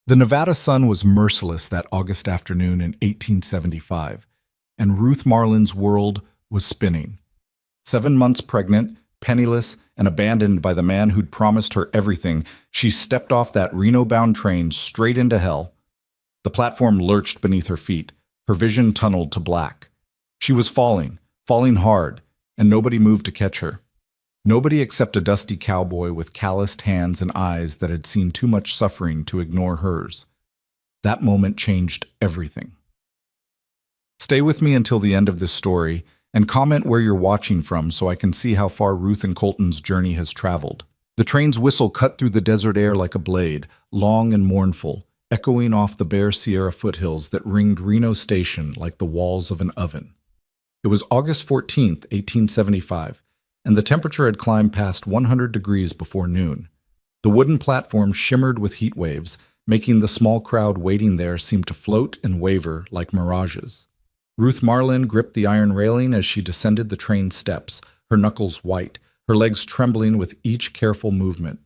The Nevada sun was merciless that August afternoon in 1875, and Ruth Marlin's world was spinning. 7 months pregnant, penniless, and abandoned by the man who'd promised her everything, she stepped off that Reno-bound train straight into hell. The platform lurched beneath her feet, her vision tunneled to black. She was falling hard, and nobody moved to catch her. Nobody except a dusty cowboy with calloused hands and eyes that had seen too much suffering to ignore hers. That moment changed everything. Stay with me until the end of this story, and comment where you're watching from so I can see how far Ruth and Colton's journey has traveled. The train's whistle cut through the desert air like a blade, long and mournful, echoing off the bare Sierra foothills that ringed Reno Station like the walls of an oven. It was August 14th, 1875, and the temperature had climbed past 100 degrees before noon. The wooden platform shimmered with heat waves, making the small crowd waiting there seem to float and waver like mirages. Ruth Marlin gripped the iron railing as she descended the train steps, her knuckles white, her legs trembling with each careful movement.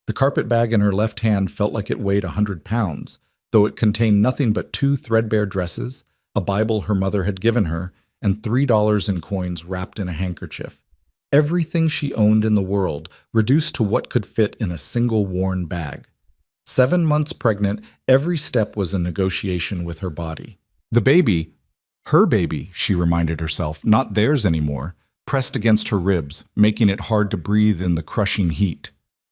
The carpet bag in her left hand felt like it weighed 100 pounds, though it contained nothing but 2 threadbare dresses, a Bible her mother had given her, and $3 in coins wrapped in a handkerchief. Everything she owned in the world, reduced to what could fit in a single worn bag. 7 months pregnant, every step was a negotiation with her body. The baby, her baby, she reminded herself, not theirs anymore, pressed against her ribs, making it hard to breathe in the crushing heat.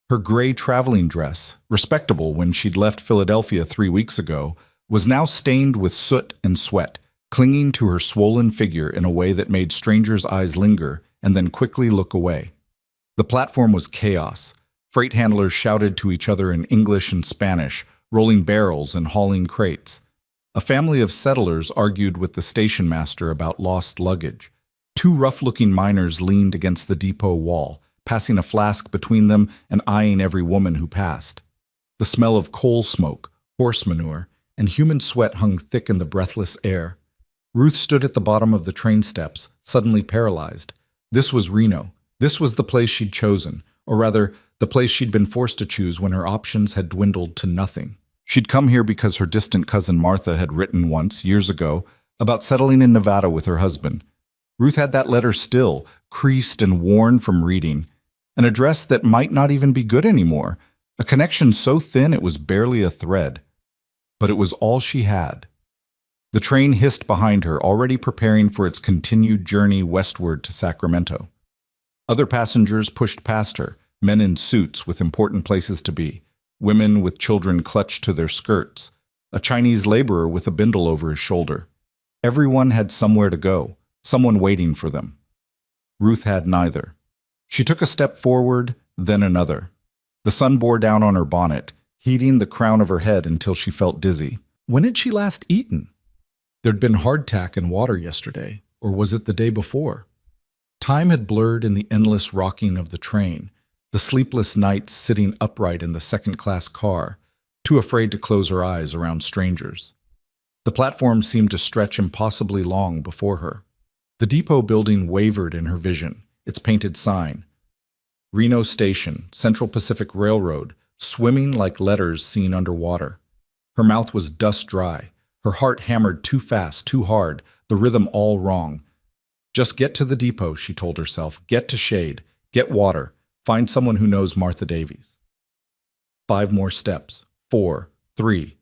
Her gray traveling dress, respectable when she'd left Philadelphia 3 weeks ago, was now stained with soot and sweat, clinging to her swollen figure in a way that made strangers' eyes linger and then quickly look away. The platform was chaos. Freight handlers shouted to each other in English and Spanish, rolling barrels and hauling crates. A family of settlers argued with the station master about lost luggage. 2 rough-looking miners leaned against the depot wall, passing a flask between them and eyeing every woman who passed. The smell of coal smoke, horse manure, and human sweat hung thick in the breathless air. Ruth stood at the bottom of the train steps, suddenly paralyzed. This was Reno. This was the place she'd chosen, or rather, the place she'd been forced to choose when her options had dwindled to nothing. She'd come here because her distant cousin Martha had written once, years ago, about settling in Nevada with her husband. Ruth had that letter still, creased and worn from reading, an address that might not even be good anymore, a connection so thin it was barely a thread. But it was all she had. The train hissed behind her, already preparing for its continued journey westward to Sacramento. Other passengers pushed past her, men in suits with important places to be, women with children clutched to their skirts, a Chinese laborer with a bindle over his shoulder. Everyone had somewhere to go, someone waiting for them. Ruth had neither. She took a step forward, then another. The sun bore down on her bonnet, heating the crown of her head until she felt dizzy. When had she last eaten? There'd been hardtack and water yesterday, or was it the day before? Time had blurred in the endless rocking of the train, the sleepless nights sitting upright in the second-class car, too afraid to close her eyes around strangers. The platform seemed to stretch impossibly long before her. The depot building wavered in her vision, its painted sign. Reno Station, Central Pacific Railroad, swimming like letters seen underwater. Her mouth was dust dry. Her heart hammered too fast, too hard, the rhythm all wrong. Just get to the depot, she told herself. Get to shade. Get water. Find someone who knows Martha Davies. 5 more steps. 4. 3.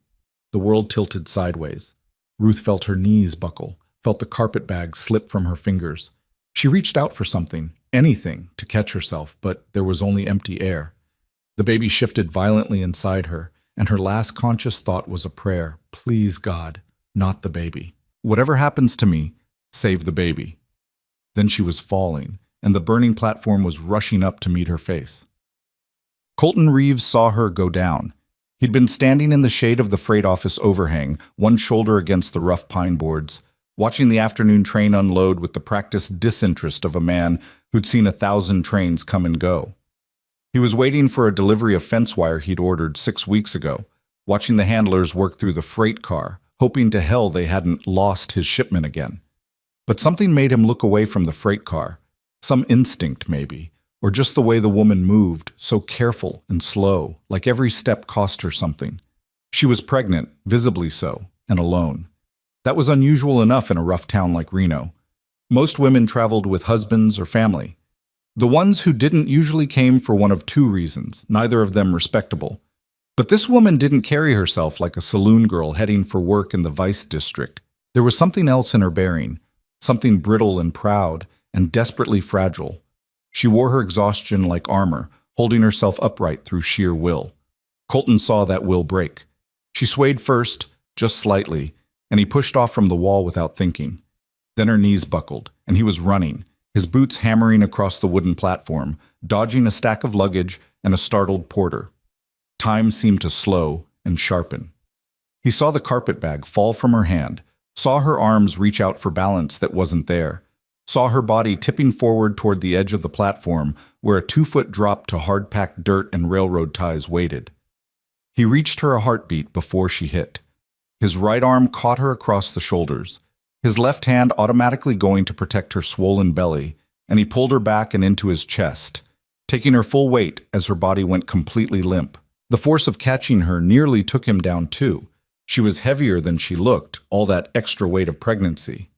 The world tilted sideways. Ruth felt her knees buckle, felt the carpet bag slip from her fingers. She reached out for something, anything, to catch herself, but there was only empty air. The baby shifted violently inside her, and her last conscious thought was a prayer. Please, God, not the baby. Whatever happens to me, save the baby. Then she was falling, and the burning platform was rushing up to meet her face. Colton Reeves saw her go down. He'd been standing in the shade of the freight office overhang, one shoulder against the rough pine boards, watching the afternoon train unload with the practiced disinterest of a man who'd seen 1,000 trains come and go. He was waiting for a delivery of fence wire he'd ordered 6 weeks ago, watching the handlers work through the freight car, hoping to hell they hadn't lost his shipment again. But something made him look away from the freight car. Some instinct, maybe, or just the way the woman moved, so careful and slow, like every step cost her something. She was pregnant, visibly so, and alone. That was unusual enough in a rough town like Reno. Most women traveled with husbands or family. The ones who didn't usually came for one of two reasons, neither of them respectable. But this woman didn't carry herself like a saloon girl heading for work in the Vice District. There was something else in her bearing, something brittle and proud and desperately fragile. She wore her exhaustion like armor, holding herself upright through sheer will. Colton saw that will break. She swayed first, just slightly, and he pushed off from the wall without thinking. Then her knees buckled, and he was running, his boots hammering across the wooden platform, dodging a stack of luggage and a startled porter. Time seemed to slow and sharpen. He saw the carpet bag fall from her hand, saw her arms reach out for balance that wasn't there, saw her body tipping forward toward the edge of the platform where a 2-foot drop to hard-packed dirt and railroad ties waited. He reached her a heartbeat before she hit. His right arm caught her across the shoulders, his left hand automatically going to protect her swollen belly, and he pulled her back and into his chest, taking her full weight as her body went completely limp. The force of catching her nearly took him down too. She was heavier than she looked, all that extra weight of pregnancy.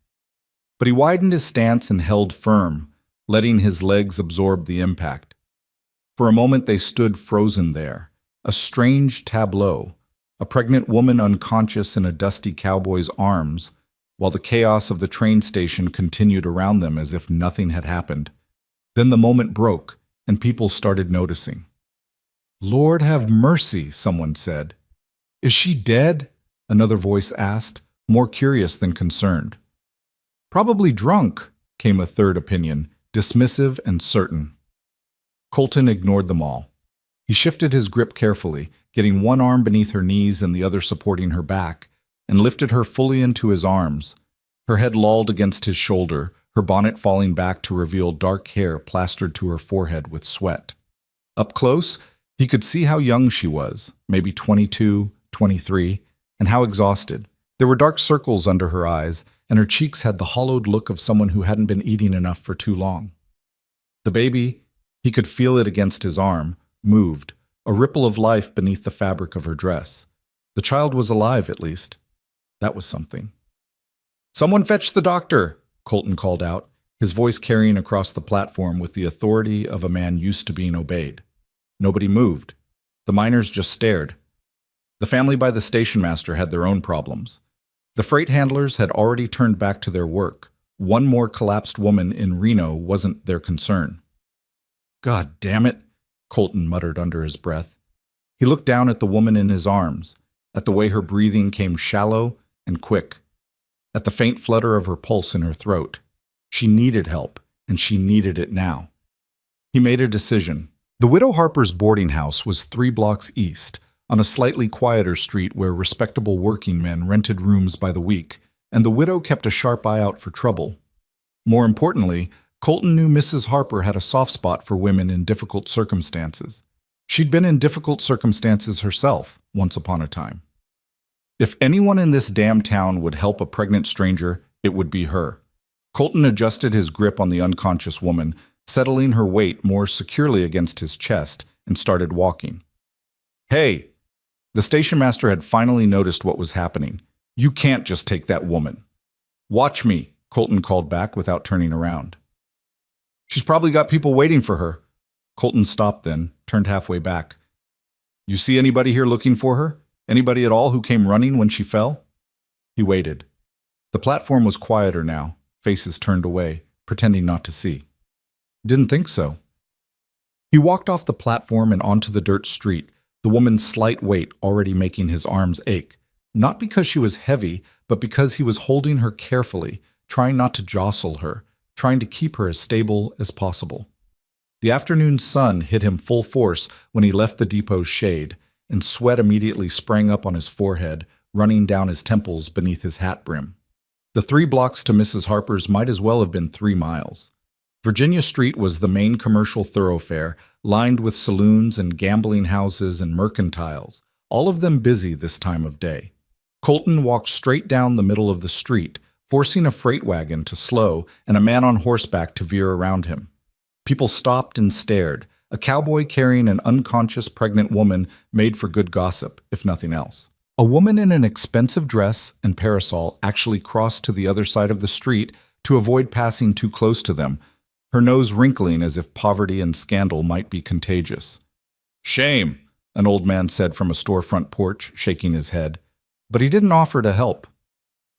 But he widened his stance and held firm, letting his legs absorb the impact. For a moment they stood frozen there, a strange tableau, a pregnant woman unconscious in a dusty cowboy's arms, while the chaos of the train station continued around them as if nothing had happened. Then the moment broke, and people started noticing. "Lord have mercy," someone said. "Is she dead?" another voice asked, more curious than concerned. "Probably drunk," came a third opinion, dismissive and certain. Colton ignored them all. He shifted his grip carefully, getting one arm beneath her knees and the other supporting her back, and lifted her fully into his arms. Her head lolled against his shoulder, her bonnet falling back to reveal dark hair plastered to her forehead with sweat. Up close, he could see how young she was, maybe 22, 23, and how exhausted. There were dark circles under her eyes, and her cheeks had the hollowed look of someone who hadn't been eating enough for too long. The baby, he could feel it against his arm, moved, a ripple of life beneath the fabric of her dress. The child was alive, at least. That was something. "Someone fetch the doctor," Colton called out, his voice carrying across the platform with the authority of a man used to being obeyed. Nobody moved. The miners just stared. The family by the station master had their own problems. The freight handlers had already turned back to their work. One more collapsed woman in Reno wasn't their concern. "God damn it," Colton muttered under his breath. He looked down at the woman in his arms, at the way her breathing came shallow and quick, at the faint flutter of her pulse in her throat. She needed help, and she needed it now. He made a decision. The Widow Harper's boarding house was 3 blocks east, on a slightly quieter street where respectable working men rented rooms by the week, and the widow kept a sharp eye out for trouble. More importantly, Colton knew Mrs. Harper had a soft spot for women in difficult circumstances. She'd been in difficult circumstances herself, once upon a time. If anyone in this damn town would help a pregnant stranger, it would be her. Colton adjusted his grip on the unconscious woman, settling her weight more securely against his chest, and started walking. "Hey!" The station master had finally noticed what was happening. "You can't just take that woman." "Watch me," Colton called back without turning around. "She's probably got people waiting for her." Colton stopped then, turned halfway back. "You see anybody here looking for her? Anybody at all who came running when she fell?" He waited. The platform was quieter now, faces turned away, pretending not to see. "Didn't think so." He walked off the platform and onto the dirt street, the woman's slight weight already making his arms ache, not because she was heavy, but because he was holding her carefully, trying not to jostle her, trying to keep her as stable as possible. The afternoon sun hit him full force when he left the depot's shade, and sweat immediately sprang up on his forehead, running down his temples beneath his hat brim. The 3 blocks to Mrs. Harper's might as well have been 3 miles. Virginia Street was the main commercial thoroughfare, lined with saloons and gambling houses and mercantiles, all of them busy this time of day. Colton walked straight down the middle of the street, forcing a freight wagon to slow and a man on horseback to veer around him. People stopped and stared. A cowboy carrying an unconscious pregnant woman made for good gossip, if nothing else. A woman in an expensive dress and parasol actually crossed to the other side of the street to avoid passing too close to them, her nose wrinkling as if poverty and scandal might be contagious. "Shame," an old man said from a storefront porch, shaking his head. But he didn't offer to help.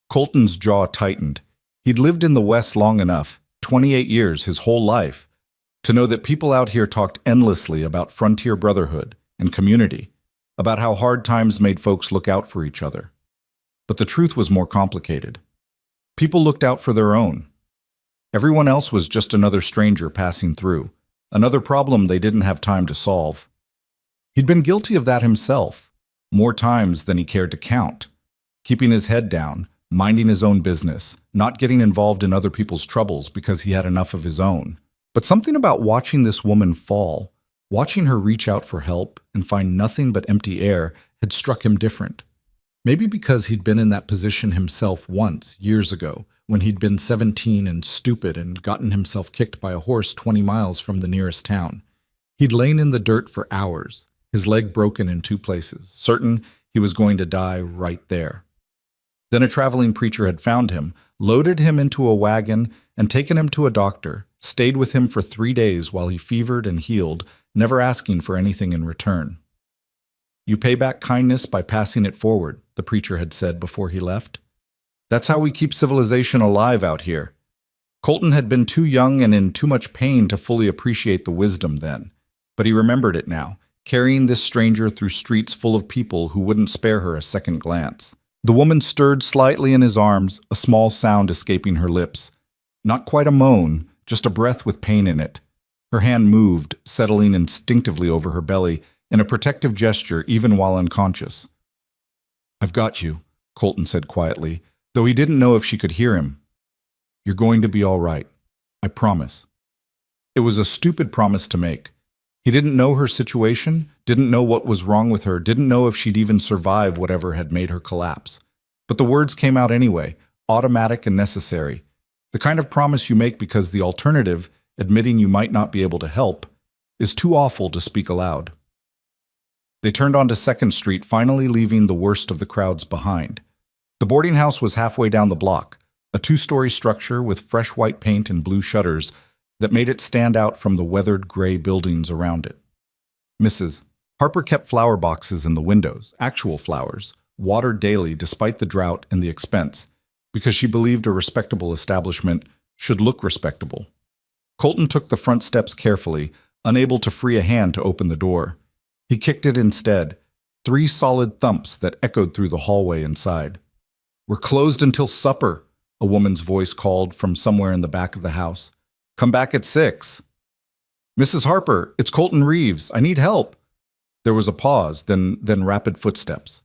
Colton's jaw tightened. He'd lived in the West long enough, 28 years, his whole life, to know that people out here talked endlessly about frontier brotherhood and community, about how hard times made folks look out for each other. But the truth was more complicated. People looked out for their own. Everyone else was just another stranger passing through, another problem they didn't have time to solve. He'd been guilty of that himself, more times than he cared to count, keeping his head down, minding his own business, not getting involved in other people's troubles because he had enough of his own. But something about watching this woman fall, watching her reach out for help and find nothing but empty air, had struck him different. Maybe because he'd been in that position himself once, years ago, when he'd been 17 and stupid and gotten himself kicked by a horse 20 miles from the nearest town. He'd lain in the dirt for hours, his leg broken in 2 places, certain he was going to die right there. Then a traveling preacher had found him, loaded him into a wagon, and taken him to a doctor, stayed with him for 3 days while he fevered and healed, never asking for anything in return. "You pay back kindness by passing it forward," the preacher had said before he left. "That's how we keep civilization alive out here." Colton had been too young and in too much pain to fully appreciate the wisdom then, but he remembered it now, carrying this stranger through streets full of people who wouldn't spare her a second glance. The woman stirred slightly in his arms, a small sound escaping her lips. Not quite a moan, just a breath with pain in it. Her hand moved, settling instinctively over her belly, in a protective gesture even while unconscious. "I've got you," Colton said quietly, though he didn't know if she could hear him. "You're going to be all right. I promise." It was a stupid promise to make. He didn't know her situation, didn't know what was wrong with her, didn't know if she'd even survive whatever had made her collapse. But the words came out anyway, automatic and necessary. The kind of promise you make because the alternative, admitting you might not be able to help, is too awful to speak aloud. They turned onto 2nd Street, finally leaving the worst of the crowds behind. The boarding house was halfway down the block, a 2-story structure with fresh white paint and blue shutters that made it stand out from the weathered gray buildings around it. Mrs. Harper kept flower boxes in the windows, actual flowers, watered daily despite the drought and the expense, because she believed a respectable establishment should look respectable. Colton took the front steps carefully, unable to free a hand to open the door. He kicked it instead, 3 solid thumps that echoed through the hallway inside. "We're closed until supper," a woman's voice called from somewhere in the back of the house. "Come back at 6. "Mrs. Harper, it's Colton Reeves. I need help." There was a pause, then rapid footsteps.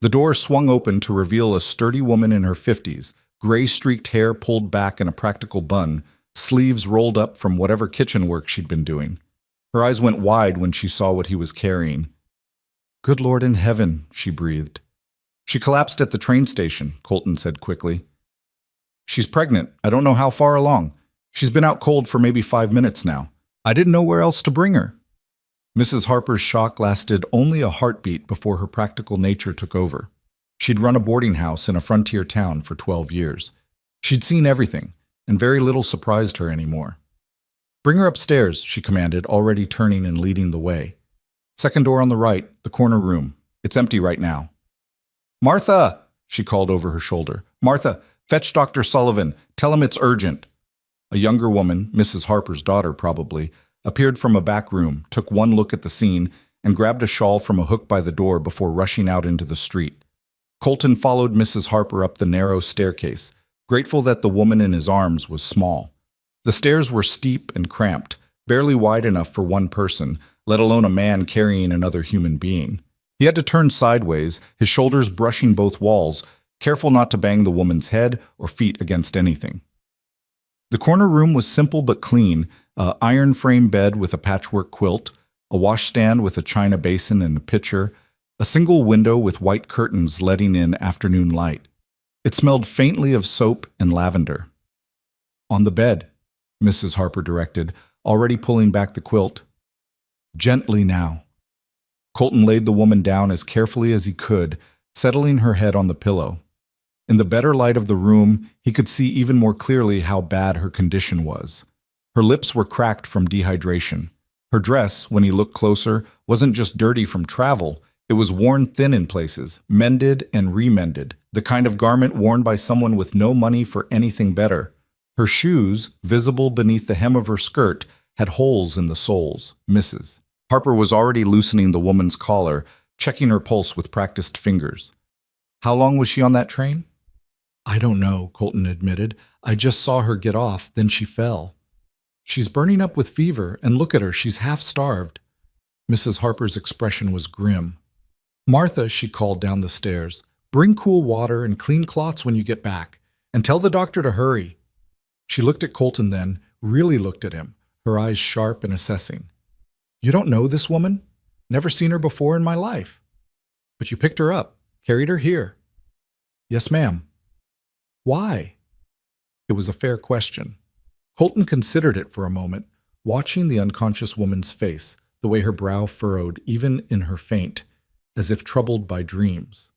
The door swung open to reveal a sturdy woman in her 50s, gray-streaked hair pulled back in a practical bun, sleeves rolled up from whatever kitchen work she'd been doing. Her eyes went wide when she saw what he was carrying. "Good Lord in heaven," she breathed. "She collapsed at the train station," Colton said quickly. "She's pregnant. I don't know how far along. She's been out cold for maybe 5 minutes now. I didn't know where else to bring her." Mrs. Harper's shock lasted only a heartbeat before her practical nature took over. She'd run a boarding house in a frontier town for 12 years. She'd seen everything, and very little surprised her anymore. "Bring her upstairs," she commanded, already turning and leading the way. "Second door on the right, the corner room. It's empty right now." "Martha!" she called over her shoulder. "Martha, fetch Dr. Sullivan. Tell him it's urgent." A younger woman, Mrs. Harper's daughter probably, appeared from a back room, took one look at the scene, and grabbed a shawl from a hook by the door before rushing out into the street. Colton followed Mrs. Harper up the narrow staircase, grateful that the woman in his arms was small. The stairs were steep and cramped, barely wide enough for one person, let alone a man carrying another human being. He had to turn sideways, his shoulders brushing both walls, careful not to bang the woman's head or feet against anything. The corner room was simple but clean, an iron frame bed with a patchwork quilt, a washstand with a china basin and a pitcher, a single window with white curtains letting in afternoon light. It smelled faintly of soap and lavender. "On the bed," Mrs. Harper directed, already pulling back the quilt. "Gently now." Colton laid the woman down as carefully as he could, settling her head on the pillow. In the better light of the room, he could see even more clearly how bad her condition was. Her lips were cracked from dehydration. Her dress, when he looked closer, wasn't just dirty from travel, it was worn thin in places, mended and remended, the kind of garment worn by someone with no money for anything better. Her shoes, visible beneath the hem of her skirt, had holes in the soles. Mrs. Harper was already loosening the woman's collar, checking her pulse with practiced fingers. How long was she on that train? I don't know, Colton admitted. I just saw her get off, then she fell. She's burning up with fever, and look at her, she's half-starved. Mrs. Harper's expression was grim. Martha, she called down the stairs, bring cool water and clean cloths when you get back, and tell the doctor to hurry. She looked at Colton then, really looked at him, her eyes sharp and assessing. You don't know this woman? Never seen her before in my life. But you picked her up, carried her here. Yes, ma'am. Why? It was a fair question. Colton considered it for a moment, watching the unconscious woman's face, the way her brow furrowed even in her faint, as if troubled by dreams.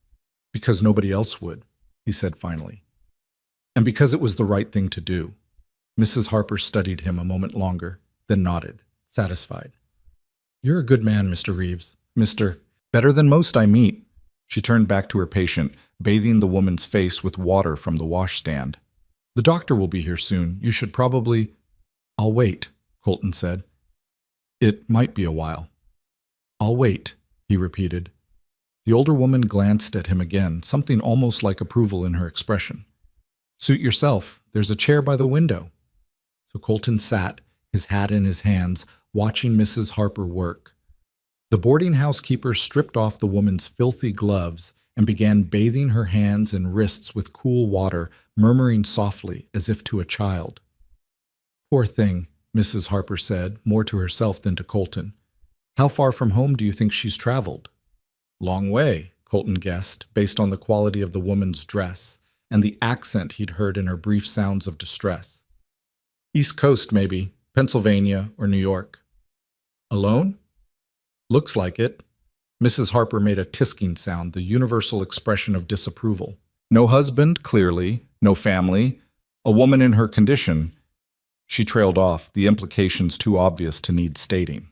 Because nobody else would, he said finally. And because it was the right thing to do. Mrs. Harper studied him a moment longer, then nodded, satisfied. You're a good man, Mr. Reeves. Mr. Better than most I meet. She turned back to her patient, bathing the woman's face with water from the washstand. The doctor will be here soon. You should probably... I'll wait, Colton said. It might be a while. I'll wait, he repeated. The older woman glanced at him again, something almost like approval in her expression. Suit yourself. There's a chair by the window. So Colton sat, his hat in his hands, watching Mrs. Harper work. The boarding house keeper stripped off the woman's filthy gloves and began bathing her hands and wrists with cool water, murmuring softly as if to a child. Poor thing, Mrs. Harper said, more to herself than to Colton. How far from home do you think she's traveled? Long way, Colton guessed, based on the quality of the woman's dress and the accent he'd heard in her brief sounds of distress. East Coast, maybe, Pennsylvania or New York. Alone? Looks like it. Mrs. Harper made a tisking sound, the universal expression of disapproval. No husband, clearly, no family, a woman in her condition. She trailed off, the implications too obvious to need stating.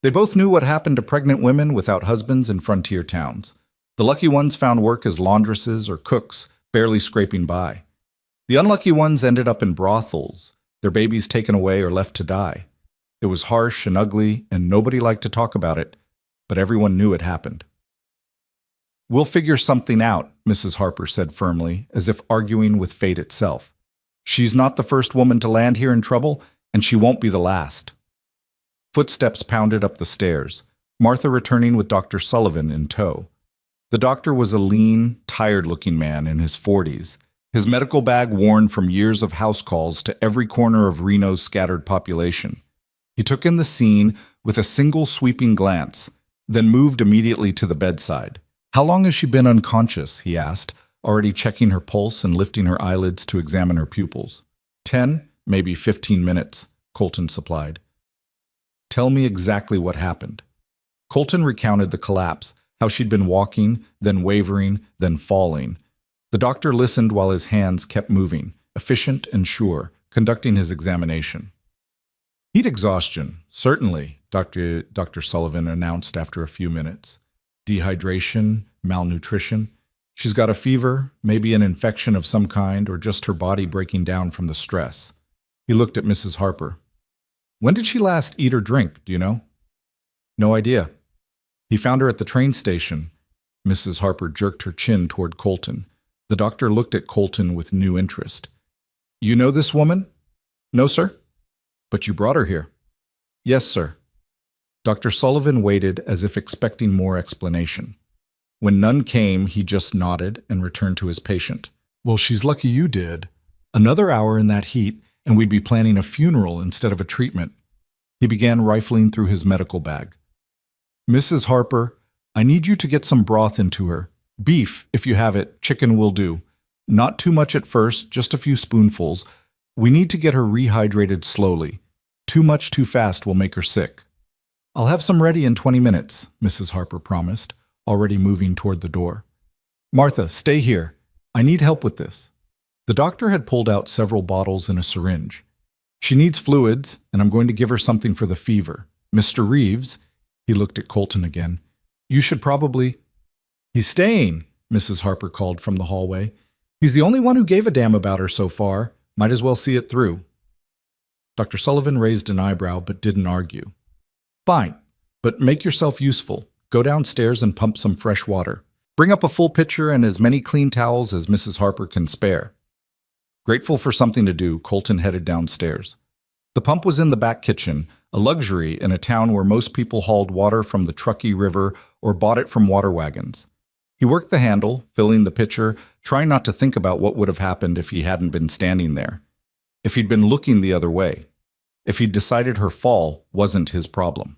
They both knew what happened to pregnant women without husbands in frontier towns. The lucky ones found work as laundresses or cooks, barely scraping by. The unlucky ones ended up in brothels, their babies taken away or left to die. It was harsh and ugly, and nobody liked to talk about it, but everyone knew it happened. We'll figure something out, Mrs. Harper said firmly, as if arguing with fate itself. She's not the first woman to land here in trouble, and she won't be the last. Footsteps pounded up the stairs, Martha returning with Dr. Sullivan in tow. The doctor was a lean, tired-looking man in his 40s, his medical bag worn from years of house calls to every corner of Reno's scattered population. He took in the scene with a single sweeping glance, then moved immediately to the bedside. How long has she been unconscious, he asked, already checking her pulse and lifting her eyelids to examine her pupils. 10, maybe 15 minutes, Colton supplied. Tell me exactly what happened. Colton recounted the collapse, how she'd been walking, then wavering, then falling. The doctor listened while his hands kept moving, efficient and sure, conducting his examination. Heat exhaustion, certainly, Dr. Sullivan announced after a few minutes. Dehydration, malnutrition. She's got a fever, maybe an infection of some kind, or just her body breaking down from the stress. He looked at Mrs. Harper. When did she last eat or drink, do you know? No idea. He found her at the train station. Mrs. Harper jerked her chin toward Colton. The doctor looked at Colton with new interest. You know this woman? No, sir. But you brought her here. Yes, sir. Dr. Sullivan waited as if expecting more explanation. When none came, he just nodded and returned to his patient. Well, she's lucky you did. Another hour in that heat, and we'd be planning a funeral instead of a treatment. He began rifling through his medical bag. Mrs. Harper, I need you to get some broth into her. Beef, if you have it, chicken will do. Not too much at first, just a few spoonfuls. We need to get her rehydrated slowly. Too much too fast will make her sick. I'll have some ready in 20 minutes, Mrs. Harper promised, already moving toward the door. Martha, stay here. I need help with this. The doctor had pulled out several bottles and a syringe. She needs fluids, and I'm going to give her something for the fever. Mr. Reeves, he looked at Colton again. You should probably... He's staying, Mrs. Harper called from the hallway. He's the only one who gave a damn about her so far. Might as well see it through. Dr. Sullivan raised an eyebrow but didn't argue. Fine, but make yourself useful. Go downstairs and pump some fresh water. Bring up a full pitcher and as many clean towels as Mrs. Harper can spare. Grateful for something to do, Colton headed downstairs. The pump was in the back kitchen, a luxury in a town where most people hauled water from the Truckee River or bought it from water wagons. He worked the handle, filling the pitcher, trying not to think about what would have happened if he hadn't been standing there. If he'd been looking the other way. If he'd decided her fall wasn't his problem.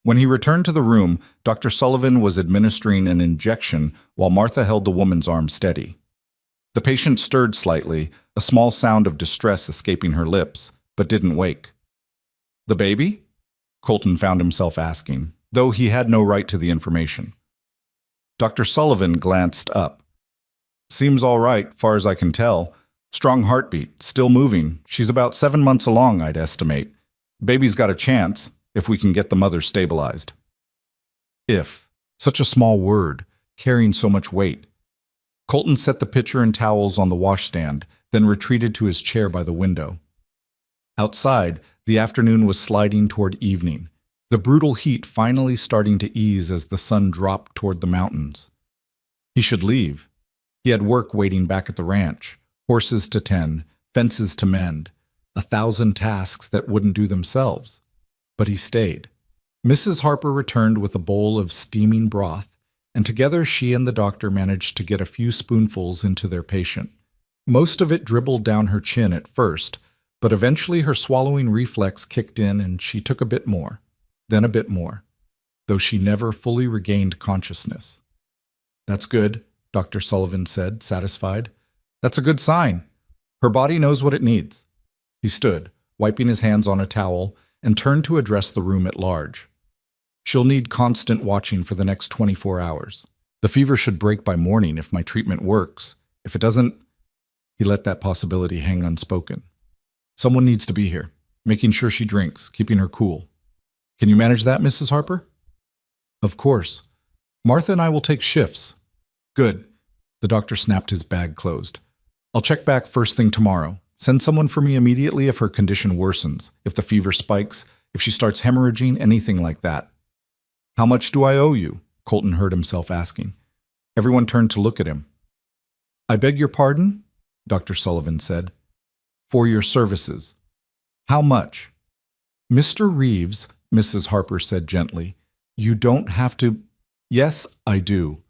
When he returned to the room, Dr. Sullivan was administering an injection while Martha held the woman's arm steady. The patient stirred slightly, a small sound of distress escaping her lips, but didn't wake. The baby? Colton found himself asking, though he had no right to the information. Dr. Sullivan glanced up. Seems all right, far as I can tell. Strong heartbeat, still moving. She's about 7 months along, I'd estimate. Baby's got a chance, if we can get the mother stabilized. If. Such a small word, carrying so much weight. Colton set the pitcher and towels on the washstand, then retreated to his chair by the window. Outside, the afternoon was sliding toward evening, the brutal heat finally starting to ease as the sun dropped toward the mountains. He should leave. He had work waiting back at the ranch, horses to tend, fences to mend, 1,000 tasks that wouldn't do themselves. But he stayed. Mrs. Harper returned with a bowl of steaming broth, and together she and the doctor managed to get a few spoonfuls into their patient. Most of it dribbled down her chin at first, but eventually her swallowing reflex kicked in and she took a bit more, then a bit more, though she never fully regained consciousness. That's good, Dr. Sullivan said, satisfied. That's a good sign. Her body knows what it needs. He stood, wiping his hands on a towel, and turned to address the room at large. She'll need constant watching for the next 24 hours. The fever should break by morning if my treatment works. If it doesn't, he let that possibility hang unspoken. Someone needs to be here, making sure she drinks, keeping her cool. Can you manage that, Mrs. Harper? Of course. Martha and I will take shifts. Good. The doctor snapped his bag closed. I'll check back first thing tomorrow. Send someone for me immediately if her condition worsens, if the fever spikes, if she starts hemorrhaging, anything like that. How much do I owe you? Colton heard himself asking. Everyone turned to look at him. I beg your pardon? Dr. Sullivan said. For your services. How much? Mr. Reeves, Mrs. Harper said gently, you don't have to... Yes, I do.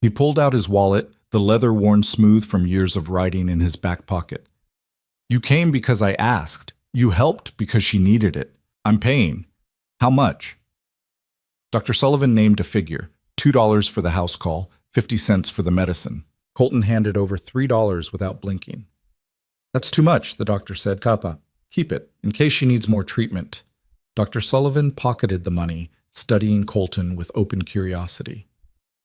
He pulled out his wallet, the leather worn smooth from years of riding in his back pocket. You came because I asked. You helped because she needed it. I'm paying. How much? Dr. Sullivan named a figure, $2 for the house call, 50 cents for the medicine. Colton handed over $3 without blinking. That's too much, the doctor said. Kappa, keep it, in case she needs more treatment. Dr. Sullivan pocketed the money, studying Colton with open curiosity.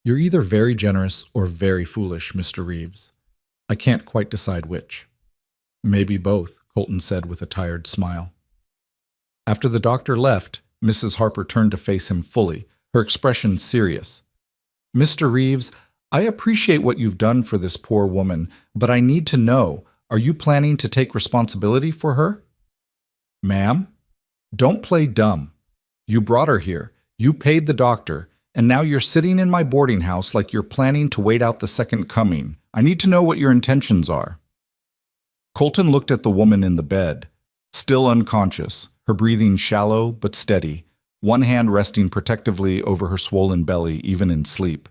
You're either very generous or very foolish, Mr. Reeves. I can't quite decide which. Maybe both, Colton said with a tired smile. After the doctor left, Mrs. Harper turned to face him fully, her expression serious. Mr. Reeves, I appreciate what you've done for this poor woman, but I need to know, are you planning to take responsibility for her? Ma'am, don't play dumb. You brought her here, you paid the doctor, and now you're sitting in my boarding house like you're planning to wait out the second coming. I need to know what your intentions are. Colton looked at the woman in the bed, still unconscious, her breathing shallow but steady, one hand resting protectively over her swollen belly even in sleep.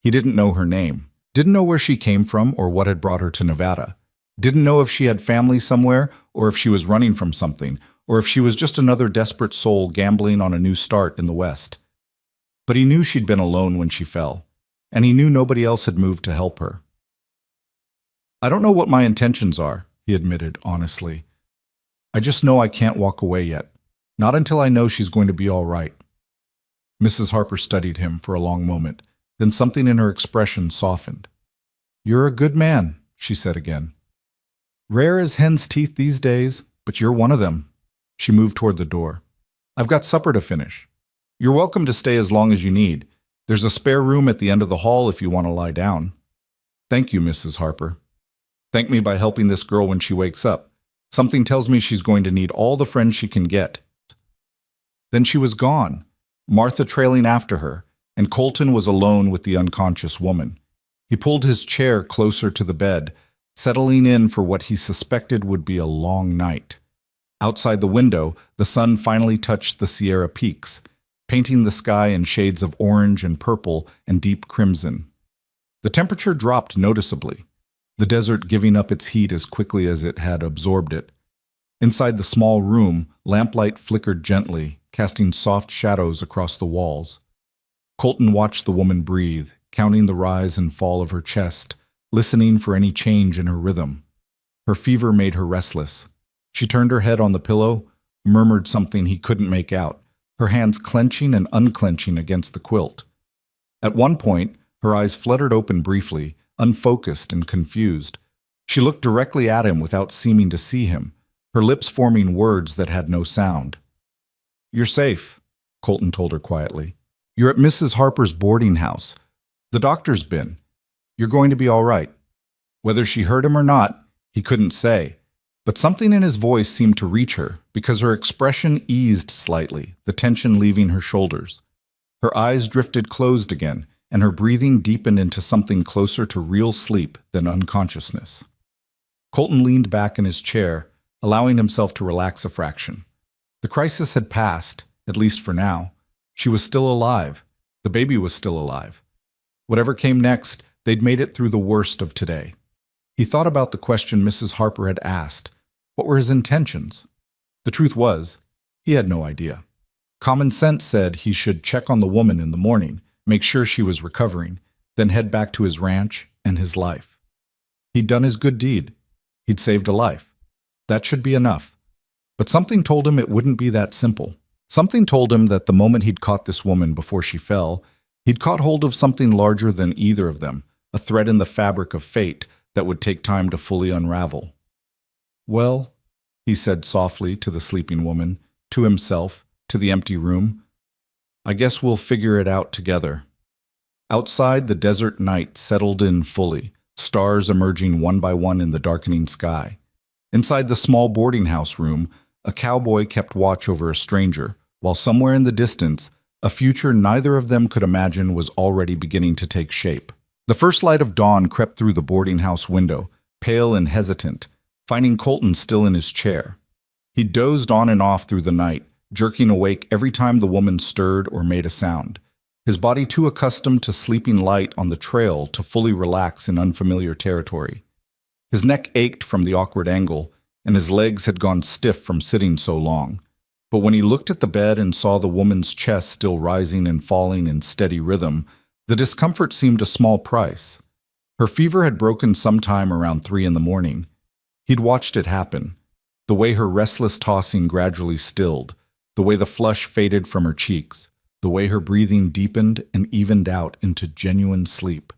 He didn't know her name, didn't know where she came from or what had brought her to Nevada, didn't know if she had family somewhere or if she was running from something, or if she was just another desperate soul gambling on a new start in the West. But he knew she'd been alone when she fell, and he knew nobody else had moved to help her. I don't know what my intentions are, he admitted honestly. I just know I can't walk away yet. Not until I know she's going to be all right. Mrs. Harper studied him for a long moment, Then something in her expression softened. "You're a good man," she said again. "Rare as hen's teeth these days, but you're one of them." She moved toward the door. "I've got supper to finish. You're welcome to stay as long as you need. There's a spare room at the end of the hall if you want to lie down." "Thank you, Mrs. Harper. Thank me by helping this girl when she wakes up. Something tells me she's going to need all the friends she can get." Then she was gone, Martha trailing after her, and Colton was alone with the unconscious woman. He pulled his chair closer to the bed, settling in for what he suspected would be a long night. Outside the window, the sun finally touched the Sierra Peaks, painting the sky in shades of orange and purple and deep crimson. The temperature dropped noticeably, the desert giving up its heat as quickly as it had absorbed it. Inside the small room, lamplight flickered gently, casting soft shadows across the walls. Colton watched the woman breathe, counting the rise and fall of her chest, listening for any change in her rhythm. Her fever made her restless. She turned her head on the pillow, murmured something he couldn't make out, her hands clenching and unclenching against the quilt. At one point, her eyes fluttered open briefly, unfocused and confused. She looked directly at him without seeming to see him, her lips forming words that had no sound. "You're safe," Colton told her quietly. "You're at Mrs. Harper's boarding house. The doctor's been. You're going to be all right." Whether she heard him or not, he couldn't say. But something in his voice seemed to reach her, because her expression eased slightly, the tension leaving her shoulders. Her eyes drifted closed again, and her breathing deepened into something closer to real sleep than unconsciousness. Colton leaned back in his chair, allowing himself to relax a fraction. The crisis had passed, at least for now. She was still alive. The baby was still alive. Whatever came next, they'd made it through the worst of today. He thought about the question Mrs. Harper had asked. What were his intentions? The truth was, he had no idea. Common sense said he should check on the woman in the morning, make sure she was recovering, then head back to his ranch and his life. He'd done his good deed. He'd saved a life. That should be enough. But something told him it wouldn't be that simple. Something told him that the moment he'd caught this woman before she fell, he'd caught hold of something larger than either of them, a thread in the fabric of fate that would take time to fully unravel. "Well," he said softly to the sleeping woman, to himself, to the empty room, "I guess we'll figure it out together." Outside, the desert night settled in fully, stars emerging one by one in the darkening sky. Inside the small boarding house room, a cowboy kept watch over a stranger, while somewhere in the distance, a future neither of them could imagine was already beginning to take shape. The first light of dawn crept through the boarding house window, pale and hesitant, finding Colton still in his chair. He dozed on and off through the night, jerking awake every time the woman stirred or made a sound, his body too accustomed to sleeping light on the trail to fully relax in unfamiliar territory. His neck ached from the awkward angle, and his legs had gone stiff from sitting so long. But when he looked at the bed and saw the woman's chest still rising and falling in steady rhythm, the discomfort seemed a small price. Her fever had broken sometime around 3 in the morning. He'd watched it happen, the way her restless tossing gradually stilled, the way the flush faded from her cheeks, the way her breathing deepened and evened out into genuine sleep.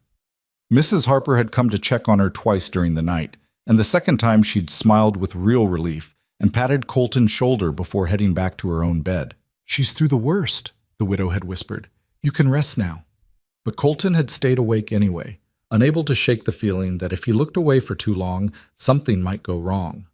Mrs. Harper had come to check on her twice during the night, and the second time she'd smiled with real relief and patted Colton's shoulder before heading back to her own bed. "She's through the worst," the widow had whispered. "You can rest now." But Colton had stayed awake anyway, unable to shake the feeling that if he looked away for too long, something might go wrong.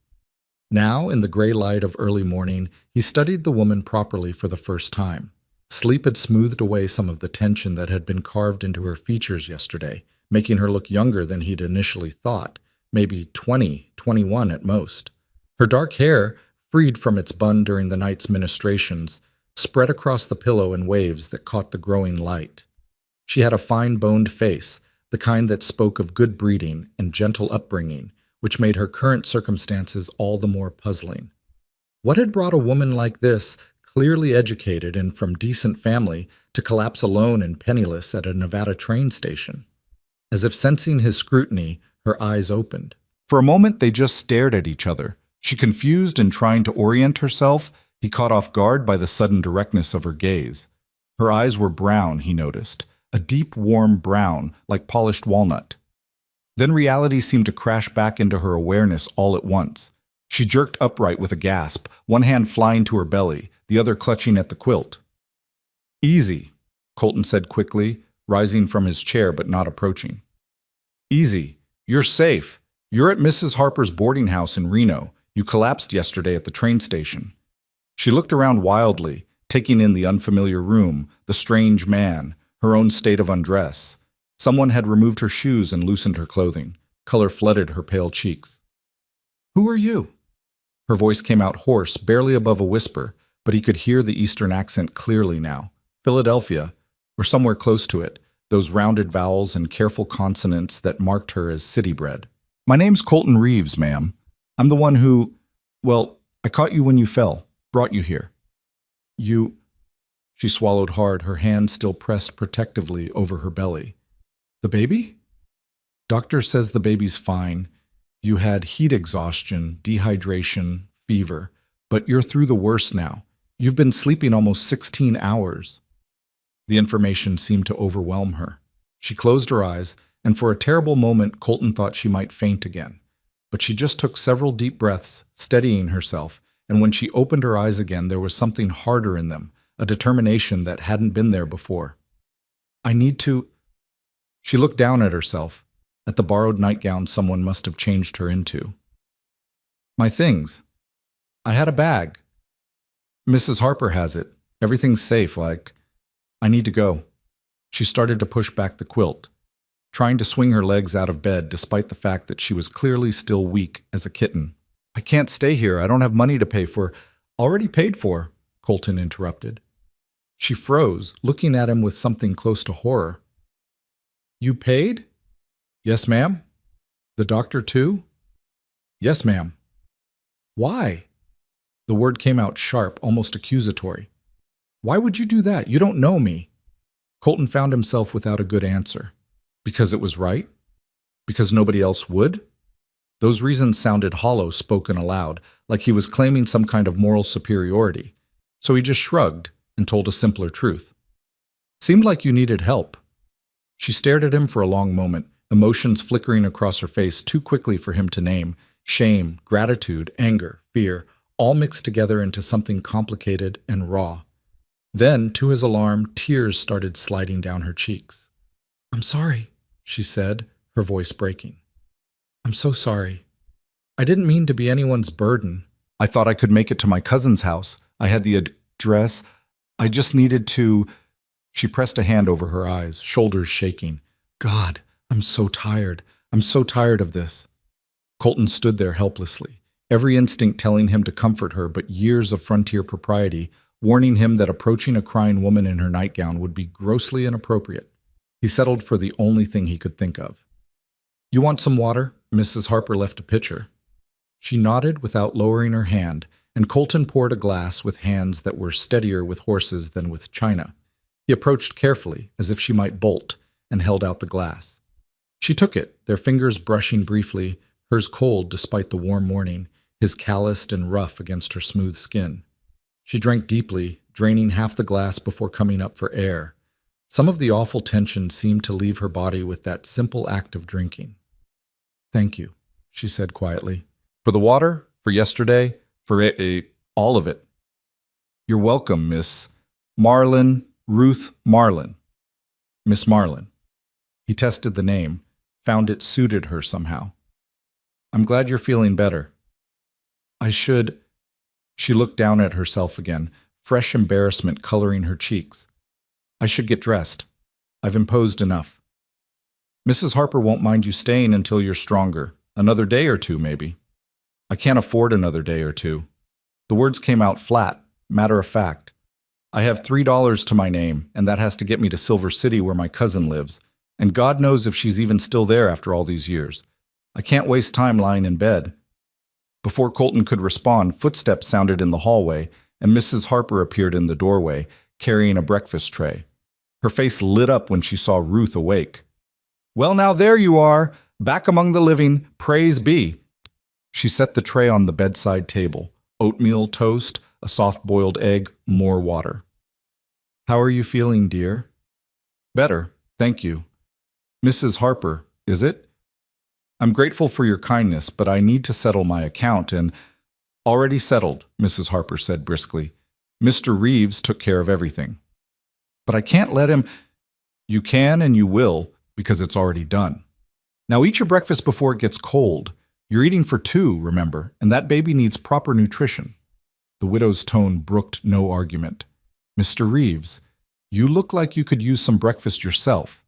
Now, in the gray light of early morning, he studied the woman properly for the first time. Sleep had smoothed away some of the tension that had been carved into her features yesterday, making her look younger than he'd initially thought, maybe 20, 21 at most. Her dark hair, freed from its bun during the night's ministrations, spread across the pillow in waves that caught the growing light. She had a fine-boned face, the kind that spoke of good breeding and gentle upbringing, which made her current circumstances all the more puzzling. What had brought a woman like this, clearly educated and from decent family, to collapse alone and penniless at a Nevada train station? As if sensing his scrutiny, her eyes opened. For a moment they just stared at each other. She confused and trying to orient herself, he caught off guard by the sudden directness of her gaze. Her eyes were brown, he noticed, a deep, warm brown, like polished walnut. Then reality seemed to crash back into her awareness all at once. She jerked upright with a gasp, one hand flying to her belly, the other clutching at the quilt. "Easy," Colton said quickly, rising from his chair but not approaching. "Easy. You're safe. You're at Mrs. Harper's boarding house in Reno. You collapsed yesterday at the train station." She looked around wildly, taking in the unfamiliar room, the strange man, her own state of undress. Someone had removed her shoes and loosened her clothing. Color flooded her pale cheeks. "Who are you?" Her voice came out hoarse, barely above a whisper, but he could hear the Eastern accent clearly now. Philadelphia, or somewhere close to it, those rounded vowels and careful consonants that marked her as city-bred. "My name's Colton Reeves, ma'am. I'm the one who, well, I caught you when you fell, brought you here." "You—" She swallowed hard, her hand still pressed protectively over her belly. "The baby?" "Doctor says the baby's fine. You had heat exhaustion, dehydration, fever, but you're through the worst now. You've been sleeping almost 16 hours. The information seemed to overwhelm her. She closed her eyes, and for a terrible moment Colton thought she might faint again. But she just took several deep breaths, steadying herself, and when she opened her eyes again there was something harder in them, a determination that hadn't been there before. "I need to—" She looked down at herself, at the borrowed nightgown someone must have changed her into. "My things. I had a bag. Mrs. Harper has it. Everything's safe, like, I need to go." She started to push back the quilt, trying to swing her legs out of bed despite the fact that she was clearly still weak as a kitten. "I can't stay here. I don't have money to pay for—" "Already paid for," Colton interrupted. She froze, looking at him with something close to horror. "You paid?" "Yes, ma'am." "The doctor too?" "Yes, ma'am." "Why?" The word came out sharp, almost accusatory. "Why would you do that? You don't know me." Colton found himself without a good answer. Because it was right? Because nobody else would? Those reasons sounded hollow spoken aloud, like he was claiming some kind of moral superiority. So he just shrugged and told a simpler truth. "Seemed like you needed help." She stared at him for a long moment, emotions flickering across her face too quickly for him to name. Shame, gratitude, anger, fear, all mixed together into something complicated and raw. Then, to his alarm, tears started sliding down her cheeks. "I'm sorry," she said, her voice breaking. "I'm so sorry. I didn't mean to be anyone's burden. I thought I could make it to my cousin's house. I had the address. I just needed to—" She pressed a hand over her eyes, shoulders shaking. "God, I'm so tired. I'm so tired of this." Colton stood there helplessly, every instinct telling him to comfort her, but years of frontier propriety warning him that approaching a crying woman in her nightgown would be grossly inappropriate. He settled for the only thing he could think of. "You want some water?" Mrs. Harper left a pitcher. She nodded without lowering her hand, and Colton poured a glass with hands that were steadier with horses than with china. He approached carefully, as if she might bolt, and held out the glass. She took it, their fingers brushing briefly, hers cold despite the warm morning, his calloused and rough against her smooth skin. She drank deeply, draining half the glass before coming up for air. Some of the awful tension seemed to leave her body with that simple act of drinking. "Thank you," she said quietly. "For the water, for yesterday, for all of it." "You're welcome, Miss Ruth Marlin. Miss Marlin." He tested the name, found it suited her somehow. "I'm glad you're feeling better." "I should—" She looked down at herself again, fresh embarrassment coloring her cheeks. "I should get dressed. I've imposed enough. Mrs. Harper won't mind you staying until you're stronger. Another day or two, maybe." "I can't afford another day or two." The words came out flat, matter of fact. "I have $3 to my name, and that has to get me to Silver City where my cousin lives, and God knows if she's even still there after all these years. I can't waste time lying in bed." Before Colton could respond, footsteps sounded in the hallway, and Mrs. Harper appeared in the doorway, carrying a breakfast tray. Her face lit up when she saw Ruth awake. "Well, now there you are, back among the living, praise be." She set the tray on the bedside table, oatmeal, toast, a soft-boiled egg, more water. "How are you feeling, dear?" "Better. Thank you. Mrs. Harper, is it? I'm grateful for your kindness, but I need to settle my account and already settled, Mrs. Harper said briskly. Mr. Reeves took care of everything. But I can't let him. You can and you will, because it's already done. Now eat your breakfast before it gets cold. You're eating for two, remember, and that baby needs proper nutrition. The widow's tone brooked no argument. Mr. Reeves, you look like you could use some breakfast yourself.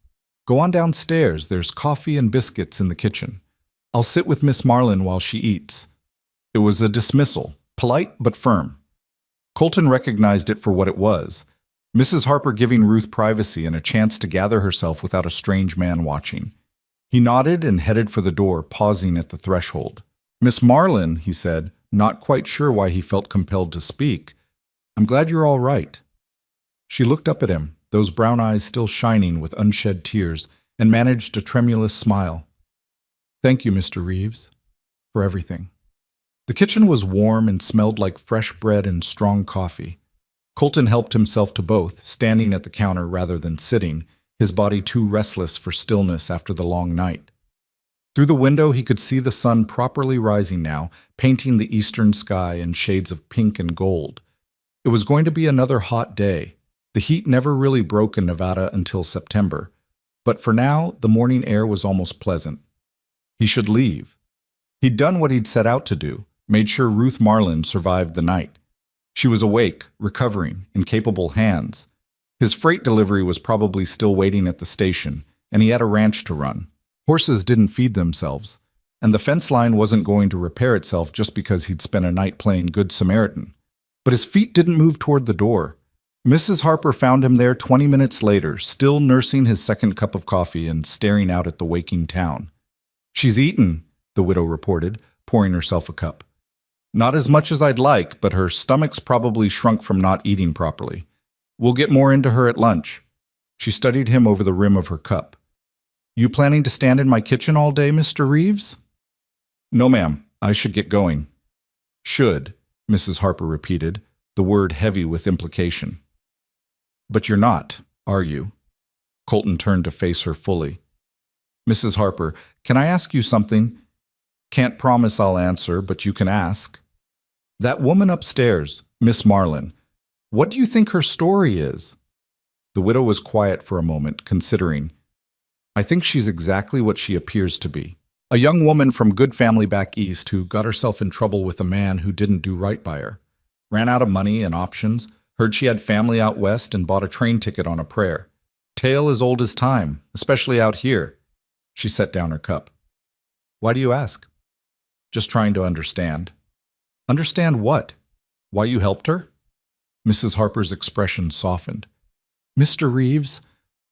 Go on downstairs. There's coffee and biscuits in the kitchen. I'll sit with Miss Marlin while she eats. It was a dismissal, polite but firm. Colton recognized it for what it was. Mrs. Harper giving Ruth privacy and a chance to gather herself without a strange man watching. He nodded and headed for the door, pausing at the threshold. Miss Marlin, he said, not quite sure why he felt compelled to speak. I'm glad you're all right. She looked up at him, those brown eyes still shining with unshed tears, and managed a tremulous smile. Thank you, Mr. Reeves, for everything. The kitchen was warm and smelled like fresh bread and strong coffee. Colton helped himself to both, standing at the counter rather than sitting, his body too restless for stillness after the long night. Through the window he could see the sun properly rising now, painting the eastern sky in shades of pink and gold. It was going to be another hot day. The heat never really broke in Nevada until September, but for now the morning air was almost pleasant. He should leave. He'd done what he'd set out to do, made sure Ruth Marlin survived the night. She was awake, recovering, in capable hands. His freight delivery was probably still waiting at the station, and he had a ranch to run. Horses didn't feed themselves, and the fence line wasn't going to repair itself just because he'd spent a night playing Good Samaritan. But his feet didn't move toward the door. Mrs. Harper found him there 20 minutes later, still nursing his second cup of coffee and staring out at the waking town. She's eaten, the widow reported, pouring herself a cup. Not as much as I'd like, but her stomach's probably shrunk from not eating properly. We'll get more into her at lunch. She studied him over the rim of her cup. You planning to stand in my kitchen all day, Mr. Reeves? No, ma'am. I should get going. Should, Mrs. Harper repeated, the word heavy with implication. But you're not, are you? Colton turned to face her fully. Mrs. Harper, can I ask you something? Can't promise I'll answer, but you can ask. That woman upstairs, Miss Marlin, what do you think her story is? The widow was quiet for a moment, considering. I think she's exactly what she appears to be. A young woman from good family back east who got herself in trouble with a man who didn't do right by her. Ran out of money and options, heard she had family out west and bought a train ticket on a prayer. Tale as old as time, especially out here. She set down her cup. Why do you ask? Just trying to understand. Understand what? Why you helped her? Mrs. Harper's expression softened. Mr. Reeves,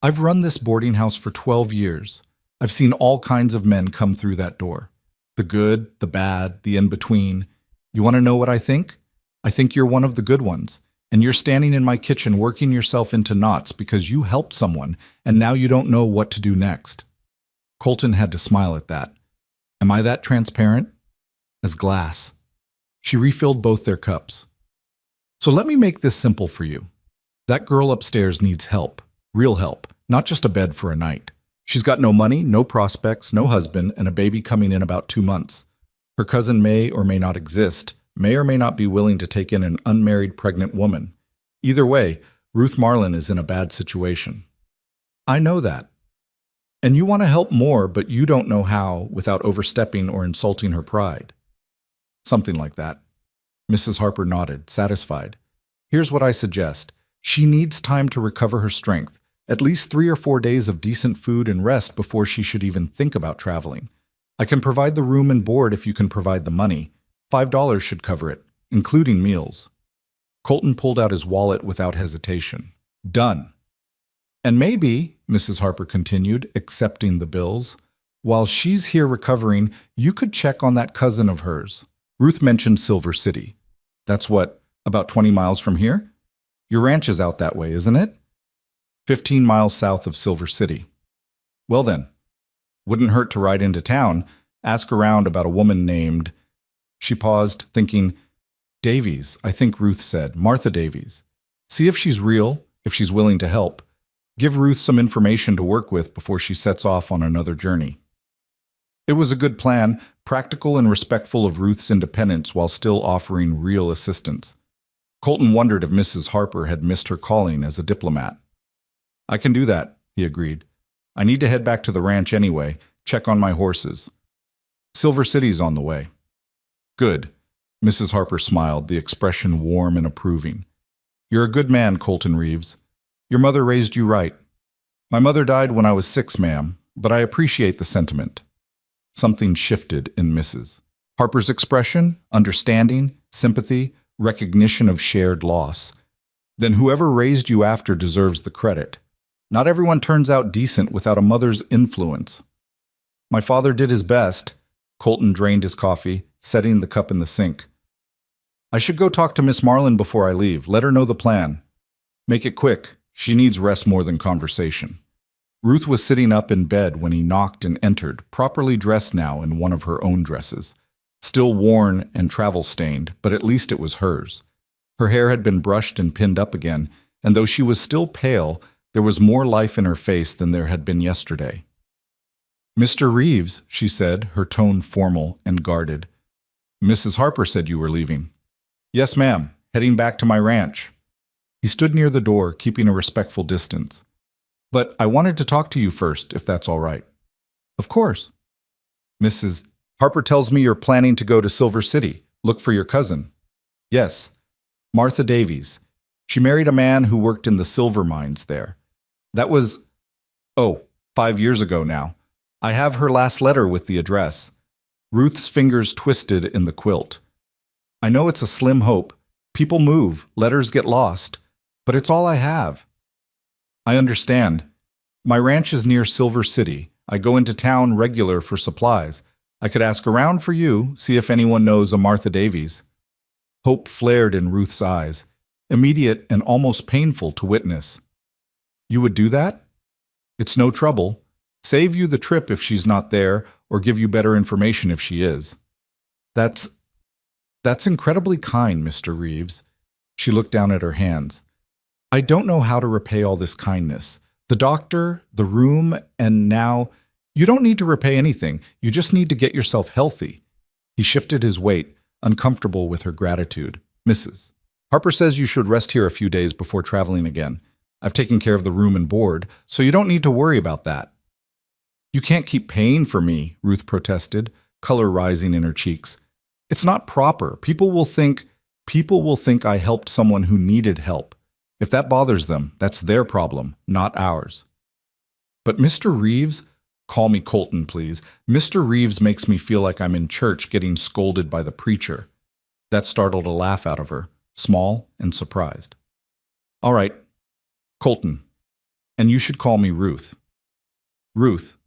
I've run this boarding house for 12 years. I've seen all kinds of men come through that door. The good, the bad, the in-between. You want to know what I think? I think you're one of the good ones, and you're standing in my kitchen working yourself into knots because you helped someone, and now you don't know what to do next. Colton had to smile at that. Am I that transparent? As glass. She refilled both their cups. So let me make this simple for you. That girl upstairs needs help, real help, not just a bed for a night. She's got no money, no prospects, no husband, and a baby coming in about 2 months. Her cousin may or may not exist, may or may not be willing to take in an unmarried pregnant woman. Either way, Ruth Marlin is in a bad situation. I know that. And you want to help more, but you don't know how without overstepping or insulting her pride. Something like that. Mrs. Harper nodded, satisfied. Here's what I suggest. She needs time to recover her strength, at least 3 or 4 days of decent food and rest before she should even think about traveling. I can provide the room and board if you can provide the money. $5 should cover it, including meals. Colton pulled out his wallet without hesitation. Done. And maybe, Mrs. Harper continued, accepting the bills, while she's here recovering, you could check on that cousin of hers. Ruth mentioned Silver City. That's what, about 20 miles from here? Your ranch is out that way, isn't it? 15 miles south of Silver City. Well then, wouldn't hurt to ride into town, ask around about a woman named... She paused, thinking, Davies, I think Ruth said, Martha Davies. See if she's real, if she's willing to help. Give Ruth some information to work with before she sets off on another journey. It was a good plan, practical and respectful of Ruth's independence while still offering real assistance. Colton wondered if Mrs. Harper had missed her calling as a diplomat. I can do that, he agreed. I need to head back to the ranch anyway, check on my horses. Silver City's on the way. Good. Mrs. Harper smiled, the expression warm and approving. You're a good man, Colton Reeves. Your mother raised you right. My mother died when I was 6, ma'am, but I appreciate the sentiment. Something shifted in Mrs. Harper's expression, understanding, sympathy, recognition of shared loss. Then whoever raised you after deserves the credit. Not everyone turns out decent without a mother's influence. My father did his best. Colton drained his coffee, setting the cup in the sink. I should go talk to Miss Marlin before I leave. Let her know the plan. Make it quick. She needs rest more than conversation. Ruth was sitting up in bed when he knocked and entered, properly dressed now in one of her own dresses. Still worn and travel-stained, but at least it was hers. Her hair had been brushed and pinned up again, and though she was still pale, there was more life in her face than there had been yesterday. Mr. Reeves, she said, her tone formal and guarded. Mrs. Harper said you were leaving. Yes, ma'am, heading back to my ranch. He stood near the door, keeping a respectful distance. But I wanted to talk to you first, if that's all right. Of course. Mrs. Harper tells me you're planning to go to Silver City, look for your cousin. Yes, Martha Davies. She married a man who worked in the silver mines there. That was, 5 years ago now. I have her last letter with the address. Ruth's fingers twisted in the quilt. I know it's a slim hope. People move, letters get lost, but it's all I have. I understand. My ranch is near Silver City. I go into town regular for supplies. I could ask around for you, see if anyone knows a Martha Davies. Hope flared in Ruth's eyes, immediate and almost painful to witness. You would do that? It's no trouble. Save you the trip if she's not there, or give you better information if she is. That's incredibly kind, Mr. Reeves. She looked down at her hands. I don't know how to repay all this kindness. The doctor, the room, and now... You don't need to repay anything. You just need to get yourself healthy. He shifted his weight, uncomfortable with her gratitude. Mrs. Harper says you should rest here a few days before traveling again. I've taken care of the room and board, so you don't need to worry about that. You can't keep paying for me, Ruth protested, color rising in her cheeks. It's not proper. People will think I helped someone who needed help. If that bothers them, that's their problem, not ours. But Mr. Reeves, call me Colton, please. Mr. Reeves makes me feel like I'm in church getting scolded by the preacher. That startled a laugh out of her, small and surprised. All right, Colton, and you should call me Ruth. Ruth.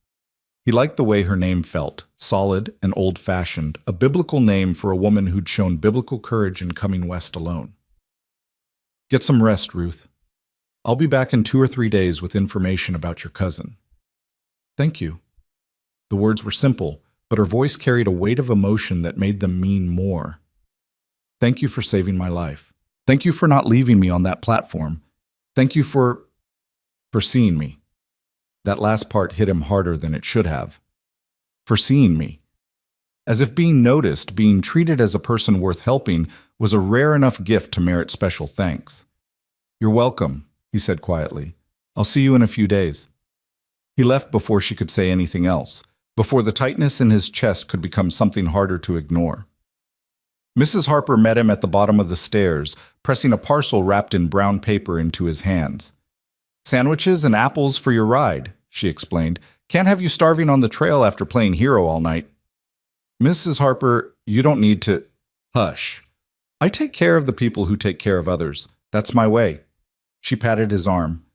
He liked the way her name felt, solid and old-fashioned, a biblical name for a woman who'd shown biblical courage in coming west alone. Get some rest, Ruth. I'll be back in 2 or 3 days with information about your cousin. Thank you. The words were simple, but her voice carried a weight of emotion that made them mean more. Thank you for saving my life. Thank you for not leaving me on that platform. Thank you for seeing me. That last part hit him harder than it should have. For seeing me. As if being noticed, being treated as a person worth helping, was a rare enough gift to merit special thanks. You're welcome, he said quietly. I'll see you in a few days. He left before she could say anything else, before the tightness in his chest could become something harder to ignore. Mrs. Harper met him at the bottom of the stairs, pressing a parcel wrapped in brown paper into his hands. Sandwiches and apples for your ride, she explained. Can't have you starving on the trail after playing hero all night. Mrs. Harper, you don't need to... Hush. I take care of the people who take care of others. That's my way. She patted his arm.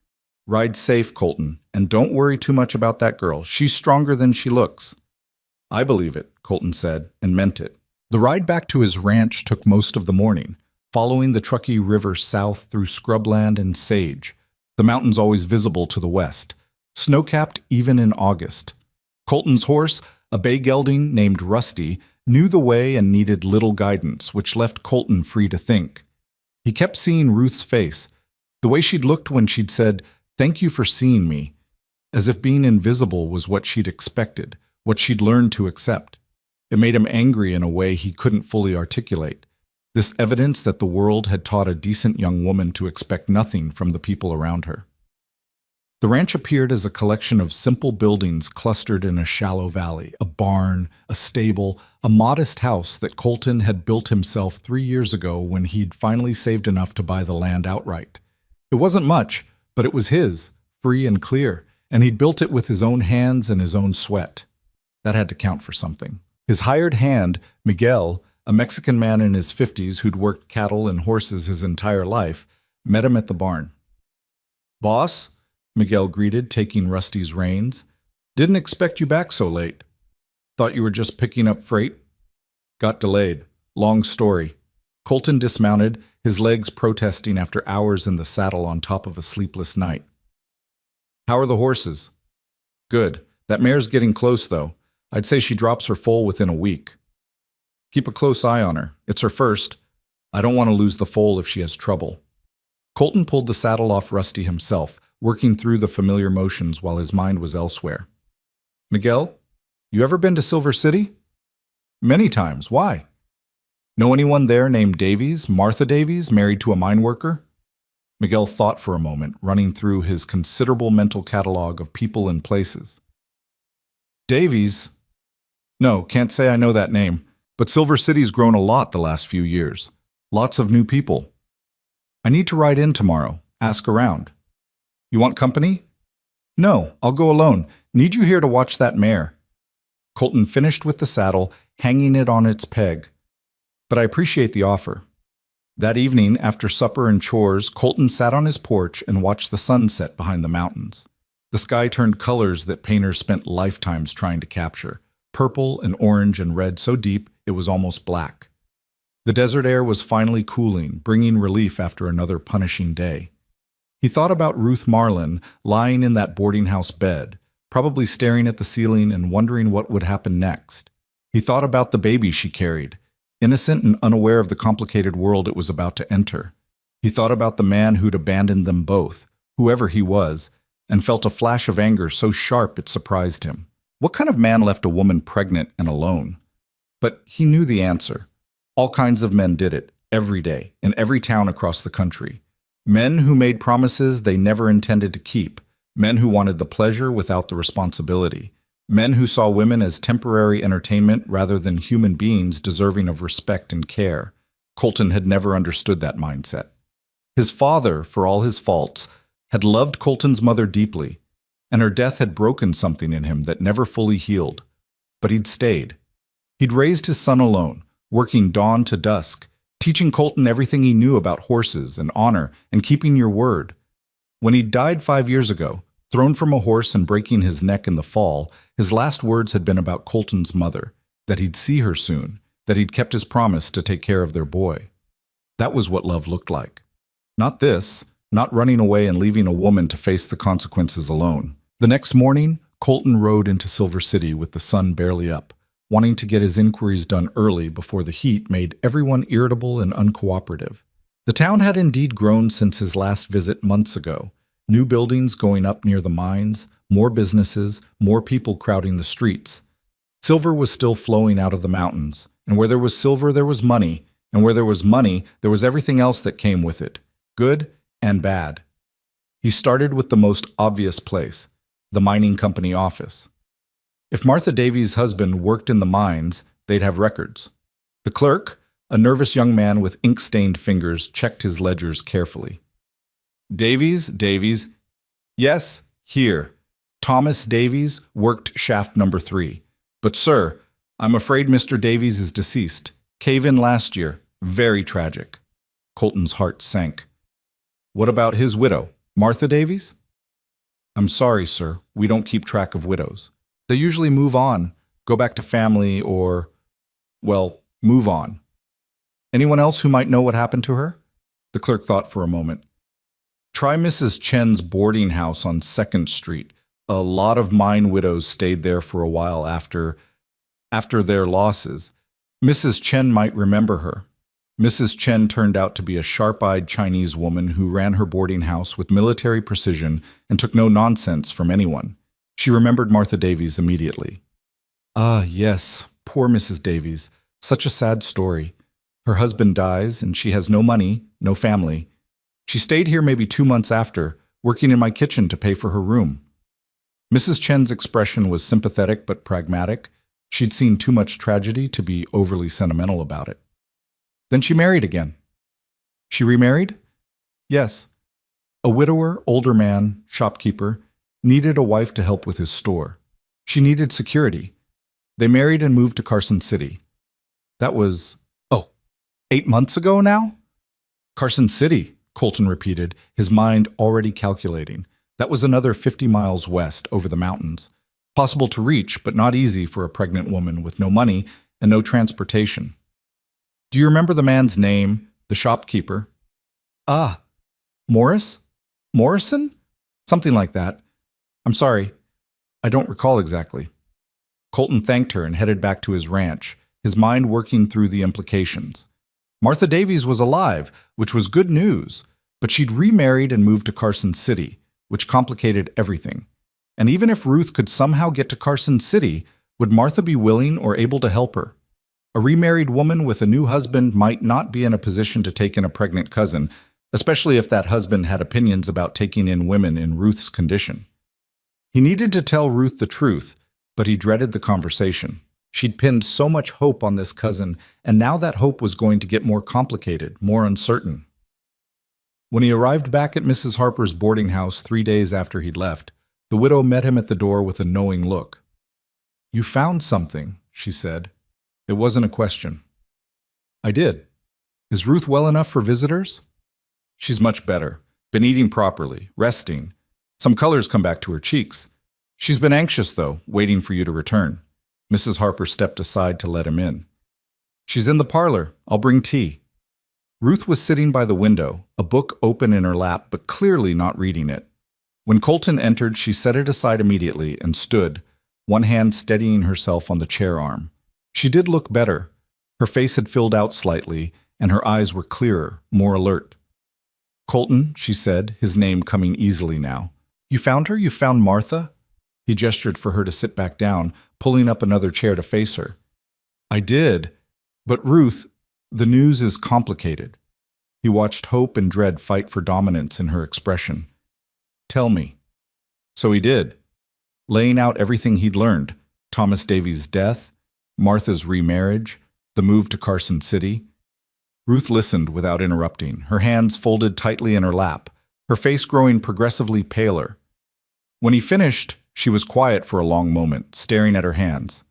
Ride safe, Colton, and don't worry too much about that girl. She's stronger than she looks. I believe it, Colton said, and meant it. The ride back to his ranch took most of the morning, following the Truckee River south through scrubland and sage, the mountains always visible to the west, snow-capped even in August. Colton's horse, a bay gelding named Rusty, knew the way and needed little guidance, which left Colton free to think. He kept seeing Ruth's face, the way she'd looked when she'd said, Thank you for seeing me, as if being invisible was what she'd expected, what she'd learned to accept. It made him angry in a way he couldn't fully articulate. This evidence that the world had taught a decent young woman to expect nothing from the people around her. The ranch appeared as a collection of simple buildings clustered in a shallow valley, a barn, a stable, a modest house that Colton had built himself 3 years ago when he'd finally saved enough to buy the land outright. It wasn't much, but it was his, free and clear, and he'd built it with his own hands and his own sweat. That had to count for something. His hired hand, Miguel, a Mexican man in his 50s who'd worked cattle and horses his entire life, met him at the barn. "Boss," Miguel greeted, taking Rusty's reins. "Didn't expect you back so late. Thought you were just picking up freight." "Got delayed. Long story." Colton dismounted, his legs protesting after hours in the saddle on top of a sleepless night. "How are the horses?" "Good. That mare's getting close, though. I'd say she drops her foal within a week." "Keep a close eye on her. It's her first. I don't want to lose the foal if she has trouble." Colton pulled the saddle off Rusty himself, working through the familiar motions while his mind was elsewhere. "Miguel, you ever been to Silver City?" "Many times. Why?" "Know anyone there named Davies, Martha Davies, married to a mine worker?" Miguel thought for a moment, running through his considerable mental catalog of people and places. "Davies? No, can't say I know that name, but Silver City's grown a lot the last few years. Lots of new people. I need to ride in tomorrow, ask around." "You want company?" "No, I'll go alone. Need you here to watch that mare." Colton finished with the saddle, hanging it on its peg. "But I appreciate the offer." That evening, after supper and chores, Colton sat on his porch and watched the sunset behind the mountains. The sky turned colors that painters spent lifetimes trying to capture, purple and orange and red so deep it was almost black. The desert air was finally cooling, bringing relief after another punishing day. He thought about Ruth Marlin lying in that boarding house bed, probably staring at the ceiling and wondering what would happen next. He thought about the baby she carried, innocent and unaware of the complicated world it was about to enter. He thought about the man who'd abandoned them both, whoever he was, and felt a flash of anger so sharp it surprised him. What kind of man left a woman pregnant and alone? But he knew the answer. All kinds of men did it, every day, in every town across the country. Men who made promises they never intended to keep. Men who wanted the pleasure without the responsibility. Men who saw women as temporary entertainment rather than human beings deserving of respect and care. Colton had never understood that mindset. His father, for all his faults, had loved Colton's mother deeply, and her death had broken something in him that never fully healed. But he'd stayed. He'd raised his son alone, working dawn to dusk, teaching Colton everything he knew about horses and honor and keeping your word. When he died 5 years ago, thrown from a horse and breaking his neck in the fall, his last words had been about Colton's mother, that he'd see her soon, that he'd kept his promise to take care of their boy. That was what love looked like. Not this, not running away and leaving a woman to face the consequences alone. The next morning, Colton rode into Silver City with the sun barely up, wanting to get his inquiries done early before the heat made everyone irritable and uncooperative. The town had indeed grown since his last visit months ago. New buildings going up near the mines, more businesses, more people crowding the streets. Silver was still flowing out of the mountains, and where there was silver there was money, and where there was money there was everything else that came with it, good and bad. He started with the most obvious place, the mining company office. If Martha Davies' husband worked in the mines, they'd have records. The clerk, a nervous young man with ink-stained fingers, checked his ledgers carefully. Davies. Yes, here. Thomas Davies worked shaft number 3. But sir, I'm afraid Mr. Davies is deceased. Cave-in last year. Very tragic. Colton's heart sank. What about his widow, Martha Davies? I'm sorry, sir. We don't keep track of widows. They usually move on, go back to family, or, well, move on. Anyone else who might know what happened to her? The clerk thought for a moment. Try Mrs. Chen's boarding house on 2nd Street. A lot of mine widows stayed there for a while after their losses. Mrs. Chen might remember her. Mrs. Chen turned out to be a sharp-eyed Chinese woman who ran her boarding house with military precision and took no nonsense from anyone. She remembered Martha Davies immediately. Ah, yes, poor Mrs. Davies. Such a sad story. Her husband dies, and she has no money, no family. She stayed here maybe 2 months after, working in my kitchen to pay for her room. Mrs. Chen's expression was sympathetic but pragmatic. She'd seen too much tragedy to be overly sentimental about it. Then she married again. She remarried? Yes. A widower, older man, shopkeeper, needed a wife to help with his store. She needed security. They married and moved to Carson City. That was, 8 months ago now? Carson City, Colton repeated, his mind already calculating. That was another 50 miles west over the mountains. Possible to reach, but not easy for a pregnant woman with no money and no transportation. Do you remember the man's name, the shopkeeper? Ah, Morris? Morrison? Something like that. I'm sorry, I don't recall exactly. Colton thanked her and headed back to his ranch, his mind working through the implications. Martha Davies was alive, which was good news, but she'd remarried and moved to Carson City, which complicated everything. And even if Ruth could somehow get to Carson City, would Martha be willing or able to help her? A remarried woman with a new husband might not be in a position to take in a pregnant cousin, especially if that husband had opinions about taking in women in Ruth's condition. He needed to tell Ruth the truth, but he dreaded the conversation. She'd pinned so much hope on this cousin, and now that hope was going to get more complicated, more uncertain. When he arrived back at Mrs. Harper's boarding house 3 days after he'd left, the widow met him at the door with a knowing look. "You found something," she said. It wasn't a question. "I did. Is Ruth well enough for visitors?" "She's much better. Been eating properly, resting. Some colors come back to her cheeks. She's been anxious, though, waiting for you to return." Mrs. Harper stepped aside to let him in. "She's in the parlor. I'll bring tea." Ruth was sitting by the window, a book open in her lap, but clearly not reading it. When Colton entered, she set it aside immediately and stood, one hand steadying herself on the chair arm. She did look better. Her face had filled out slightly, and her eyes were clearer, more alert. "Colton," she said, his name coming easily now. "You found her? You found Martha?" He gestured for her to sit back down, pulling up another chair to face her. "I did. But Ruth, the news is complicated." He watched hope and dread fight for dominance in her expression. "Tell me." So he did, laying out everything he'd learned: Thomas Davies' death, Martha's remarriage, the move to Carson City. Ruth listened without interrupting, her hands folded tightly in her lap, her face growing progressively paler. When he finished, she was quiet for a long moment, staring at her hands.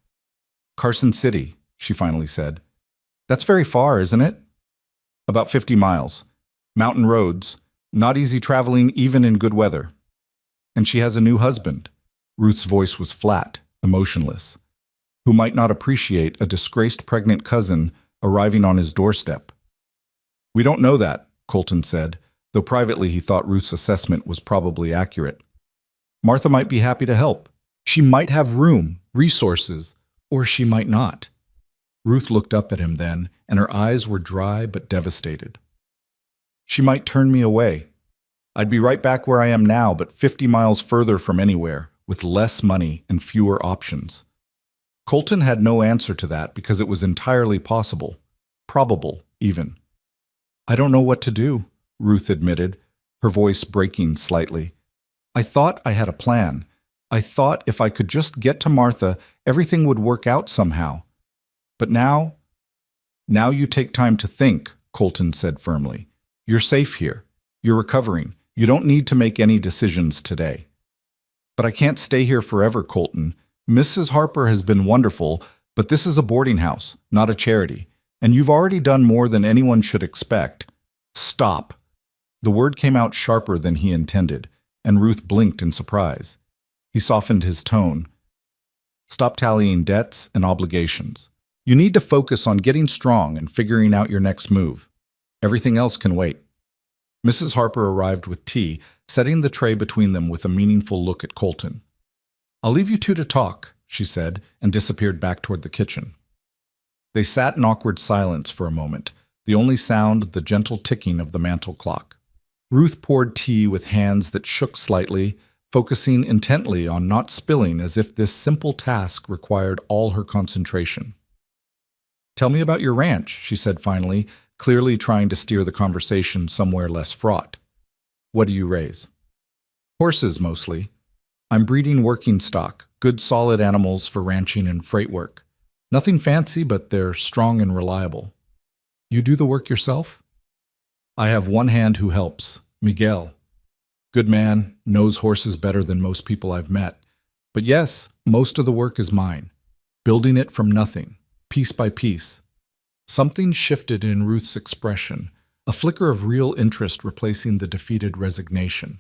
"Carson City," she finally said. "That's very far, isn't it?" "About 50 miles. Mountain roads, not easy traveling even in good weather." "And she has a new husband." Ruth's voice was flat, emotionless. "Who might not appreciate a disgraced pregnant cousin arriving on his doorstep." "We don't know that," Colton said, though privately he thought Ruth's assessment was probably accurate. "Martha might be happy to help. She might have room, resources, or she might not." Ruth looked up at him then, and her eyes were dry but devastated. "She might turn me away. I'd be right back where I am now, but 50 miles further from anywhere, with less money and fewer options." Colton had no answer to that because it was entirely possible, probable even. "I don't know what to do," Ruth admitted, her voice breaking slightly. "I thought I had a plan. I thought if I could just get to Martha, everything would work out somehow. But now you take time to think," Colton said firmly. "You're safe here. You're recovering. You don't need to make any decisions today." "But I can't stay here forever, Colton. Mrs. Harper has been wonderful, but this is a boarding house, not a charity. And you've already done more than anyone should expect." "Stop." The word came out sharper than he intended, and Ruth blinked in surprise. He softened his tone. "Stop tallying debts and obligations. You need to focus on getting strong and figuring out your next move. Everything else can wait." Mrs. Harper arrived with tea, setting the tray between them with a meaningful look at Colton. "I'll leave you two to talk," she said, and disappeared back toward the kitchen. They sat in awkward silence for a moment, the only sound the gentle ticking of the mantel clock. Ruth poured tea with hands that shook slightly, focusing intently on not spilling as if this simple task required all her concentration. "Tell me about your ranch," she said finally, clearly trying to steer the conversation somewhere less fraught. "What do you raise?" "Horses, mostly. I'm breeding working stock, good solid animals for ranching and freight work. Nothing fancy, but they're strong and reliable." "You do the work yourself?" "I have one hand who helps, Miguel. Good man, knows horses better than most people I've met. But yes, most of the work is mine. Building it from nothing, piece by piece." Something shifted in Ruth's expression, a flicker of real interest replacing the defeated resignation.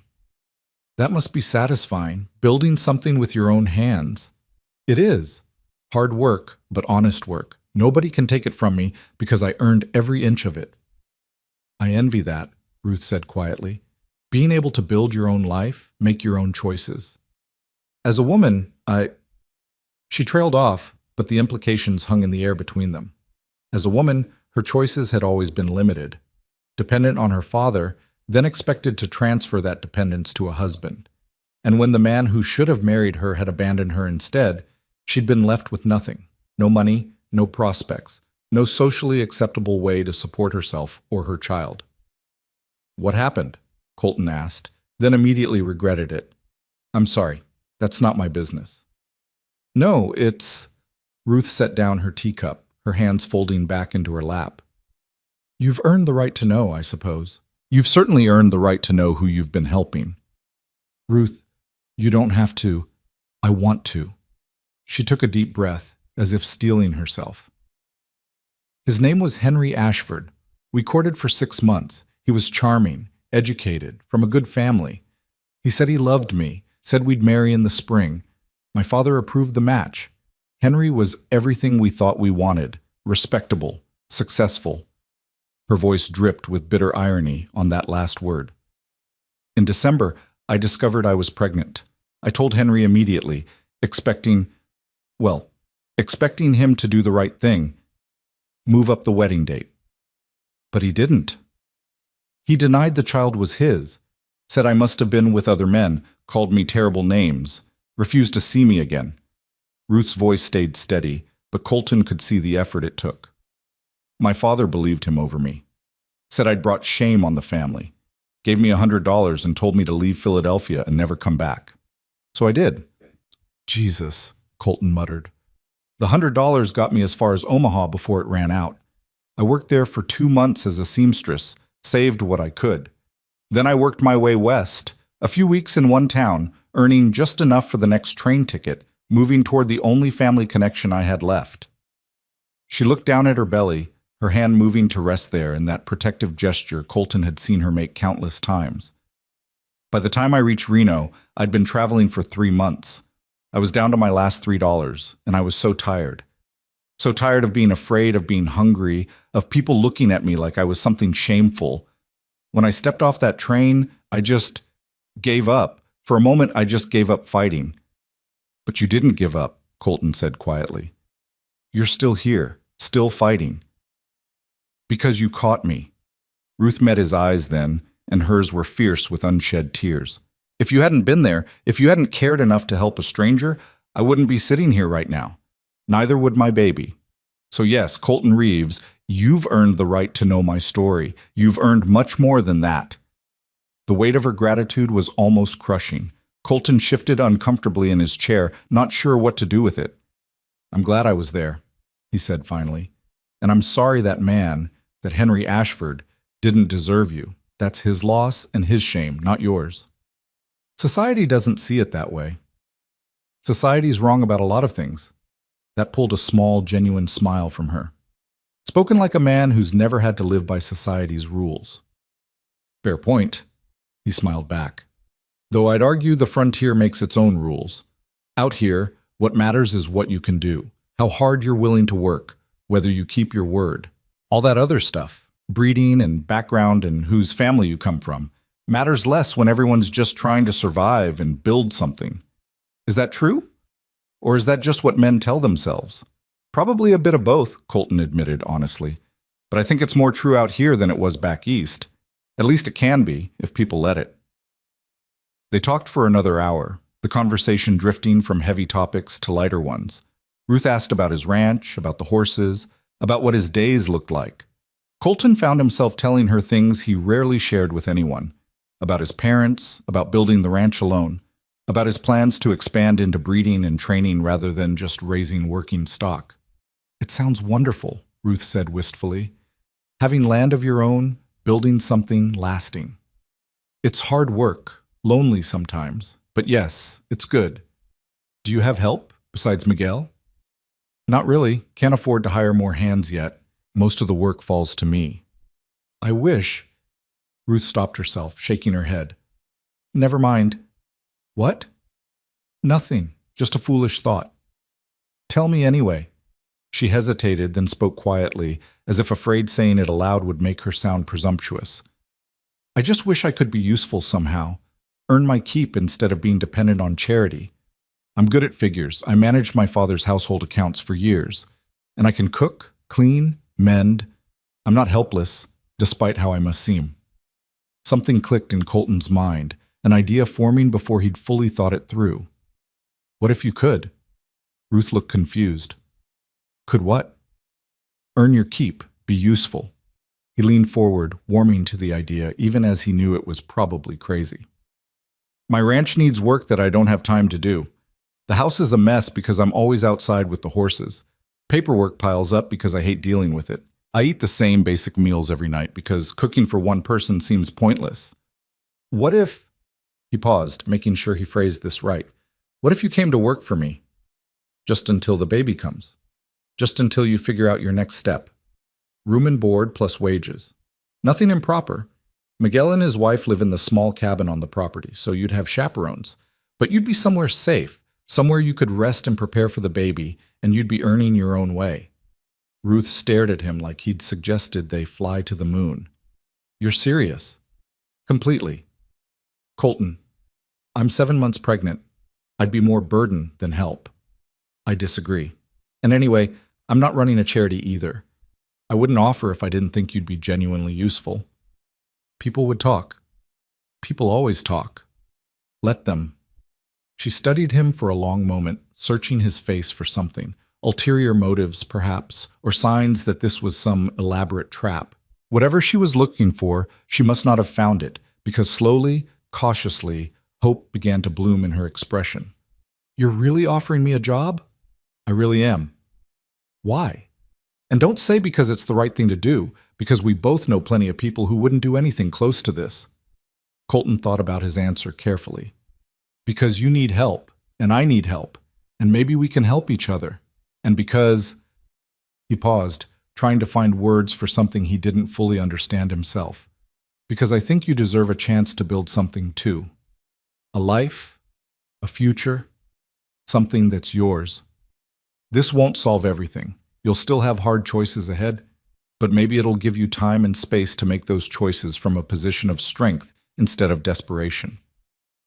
"That must be satisfying, building something with your own hands." "It is. Hard work, but honest work. Nobody can take it from me because I earned every inch of it." "I envy that," Ruth said quietly. "Being able to build your own life, make your own choices." "As a woman, She trailed off, but the implications hung in the air between them. As a woman, her choices had always been limited. Dependent on her father, then expected to transfer that dependence to a husband. And when the man who should have married her had abandoned her instead, she'd been left with nothing. No money, no prospects, no socially acceptable way to support herself or her child. "What happened?" Colton asked, then immediately regretted it. "I'm sorry, that's not my business." "No, it's—" Ruth set down her teacup, her hands folding back into her lap. "You've earned the right to know, I suppose. You've certainly earned the right to know who you've been helping." "Ruth, you don't have to. I want to." She took a deep breath, as if steeling herself. "His name was Henry Ashford. We courted for 6 months. He was charming, educated, from a good family. He said he loved me, said we'd marry in the spring. My father approved the match. Henry was everything we thought we wanted, respectable, successful." Her voice dripped with bitter irony on that last word. "In December, I discovered I was pregnant. I told Henry immediately, expecting him to do the right thing, move up the wedding date. But he didn't. He denied the child was his, said I must have been with other men, called me terrible names, refused to see me again." Ruth's voice stayed steady, but Colton could see the effort it took. "My father believed him over me. Said I'd brought shame on the family. Gave me $100 and told me to leave Philadelphia and never come back. So I did." "Jesus," Colton muttered. "The $100 got me as far as Omaha before it ran out. I worked there for 2 months as a seamstress, saved what I could. Then I worked my way west, a few weeks in one town, earning just enough for the next train ticket, moving toward the only family connection I had left." She looked down at her belly, her hand moving to rest there in that protective gesture Colton had seen her make countless times. "By the time I reached Reno, I'd been traveling for 3 months. I was down to my last $3, and I was so tired. So tired of being afraid, of being hungry, of people looking at me like I was something shameful. When I stepped off that train, I just gave up. For a moment, I just gave up fighting." "But you didn't give up," Colton said quietly. "You're still here, still fighting." "Because you caught me." Ruth met his eyes then, and hers were fierce with unshed tears. "If you hadn't been there, if you hadn't cared enough to help a stranger, I wouldn't be sitting here right now. Neither would my baby. So yes, Colton Reeves, you've earned the right to know my story. You've earned much more than that." The weight of her gratitude was almost crushing. Colton shifted uncomfortably in his chair, not sure what to do with it. "I'm glad I was there," he said finally. "And I'm sorry that man, that Henry Ashford, didn't deserve you. That's his loss and his shame, not yours." "Society doesn't see it that way. Society's wrong about a lot of things." That pulled a small, genuine smile from her. Spoken like a man who's never had to live by society's rules. "Fair point," he smiled back. "Though I'd argue the frontier makes its own rules. Out here, what matters is what you can do, how hard you're willing to work, whether you keep your word. All that other stuff, breeding and background and whose family you come from, matters less when everyone's just trying to survive and build something. Is that true? Or is that just what men tell themselves?" "Probably a bit of both," Colton admitted honestly. But I think it's more true out here than it was back east. At least it can be, if people let it. They talked for another hour, the conversation drifting from heavy topics to lighter ones. Ruth asked about his ranch, about the horses, about what his days looked like. Colton found himself telling her things he rarely shared with anyone, about his parents, about building the ranch alone, about his plans to expand into breeding and training rather than just raising working stock. "It sounds wonderful," Ruth said wistfully. "Having land of your own, building something lasting. It's hard work, lonely sometimes, but yes, it's good. Do you have help besides Miguel?" "Not really. Can't afford to hire more hands yet. Most of the work falls to me." "I wish—" Ruth stopped herself, shaking her head. "Never mind." "What?" "Nothing. Just a foolish thought." "Tell me anyway." She hesitated, then spoke quietly, as if afraid saying it aloud would make her sound presumptuous. "I just wish I could be useful somehow, earn my keep instead of being dependent on charity. I'm good at figures. I managed my father's household accounts for years, and I can cook, clean, mend. I'm not helpless, despite how I must seem." Something clicked in Colton's mind, an idea forming before he'd fully thought it through. "What if you could?" Ruth looked confused. "Could what?" "Earn your keep, be useful." He leaned forward, warming to the idea, even as he knew it was probably crazy. "My ranch needs work that I don't have time to do. The house is a mess because I'm always outside with the horses. Paperwork piles up because I hate dealing with it. I eat the same basic meals every night because cooking for one person seems pointless. What if—" He paused, making sure he phrased this right. "What if you came to work for me? Just until the baby comes. Just until you figure out your next step. Room and board plus wages. Nothing improper. Miguel and his wife live in the small cabin on the property, so you'd have chaperones. But you'd be somewhere safe, somewhere you could rest and prepare for the baby, and you'd be earning your own way." Ruth stared at him like he'd suggested they fly to the moon. "You're serious?" "Completely." "Colton, I'm 7 months pregnant. I'd be more burden than help." "I disagree. And anyway, I'm not running a charity either. I wouldn't offer if I didn't think you'd be genuinely useful." "People would talk. People always talk. Let them." She studied him for a long moment, searching his face for something, ulterior motives perhaps, or signs that this was some elaborate trap. Whatever she was looking for, she must not have found it, because slowly, cautiously, hope began to bloom in her expression. "You're really offering me a job?" "I really am." "Why?" "And don't say because it's the right thing to do, because we both know plenty of people who wouldn't do anything close to this." Colton thought about his answer carefully. "Because you need help, and I need help, and maybe we can help each other. And because—" He paused, trying to find words for something he didn't fully understand himself. "Because I think you deserve a chance to build something too. A life, a future, something that's yours. This won't solve everything. You'll still have hard choices ahead, but maybe it'll give you time and space to make those choices from a position of strength instead of desperation."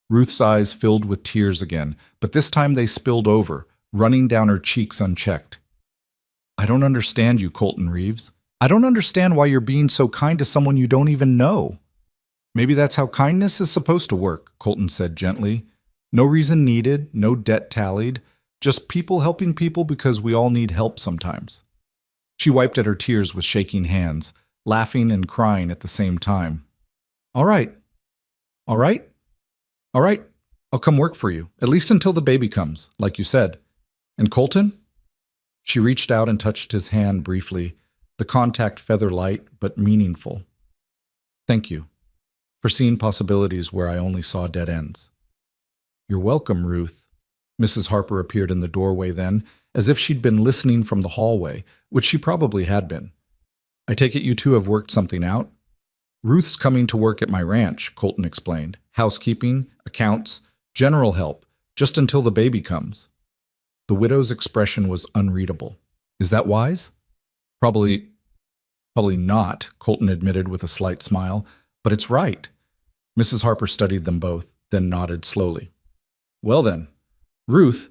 Ruth's eyes filled with tears again, but this time they spilled over, running down her cheeks unchecked. "I don't understand you, Colton Reeves. I don't understand why you're being so kind to someone you don't even know." "Maybe that's how kindness is supposed to work," Colton said gently. "No reason needed, no debt tallied, just people helping people because we all need help sometimes." She wiped at her tears with shaking hands, laughing and crying at the same time. "All right. All right. All right. I'll come work for you, at least until the baby comes, like you said. And Colton?" She reached out and touched his hand briefly, the contact feather light but meaningful. "Thank you for seeing possibilities where I only saw dead ends." "You're welcome, Ruth." Mrs. Harper appeared in the doorway then, as if she'd been listening from the hallway, which she probably had been. "I take it you two have worked something out?" "Ruth's coming to work at my ranch," Colton explained. "Housekeeping, accounts, general help, just until the baby comes." The widow's expression was unreadable. "Is that wise?" Probably not," Colton admitted with a slight smile, "but it's right." Mrs. Harper studied them both, then nodded slowly. "Well then, Ruth,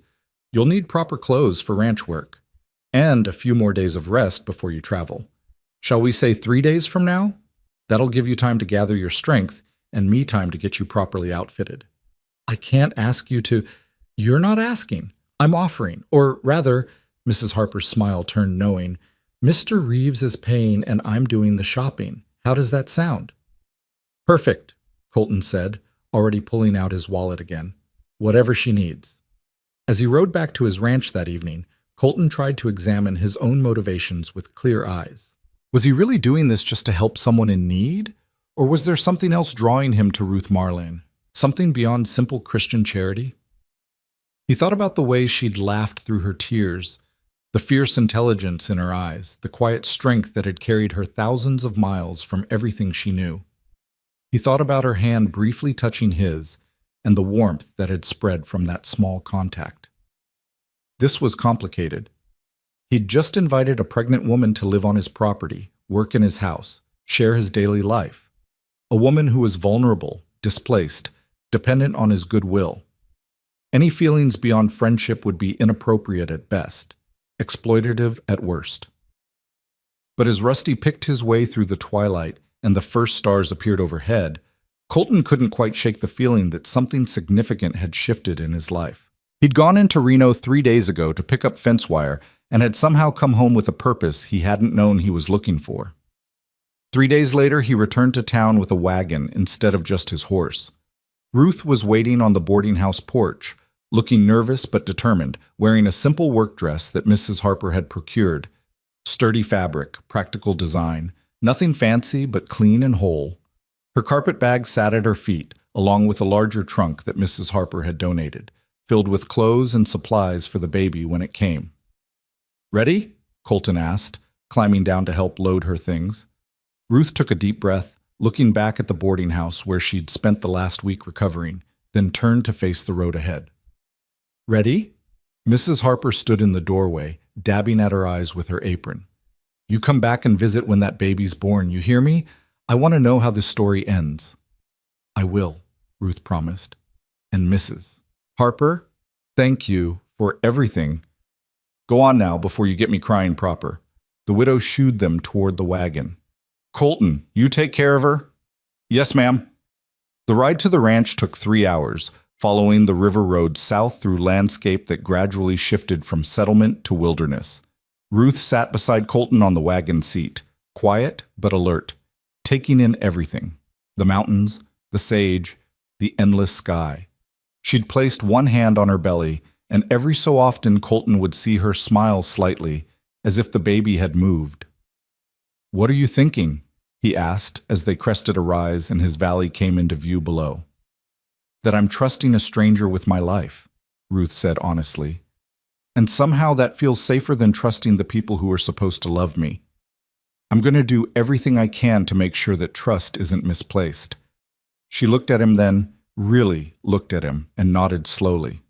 you'll need proper clothes for ranch work, and a few more days of rest before you travel. Shall we say 3 days from now? That'll give you time to gather your strength and me time to get you properly outfitted. I can't ask you to. You're not asking. I'm offering. Or rather, Mrs. Harper's smile turned knowing. Mr. Reeves is paying and I'm doing the shopping. How does that sound? Perfect, Colton said, already pulling out his wallet again. Whatever she needs. As he rode back to his ranch that evening, Colton tried to examine his own motivations with clear eyes. Was he really doing this just to help someone in need? Or was there something else drawing him to Ruth Marlin? Something beyond simple Christian charity? He thought about the way she'd laughed through her tears, the fierce intelligence in her eyes, the quiet strength that had carried her thousands of miles from everything she knew. He thought about her hand briefly touching his, and the warmth that had spread from that small contact. This was complicated. He'd just invited a pregnant woman to live on his property, work in his house, share his daily life. A woman who was vulnerable, displaced, dependent on his goodwill. Any feelings beyond friendship would be inappropriate at best, exploitative at worst. But as Rusty picked his way through the twilight and the first stars appeared overhead, Colton couldn't quite shake the feeling that something significant had shifted in his life. He'd gone into Reno 3 days ago to pick up fence wire and had somehow come home with a purpose he hadn't known he was looking for. 3 days later, he returned to town with a wagon instead of just his horse. Ruth was waiting on the boarding house porch, looking nervous but determined, wearing a simple work dress that Mrs. Harper had procured. Sturdy fabric, practical design, nothing fancy but clean and whole. Her carpet bag sat at her feet, along with a larger trunk that Mrs. Harper had donated, filled with clothes and supplies for the baby when it came. "Ready?" Colton asked, climbing down to help load her things. Ruth took a deep breath, looking back at the boarding house where she'd spent the last week recovering, then turned to face the road ahead. "Ready?" Mrs. Harper stood in the doorway, dabbing at her eyes with her apron. "You come back and visit when that baby's born, you hear me? I want to know how this story ends." "I will," Ruth promised. And Mrs. Harper, thank you for everything. Go on now before you get me crying proper. The widow shooed them toward the wagon. "Colton, you take care of her?" "Yes, ma'am." The ride to the ranch took 3 hours, following the river road south through landscape that gradually shifted from settlement to wilderness. Ruth sat beside Colton on the wagon seat, quiet but alert, taking in everything: the mountains, the sage, the endless sky. She'd placed one hand on her belly, and every so often Colton would see her smile slightly, as if the baby had moved. "What are you thinking?" he asked as they crested a rise and his valley came into view below. "That I'm trusting a stranger with my life," Ruth said honestly. "And somehow that feels safer than trusting the people who are supposed to love me. I'm going to do everything I can to make sure that trust isn't misplaced." She looked at him then, really looked at him, and nodded slowly.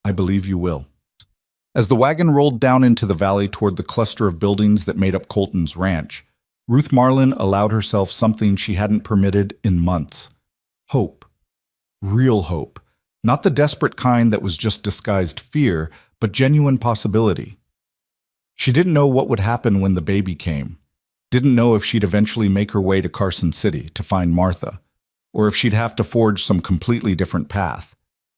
"I believe you will." As the wagon rolled down into the valley toward the cluster of buildings that made up Colton's ranch, Ruth Marlin allowed herself something she hadn't permitted in months: hope. Real hope. Not the desperate kind that was just disguised fear, but genuine possibility. She didn't know what would happen when the baby came. Didn't know if she'd eventually make her way to Carson City to find Martha, or if she'd have to forge some completely different path.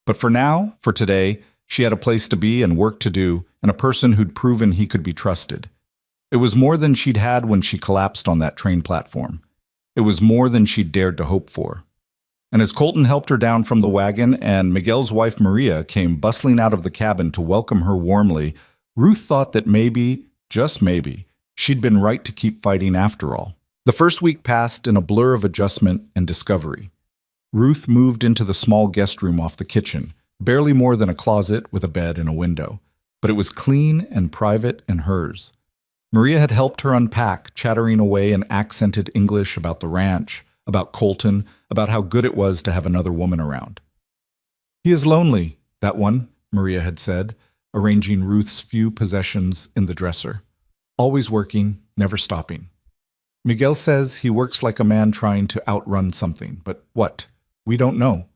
But for now, for today, she had a place to be and work to do, and a person who'd proven he could be trusted. It was more than she'd had when she collapsed on that train platform. It was more than she'd dared to hope for. And as Colton helped her down from the wagon and Miguel's wife Maria came bustling out of the cabin to welcome her warmly, Ruth thought that maybe, just maybe, she'd been right to keep fighting after all. The first week passed in a blur of adjustment and discovery. Ruth moved into the small guest room off the kitchen, barely more than a closet with a bed and a window. But it was clean and private and hers. Maria had helped her unpack, chattering away in accented English about the ranch, about Colton, about how good it was to have another woman around. "He is lonely, that one," Maria had said, arranging Ruth's few possessions in the dresser. "Always working, never stopping. Miguel says he works like a man trying to outrun something, but what? We don't know.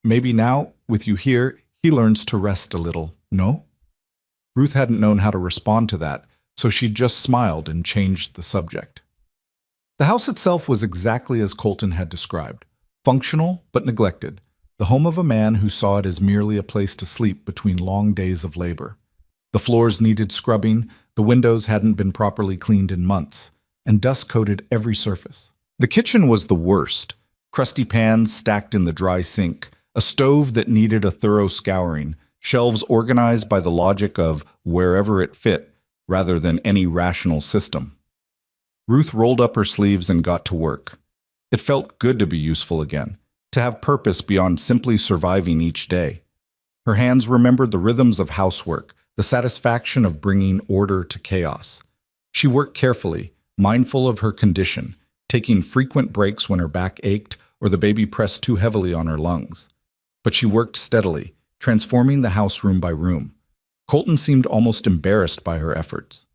Maybe now, with you here, he learns to rest a little, no?" Ruth hadn't known how to respond to that, so she just smiled and changed the subject. The house itself was exactly as Colton had described. Functional, but neglected. The home of a man who saw it as merely a place to sleep between long days of labor. The floors needed scrubbing, the windows hadn't been properly cleaned in months, and dust coated every surface. The kitchen was the worst. Crusty pans stacked in the dry sink, a stove that needed a thorough scouring, shelves organized by the logic of wherever it fit, rather than any rational system. Ruth rolled up her sleeves and got to work. It felt good to be useful again, to have purpose beyond simply surviving each day. Her hands remembered the rhythms of housework, the satisfaction of bringing order to chaos. She worked carefully, mindful of her condition, taking frequent breaks when her back ached or the baby pressed too heavily on her lungs. But she worked steadily, transforming the house room by room. Colton seemed almost embarrassed by her efforts.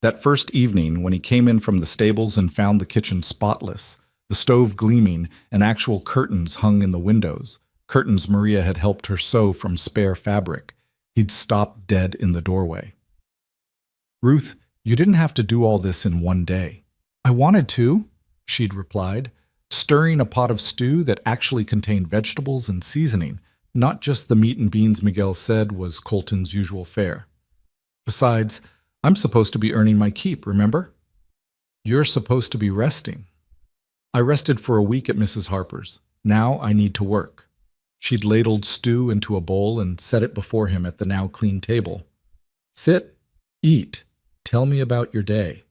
That first evening, when he came in from the stables and found the kitchen spotless, the stove gleaming, and actual curtains hung in the windows, curtains Maria had helped her sew from spare fabric, he'd stopped dead in the doorway. "Ruth, you didn't have to do all this in one day." "I wanted to," she'd replied, stirring a pot of stew that actually contained vegetables and seasoning, not just the meat and beans Miguel said was Colton's usual fare. "Besides, I'm supposed to be earning my keep, remember? You're supposed to be resting." "I rested for a week at Mrs. Harper's. Now I need to work." She'd ladled stew into a bowl and set it before him at the now clean table. "Sit, eat, tell me about your day."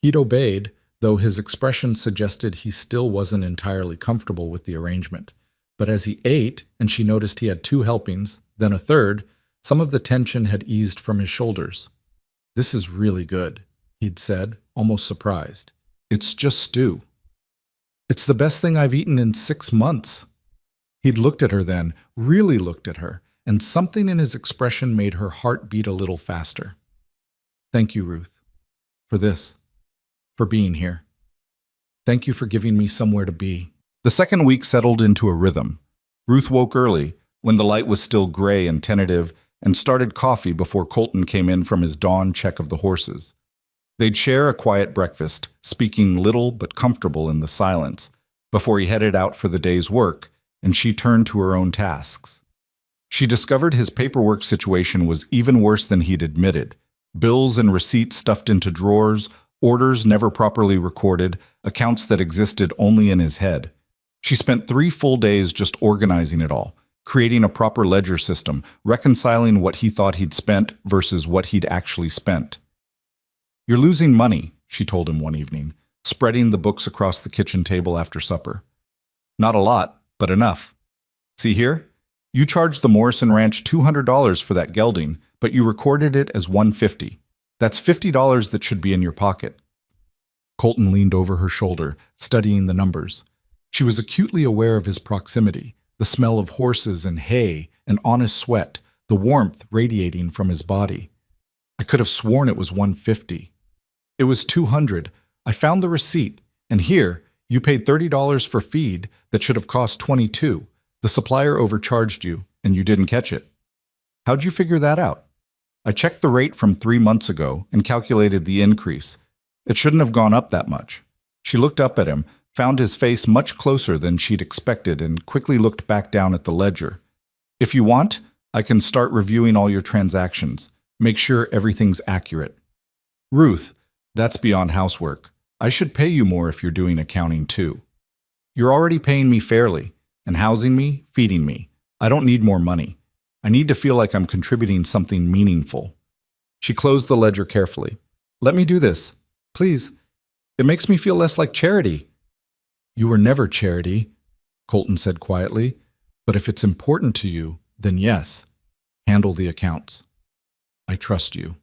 He'd obeyed, though his expression suggested he still wasn't entirely comfortable with the arrangement. But as he ate, and she noticed he had 2 helpings, then a third, some of the tension had eased from his shoulders. "This is really good," he'd said, almost surprised. "It's just stew." "It's the best thing I've eaten in 6 months." He'd looked at her then, really looked at her, and something in his expression made her heart beat a little faster. "Thank you, Ruth, for this, for being here. Thank you for giving me somewhere to be." The second week settled into a rhythm. Ruth woke early, when the light was still gray and tentative, and started coffee before Colton came in from his dawn check of the horses. They'd share a quiet breakfast, speaking little but comfortable in the silence, before he headed out for the day's work, and she turned to her own tasks. She discovered his paperwork situation was even worse than he'd admitted. Bills and receipts stuffed into drawers, orders never properly recorded, accounts that existed only in his head. She spent 3 full days just organizing it all, creating a proper ledger system, reconciling what he thought he'd spent versus what he'd actually spent. "You're losing money," she told him one evening, spreading the books across the kitchen table after supper. "Not a lot, but enough. See here? You charged the Morrison Ranch $200 for that gelding, but you recorded it as $150. That's $50 that should be in your pocket." Colton leaned over her shoulder, studying the numbers. She was acutely aware of his proximity, the smell of horses and hay, and honest sweat, the warmth radiating from his body. "I could have sworn it was $150. "It was $200. I found the receipt, and here, you paid $30 for feed that should have cost $22. The supplier overcharged you, and you didn't catch it." "How'd you figure that out?" "I checked the rate from 3 months ago and calculated the increase. It shouldn't have gone up that much." She looked up at him, found his face much closer than she'd expected, and quickly looked back down at the ledger. "If you want, I can start reviewing all your transactions. Make sure everything's accurate." "Ruth, that's beyond housework. I should pay you more if you're doing accounting too. You're already paying me fairly, and housing me, feeding me. I don't need more money. I need to feel like I'm contributing something meaningful." She closed the ledger carefully. "Let me do this, please. It makes me feel less like charity." "You were never charity," Colton said quietly, "but if it's important to you, then yes, handle the accounts. I trust you."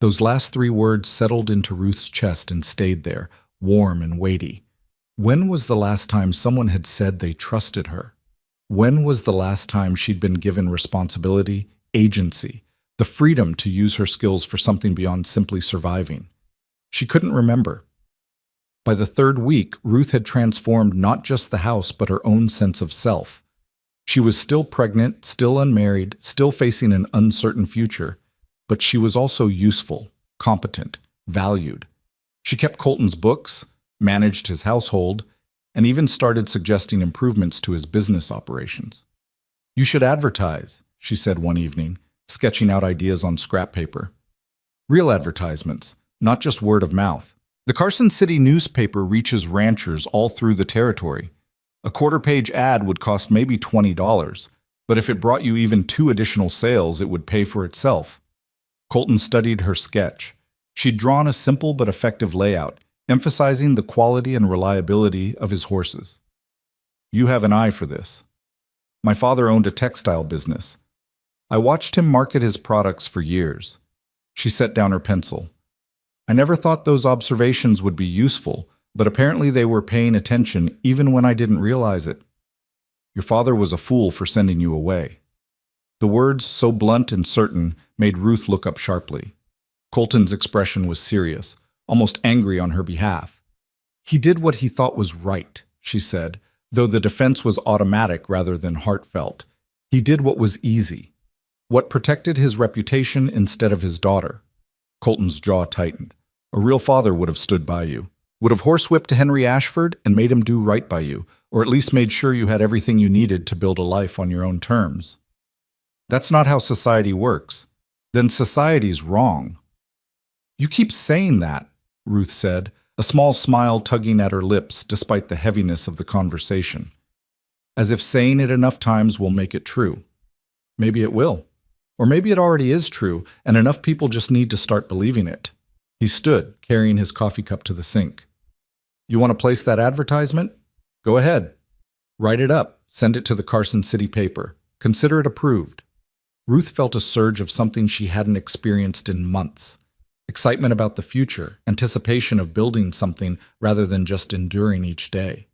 Those last 3 words settled into Ruth's chest and stayed there, warm and weighty. When was the last time someone had said they trusted her? When was the last time she'd been given responsibility, agency, the freedom to use her skills for something beyond simply surviving? She couldn't remember. By the 3rd week, Ruth had transformed not just the house but her own sense of self. She was still pregnant, still unmarried, still facing an uncertain future, but she was also useful, competent, valued. She kept Colton's books, managed his household, and even started suggesting improvements to his business operations. "You should advertise," she said one evening, sketching out ideas on scrap paper. "Real advertisements, not just word of mouth. The Carson City newspaper reaches ranchers all through the territory. A quarter-page ad would cost maybe $20, but if it brought you even 2 additional sales, it would pay for itself." Colton studied her sketch. She'd drawn a simple but effective layout, emphasizing the quality and reliability of his horses. "You have an eye for this. My father owned a textile business. I watched him market his products for years." She set down her pencil. "I never thought those observations would be useful, but apparently they were paying attention even when I didn't realize it. Your father was a fool for sending you away." The words, so blunt and certain, made Ruth look up sharply. Colton's expression was serious, almost angry on her behalf. "He did what he thought was right," she said, though the defense was automatic rather than heartfelt. "He did what was easy, what protected his reputation instead of his daughter." Colton's jaw tightened. "A real father would have stood by you, would have horsewhipped Henry Ashford and made him do right by you, or at least made sure you had everything you needed to build a life on your own terms." "That's not how society works." "Then society's wrong." "You keep saying that," Ruth said, a small smile tugging at her lips despite the heaviness of the conversation. "As if saying it enough times will make it true. Maybe it will. Or maybe it already is true, and enough people just need to start believing it." He stood, carrying his coffee cup to the sink. "You want to place that advertisement? Go ahead. Write it up, send it to the Carson City paper. Consider it approved." Ruth felt a surge of something she hadn't experienced in months. Excitement about the future, anticipation of building something rather than just enduring each day.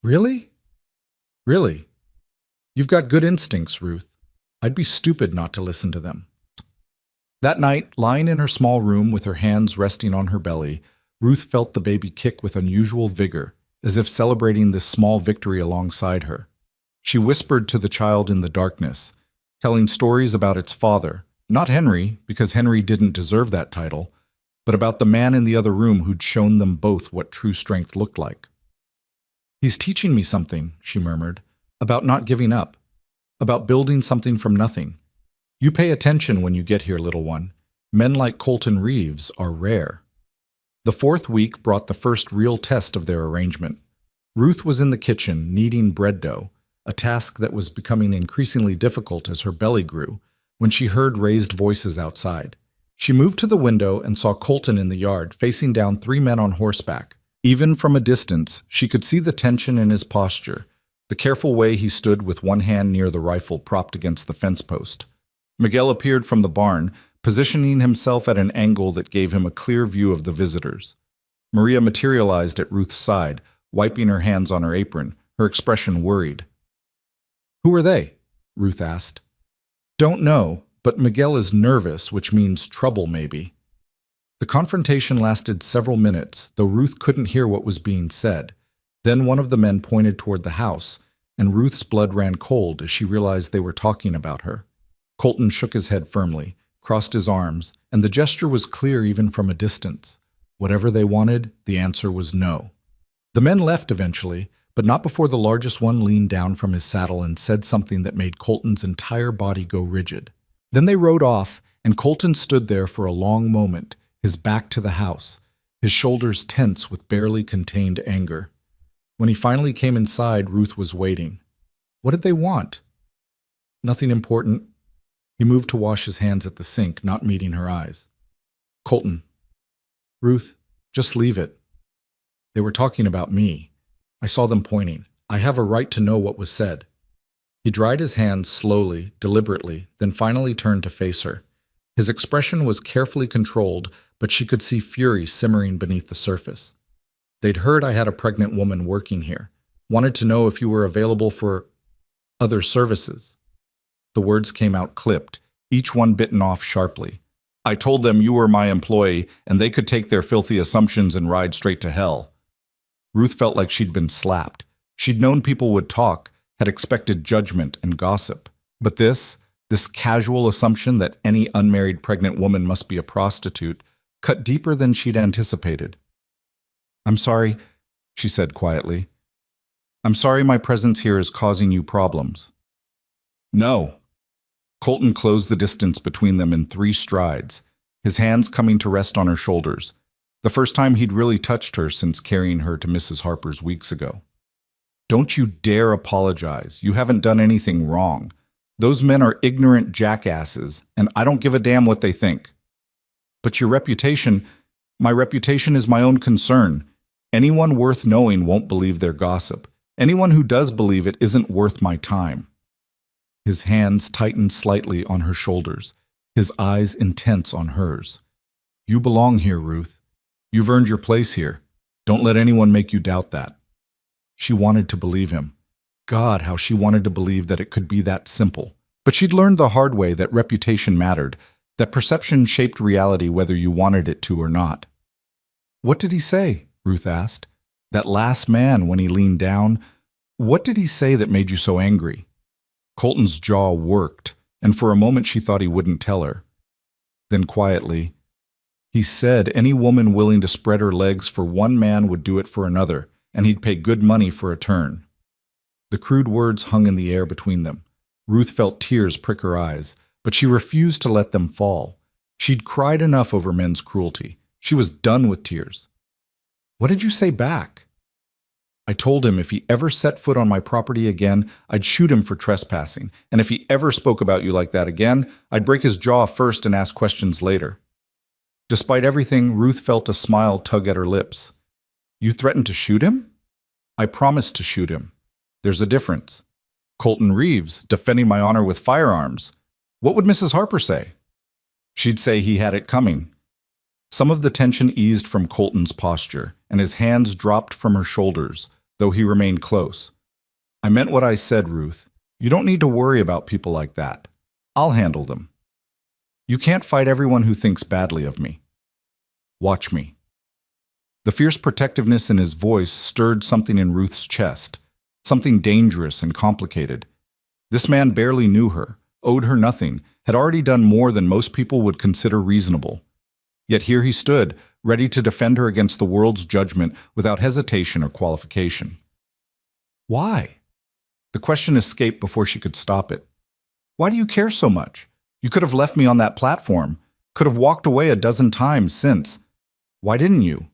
"Really? Really? You've got good instincts, Ruth. I'd be stupid not to listen to them." That night, lying in her small room with her hands resting on her belly, Ruth felt the baby kick with unusual vigor, as if celebrating this small victory alongside her. She whispered to the child in the darkness, telling stories about its father, not Henry, because Henry didn't deserve that title, but about the man in the other room who'd shown them both what true strength looked like. "He's teaching me something," she murmured, "about not giving up, about building something from nothing. You pay attention when you get here, little one. Men like Colton Reeves are rare." The 4th week brought the first real test of their arrangement. Ruth was in the kitchen, kneading bread dough, a task that was becoming increasingly difficult as her belly grew, when she heard raised voices outside. She moved to the window and saw Colton in the yard, facing down 3 men on horseback. Even from a distance, she could see the tension in his posture, the careful way he stood with one hand near the rifle propped against the fence post. Miguel appeared from the barn, positioning himself at an angle that gave him a clear view of the visitors. Maria materialized at Ruth's side, wiping her hands on her apron, her expression worried. "Who are they?" Ruth asked. "Don't know, but Miguel is nervous, which means trouble, maybe." The confrontation lasted several minutes, though Ruth couldn't hear what was being said. Then one of the men pointed toward the house, and Ruth's blood ran cold as she realized they were talking about her. Colton shook his head firmly, crossed his arms, and the gesture was clear even from a distance. Whatever they wanted, the answer was no. The men left eventually, but not before the largest one leaned down from his saddle and said something that made Colton's entire body go rigid. Then they rode off, and Colton stood there for a long moment, his back to the house, his shoulders tense with barely contained anger. When he finally came inside, Ruth was waiting. What did they want? Nothing important. He moved to wash his hands at the sink, not meeting her eyes. "Colton." "Ruth, just leave it. They were talking about me. I saw them pointing. I have a right to know what was said." He dried his hands slowly, deliberately, then finally turned to face her. His expression was carefully controlled, but she could see fury simmering beneath the surface. "They'd heard I had a pregnant woman working here. Wanted to know if you were available for other services." The words came out clipped, each one bitten off sharply. "I told them you were my employee, and they could take their filthy assumptions and ride straight to hell." Ruth felt like she'd been slapped. She'd known people would talk, had expected judgment and gossip. But this casual assumption that any unmarried pregnant woman must be a prostitute, cut deeper than she'd anticipated. I'm sorry, she said quietly. I'm sorry my presence here is causing you problems. No. Colton closed the distance between them in 3 strides, his hands coming to rest on her shoulders, the first time he'd really touched her since carrying her to Mrs. Harper's weeks ago. Don't you dare apologize. You haven't done anything wrong. Those men are ignorant jackasses, and I don't give a damn what they think. But your reputation, my reputation is my own concern. Anyone worth knowing won't believe their gossip. Anyone who does believe it isn't worth my time. His hands tightened slightly on her shoulders, his eyes intense on hers. You belong here, Ruth. You've earned your place here. Don't let anyone make you doubt that. She wanted to believe him. God, how she wanted to believe that it could be that simple. But she'd learned the hard way that reputation mattered, that perception shaped reality whether you wanted it to or not. What did he say? Ruth asked. That last man when he leaned down. What did he say that made you so angry? Colton's jaw worked, and for a moment she thought he wouldn't tell her. Then quietly, he said any woman willing to spread her legs for one man would do it for another, and he'd pay good money for a turn. The crude words hung in the air between them. Ruth felt tears prick her eyes, but she refused to let them fall. She'd cried enough over men's cruelty. She was done with tears. What did you say back? I told him if he ever set foot on my property again, I'd shoot him for trespassing, and if he ever spoke about you like that again, I'd break his jaw first and ask questions later. Despite everything, Ruth felt a smile tug at her lips. You threatened to shoot him? I promised to shoot him. There's a difference. Colton Reeves, defending my honor with firearms. What would Mrs. Harper say? She'd say he had it coming. Some of the tension eased from Colton's posture, and his hands dropped from her shoulders, though he remained close. I meant what I said, Ruth. You don't need to worry about people like that. I'll handle them. You can't fight everyone who thinks badly of me. Watch me. The fierce protectiveness in his voice stirred something in Ruth's chest, something dangerous and complicated. This man barely knew her, owed her nothing, had already done more than most people would consider reasonable. Yet here he stood, ready to defend her against the world's judgment without hesitation or qualification. Why? The question escaped before she could stop it. Why do you care so much? You could have left me on that platform, could have walked away a dozen times since. Why didn't you?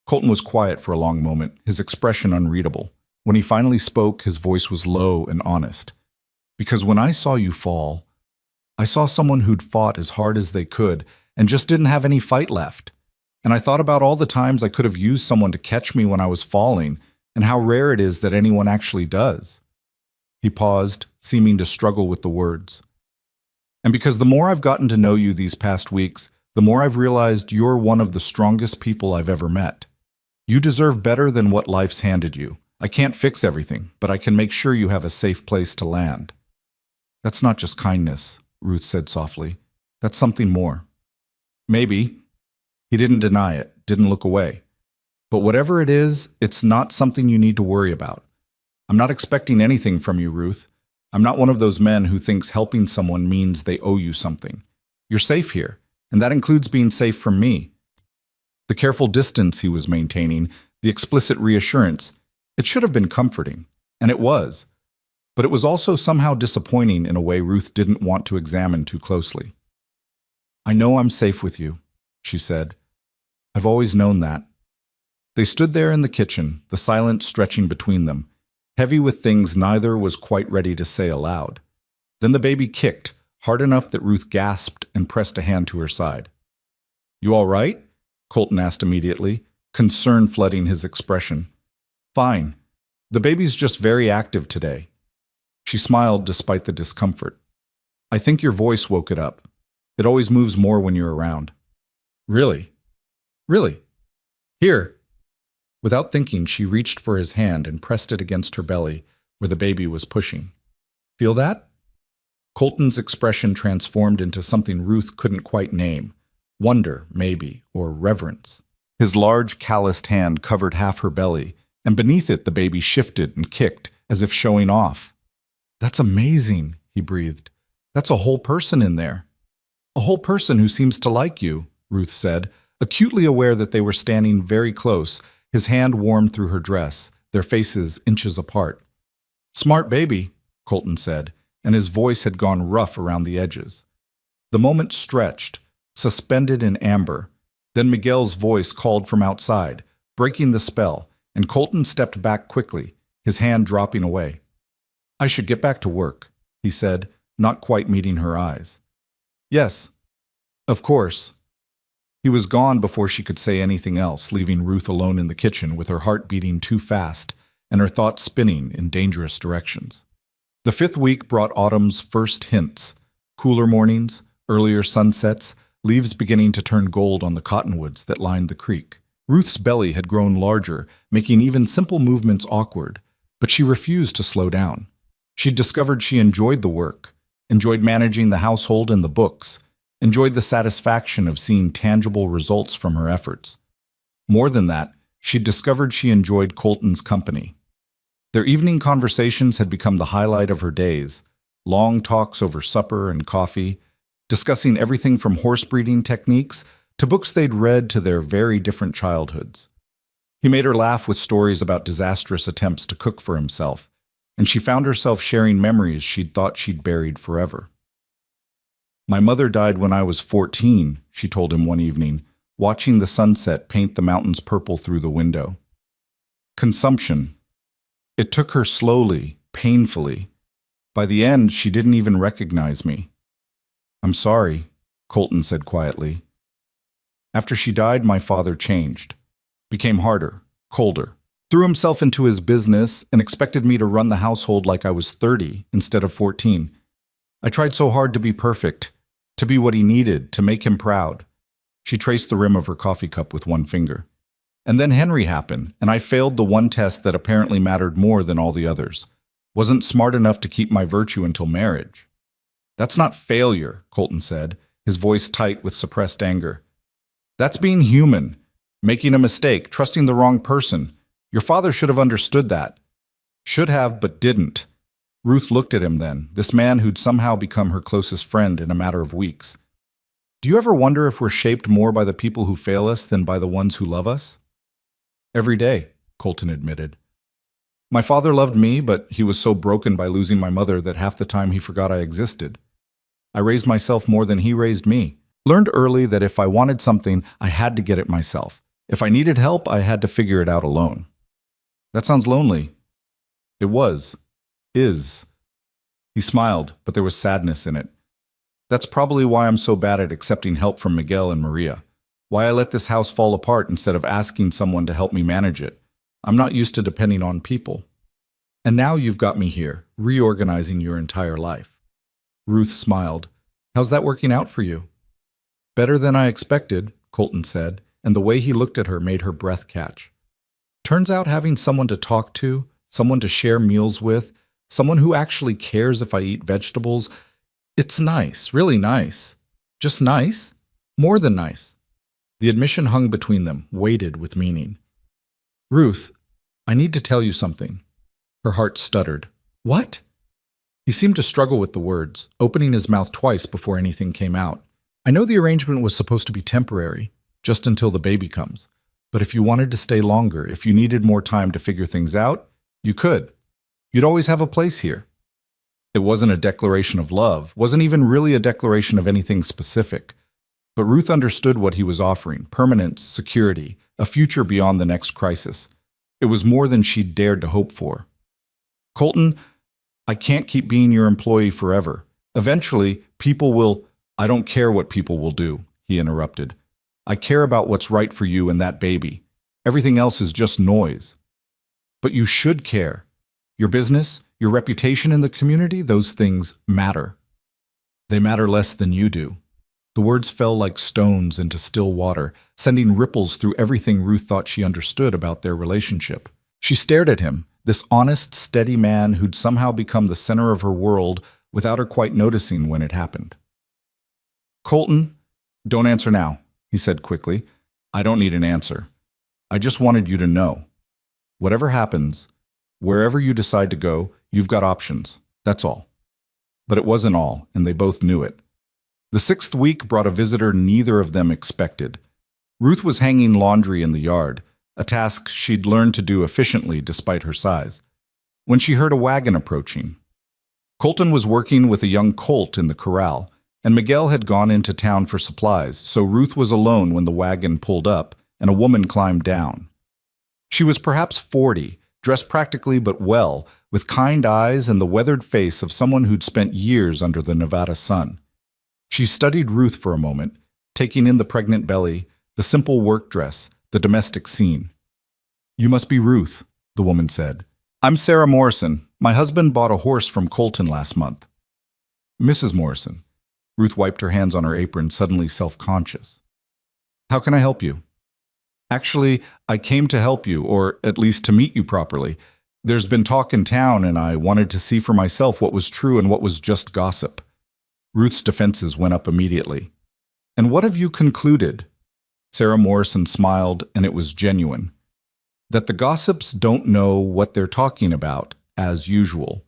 Colton was quiet for a long moment, his expression unreadable. When he finally spoke, his voice was low and honest. Because when I saw you fall, I saw someone who'd fought as hard as they could and just didn't have any fight left. And I thought about all the times I could have used someone to catch me when I was falling, and how rare it is that anyone actually does. He paused, seeming to struggle with the words. And because the more I've gotten to know you these past weeks, the more I've realized you're one of the strongest people I've ever met. You deserve better than what life's handed you. I can't fix everything, but I can make sure you have a safe place to land. That's not just kindness, Ruth said softly. That's something more. Maybe. He didn't deny it, didn't look away. But whatever it is, it's not something you need to worry about. I'm not expecting anything from you, Ruth. I'm not one of those men who thinks helping someone means they owe you something. You're safe here, and that includes being safe from me. The careful distance he was maintaining, the explicit reassurance, it should have been comforting, and it was. But it was also somehow disappointing in a way Ruth didn't want to examine too closely. I know I'm safe with you, she said. I've always known that. They stood there in the kitchen, the silence stretching between them, heavy with things neither was quite ready to say aloud. Then the baby kicked, hard enough that Ruth gasped and pressed a hand to her side. You all right? Colton asked immediately, concern flooding his expression. Fine. The baby's just very active today. She smiled despite the discomfort. I think your voice woke it up. It always moves more when you're around. Really? Really? Here. Without thinking, she reached for his hand and pressed it against her belly, where the baby was pushing. Feel that? Colton's expression transformed into something Ruth couldn't quite name. Wonder, maybe, or reverence. His large, calloused hand covered half her belly, and beneath it the baby shifted and kicked, as if showing off. That's amazing, he breathed. That's a whole person in there. A whole person who seems to like you, Ruth said, Acutely aware that they were standing very close, his hand warmed through her dress, their faces inches apart. "Smart baby," Colton said, and his voice had gone rough around the edges. The moment stretched, suspended in amber. Then Miguel's voice called from outside, breaking the spell, and Colton stepped back quickly, his hand dropping away. "I should get back to work," he said, not quite meeting her eyes. "Yes, of course." He was gone before she could say anything else, leaving Ruth alone in the kitchen with her heart beating too fast and her thoughts spinning in dangerous directions. The 5th week brought autumn's first hints: cooler mornings, earlier sunsets, leaves beginning to turn gold on the cottonwoods that lined the creek. Ruth's belly had grown larger, making even simple movements awkward, but she refused to slow down. She'd discovered she enjoyed the work, enjoyed managing the household and the books, enjoyed the satisfaction of seeing tangible results from her efforts. More than that, she'd discovered she enjoyed Colton's company. Their evening conversations had become the highlight of her days, long talks over supper and coffee, discussing everything from horse breeding techniques to books they'd read to their very different childhoods. He made her laugh with stories about disastrous attempts to cook for himself, and she found herself sharing memories she'd thought she'd buried forever. "My mother died when I was 14, she told him one evening, watching the sunset paint the mountains purple through the window. Consumption. It took her slowly, painfully. By the end, she didn't even recognize me." "I'm sorry," Colton said quietly. "After she died, my father changed. Became harder, colder. Threw himself into his business and expected me to run the household like I was 30 instead of 14. I tried so hard to be perfect, to be what he needed, to make him proud." She traced the rim of her coffee cup with one finger. "And then Henry happened, and I failed the one test that apparently mattered more than all the others. Wasn't smart enough to keep my virtue until marriage." "That's not failure," Colton said, his voice tight with suppressed anger. "That's being human, making a mistake, trusting the wrong person. Your father should have understood that." "Should have, but didn't." Ruth looked at him then, this man who'd somehow become her closest friend in a matter of weeks. "Do you ever wonder if we're shaped more by the people who fail us than by the ones who love us?" "Every day," Colton admitted. "My father loved me, but he was so broken by losing my mother that half the time he forgot I existed. I raised myself more than he raised me. Learned early that if I wanted something, I had to get it myself. If I needed help, I had to figure it out alone." "That sounds lonely." "It was. Is." He smiled, but there was sadness in it. "That's probably why I'm so bad at accepting help from Miguel and Maria. Why I let this house fall apart instead of asking someone to help me manage it. I'm not used to depending on people. And now you've got me here, reorganizing your entire life." Ruth smiled. "How's that working out for you?" "Better than I expected," Colton said, and the way he looked at her made her breath catch. "Turns out having someone to talk to, someone to share meals with, someone who actually cares if I eat vegetables, it's nice, really nice. Just nice? More than nice." The admission hung between them, weighted with meaning. "Ruth, I need to tell you something." Her heart stuttered. "What?" He seemed to struggle with the words, opening his mouth twice before anything came out. "I know the arrangement was supposed to be temporary, just until the baby comes. But if you wanted to stay longer, if you needed more time to figure things out, you could. You'd always have a place here." It wasn't a declaration of love, wasn't even really a declaration of anything specific. But Ruth understood what he was offering: permanence, security, a future beyond the next crisis. It was more than she'd dared to hope for. "Colton, I can't keep being your employee forever. Eventually, people will—" "I don't care what people will do," he interrupted. "I care about what's right for you and that baby. Everything else is just noise." "But you should care. Your business, your reputation in the community, those things matter." "They matter less than you do." The words fell like stones into still water, sending ripples through everything Ruth thought she understood about their relationship. She stared at him, this honest, steady man who'd somehow become the center of her world without her quite noticing when it happened. "Colton, don't answer now," he said quickly. "I don't need an answer. I just wanted you to know. Whatever happens, wherever you decide to go, you've got options. That's all." But it wasn't all, and they both knew it. The 6th week brought a visitor neither of them expected. Ruth was hanging laundry in the yard, a task she'd learned to do efficiently despite her size, when she heard a wagon approaching. Colton was working with a young colt in the corral, and Miguel had gone into town for supplies, so Ruth was alone when the wagon pulled up and a woman climbed down. She was perhaps 40, dressed practically but well, with kind eyes and the weathered face of someone who'd spent years under the Nevada sun. She studied Ruth for a moment, taking in the pregnant belly, the simple work dress, the domestic scene. "You must be Ruth," the woman said. "I'm Sarah Morrison. My husband bought a horse from Colton last month." "Mrs. Morrison." Ruth wiped her hands on her apron, suddenly self-conscious. "How can I help you?" "Actually, I came to help you, or at least to meet you properly. There's been talk in town, and I wanted to see for myself what was true and what was just gossip." Ruth's defenses went up immediately. "And what have you concluded?" Sarah Morrison smiled, and it was genuine. "That the gossips don't know what they're talking about, as usual.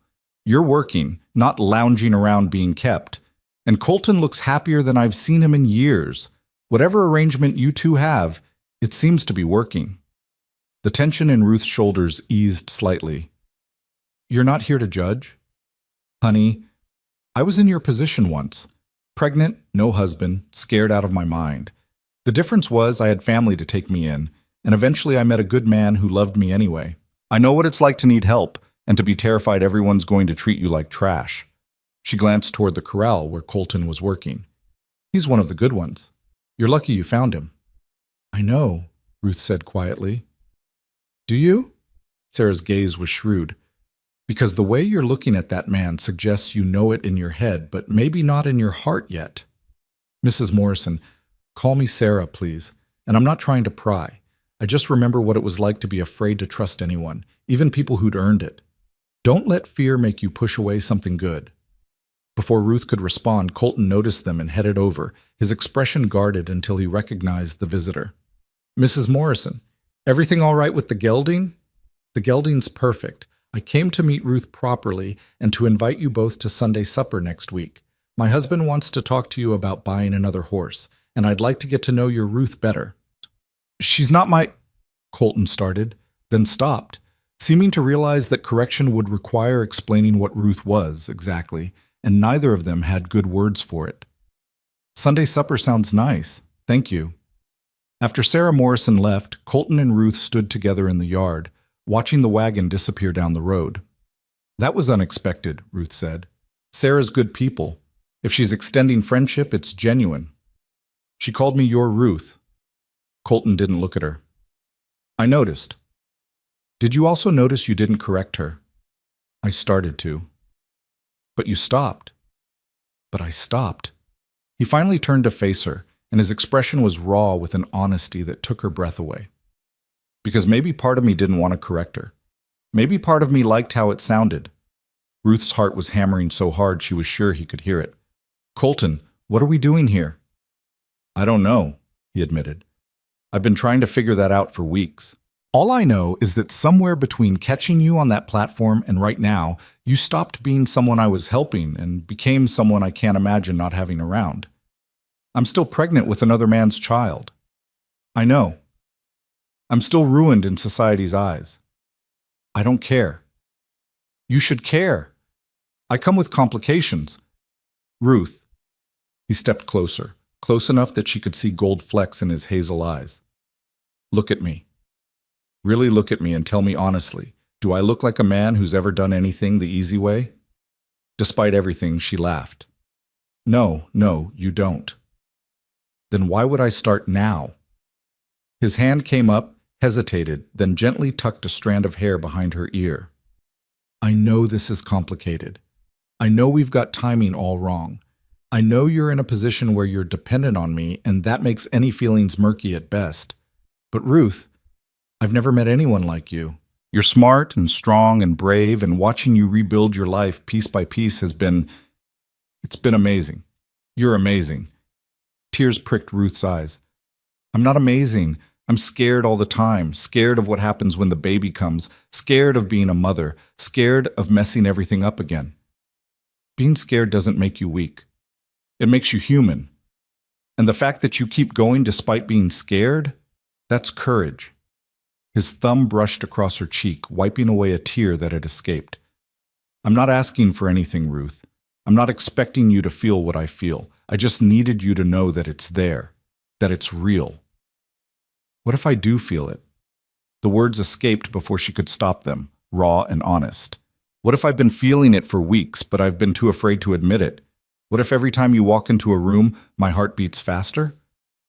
You're working, not lounging around being kept. And Colton looks happier than I've seen him in years. Whatever arrangement you two have, it seems to be working." The tension in Ruth's shoulders eased slightly. "You're not here to judge?" "Honey, I was in your position once. Pregnant, no husband, scared out of my mind. The difference was I had family to take me in, and eventually I met a good man who loved me anyway. I know what it's like to need help and to be terrified everyone's going to treat you like trash." She glanced toward the corral where Colton was working. "He's one of the good ones. You're lucky you found him." "I know," Ruth said quietly. "Do you?" Sarah's gaze was shrewd. "Because the way you're looking at that man suggests you know it in your head, but maybe not in your heart yet." "Mrs. Morrison, call me Sarah, please. And I'm not trying to pry. I just remember what it was like to be afraid to trust anyone, even people who'd earned it. Don't let fear make you push away something good." Before Ruth could respond, Colton noticed them and headed over, his expression guarded until he recognized the visitor. "Mrs. Morrison, everything all right with the gelding?" "The gelding's perfect. I came to meet Ruth properly and to invite you both to Sunday supper next week. My husband wants to talk to you about buying another horse, and I'd like to get to know your Ruth better." "She's not my—" Colton started, then stopped, seeming to realize that correction would require explaining what Ruth was exactly, and neither of them had good words for it. "Sunday supper sounds nice. Thank you." After Sarah Morrison left, Colton and Ruth stood together in the yard, watching the wagon disappear down the road. "That was unexpected," Ruth said. "Sarah's good people. If she's extending friendship, it's genuine." "She called me your Ruth." Colton didn't look at her. "I noticed." "Did you also notice you didn't correct her?" "I started to." "But you stopped." "But I stopped." He finally turned to face her, and his expression was raw with an honesty that took her breath away. "Because maybe part of me didn't want to correct her. Maybe part of me liked how it sounded." Ruth's heart was hammering so hard she was sure he could hear it. "Colton, what are we doing here?" "I don't know," he admitted. "I've been trying to figure that out for weeks. All I know is that somewhere between catching you on that platform and right now, you stopped being someone I was helping and became someone I can't imagine not having around. I'm still pregnant with another man's child. I know. I'm still ruined in society's eyes. I don't care. You should care. I come with complications. Ruth." He stepped closer, close enough that she could see gold flecks in his hazel eyes. "Look at me. Really look at me and tell me honestly, do I look like a man who's ever done anything the easy way?" Despite everything, she laughed. No, you don't." "Then why would I start now?" His hand came up, hesitated, then gently tucked a strand of hair behind her ear. "I know this is complicated. I know we've got timing all wrong. I know you're in a position where you're dependent on me, and that makes any feelings murky at best. But Ruth, I've never met anyone like you. You're smart and strong and brave, and watching you rebuild your life piece by piece it's been amazing. You're amazing." Tears pricked Ruth's eyes. "I'm not amazing. I'm scared all the time, scared of what happens when the baby comes, scared of being a mother, scared of messing everything up again." "Being scared doesn't make you weak. It makes you human. And the fact that you keep going despite being scared, that's courage. His thumb brushed across her cheek, wiping away a tear that had escaped. I'm not asking for anything, Ruth. I'm not expecting you to feel what I feel. I just needed you to know that it's there, that it's real. What if I do feel it? The words escaped before she could stop them, raw and honest. What if I've been feeling it for weeks, but I've been too afraid to admit it? What if every time you walk into a room, my heart beats faster?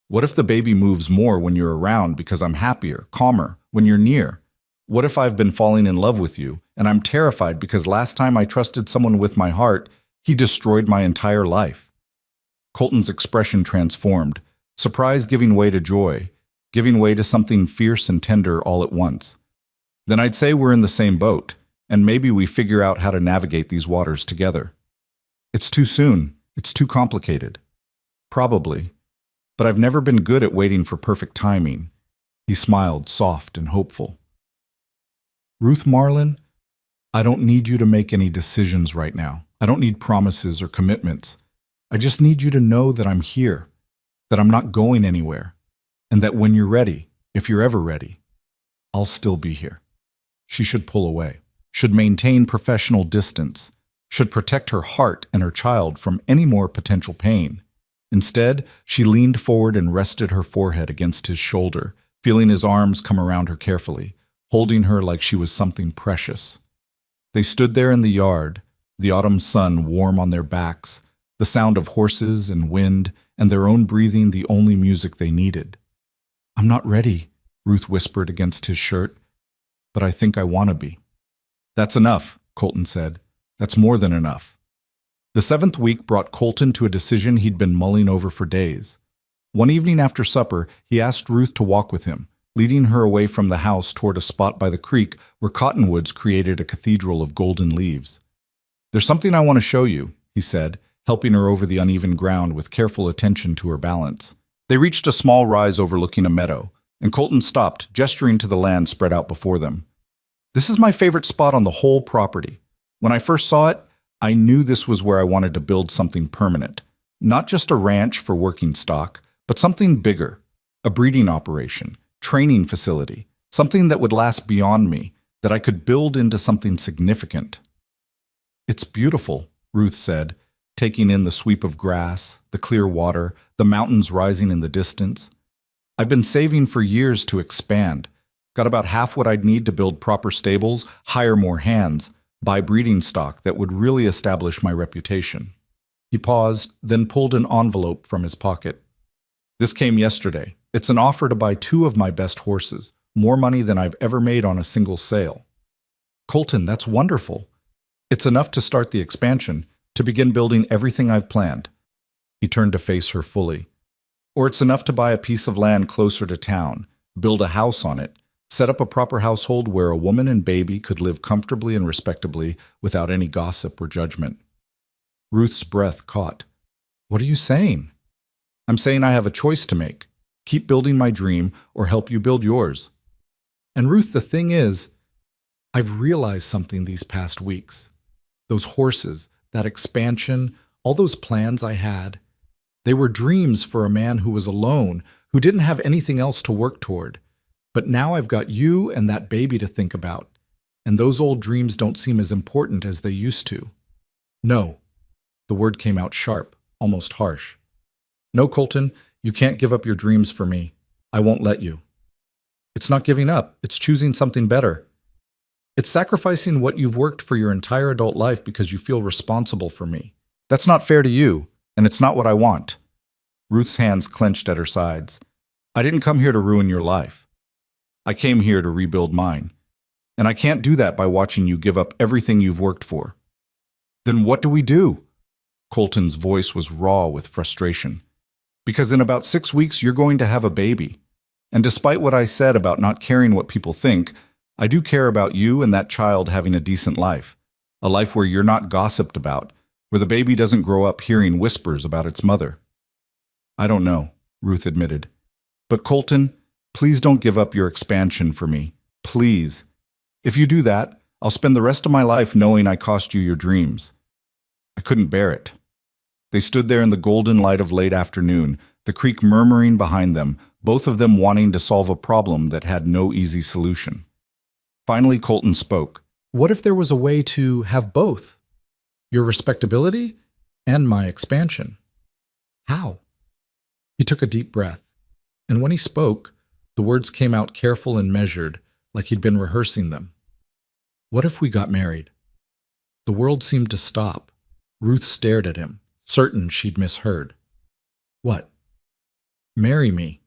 What if the baby moves more when you're around because I'm happier, calmer, when you're near? What if I've been falling in love with you, and I'm terrified because last time I trusted someone with my heart, he destroyed my entire life? Colton's expression transformed, surprise giving way to joy, giving way to something fierce and tender all at once. Then I'd say we're in the same boat, and maybe we figure out how to navigate these waters together. It's too soon. It's too complicated. Probably. But I've never been good at waiting for perfect timing. He smiled, soft and hopeful. Ruth Marlin, I don't need you to make any decisions right now. I don't need promises or commitments. I just need you to know that I'm here, that I'm not going anywhere, and that when you're ready, if you're ever ready, I'll still be here. She should pull away, should maintain professional distance, should protect her heart and her child from any more potential pain. Instead, she leaned forward and rested her forehead against his shoulder, feeling his arms come around her carefully, holding her like she was something precious. They stood there in the yard, the autumn sun warm on their backs, the sound of horses and wind, and their own breathing the only music they needed. I'm not ready, Ruth whispered against his shirt, but I think I want to be. That's enough, Colton said. That's more than enough. The 7th week brought Colton to a decision he'd been mulling over for days. One evening after supper, he asked Ruth to walk with him, leading her away from the house toward a spot by the creek where cottonwoods created a cathedral of golden leaves. There's something I want to show you, he said, helping her over the uneven ground with careful attention to her balance. They reached a small rise overlooking a meadow, and Colton stopped, gesturing to the land spread out before them. This is my favorite spot on the whole property. When I first saw it, I knew this was where I wanted to build something permanent. Not just a ranch for working stock, but something bigger. A breeding operation, training facility, something that would last beyond me, that I could build into something significant. It's beautiful, Ruth said, taking in the sweep of grass, the clear water, the mountains rising in the distance. I've been saving for years to expand. Got about half what I'd need to build proper stables, hire more hands, buy breeding stock that would really establish my reputation. He paused, then pulled an envelope from his pocket. This came yesterday. It's an offer to buy 2 of my best horses, more money than I've ever made on a single sale. Colton, that's wonderful. It's enough to start the expansion, to begin building everything I've planned. He turned to face her fully. Or it's enough to buy a piece of land closer to town, build a house on it, set up a proper household where a woman and baby could live comfortably and respectably without any gossip or judgment. Ruth's breath caught. What are you saying? I'm saying I have a choice to make. Keep building my dream or help you build yours. And Ruth, the thing is, I've realized something these past weeks. Those horses, that expansion, all those plans I had, they were dreams for a man who was alone, who didn't have anything else to work toward. But now I've got you and that baby to think about, and those old dreams don't seem as important as they used to. No. The word came out sharp, almost harsh. No, Colton, you can't give up your dreams for me. I won't let you. It's not giving up. It's choosing something better. It's sacrificing what you've worked for your entire adult life because you feel responsible for me. That's not fair to you, and it's not what I want. Ruth's hands clenched at her sides. I didn't come here to ruin your life. I came here to rebuild mine. And I can't do that by watching you give up everything you've worked for. Then what do we do? Colton's voice was raw with frustration. Because in about 6 weeks, you're going to have a baby. And despite what I said about not caring what people think, I do care about you and that child having a decent life. A life where you're not gossiped about, where the baby doesn't grow up hearing whispers about its mother. I don't know, Ruth admitted. But Colton, please don't give up your expansion for me. Please. If you do that, I'll spend the rest of my life knowing I cost you your dreams. I couldn't bear it. They stood there in the golden light of late afternoon, the creek murmuring behind them, both of them wanting to solve a problem that had no easy solution. Finally, Colton spoke. What if there was a way to have both? Your respectability and my expansion. How? He took a deep breath, and when he spoke, the words came out careful and measured, like he'd been rehearsing them. What if we got married? The world seemed to stop. Ruth stared at him, certain she'd misheard. What? Marry me.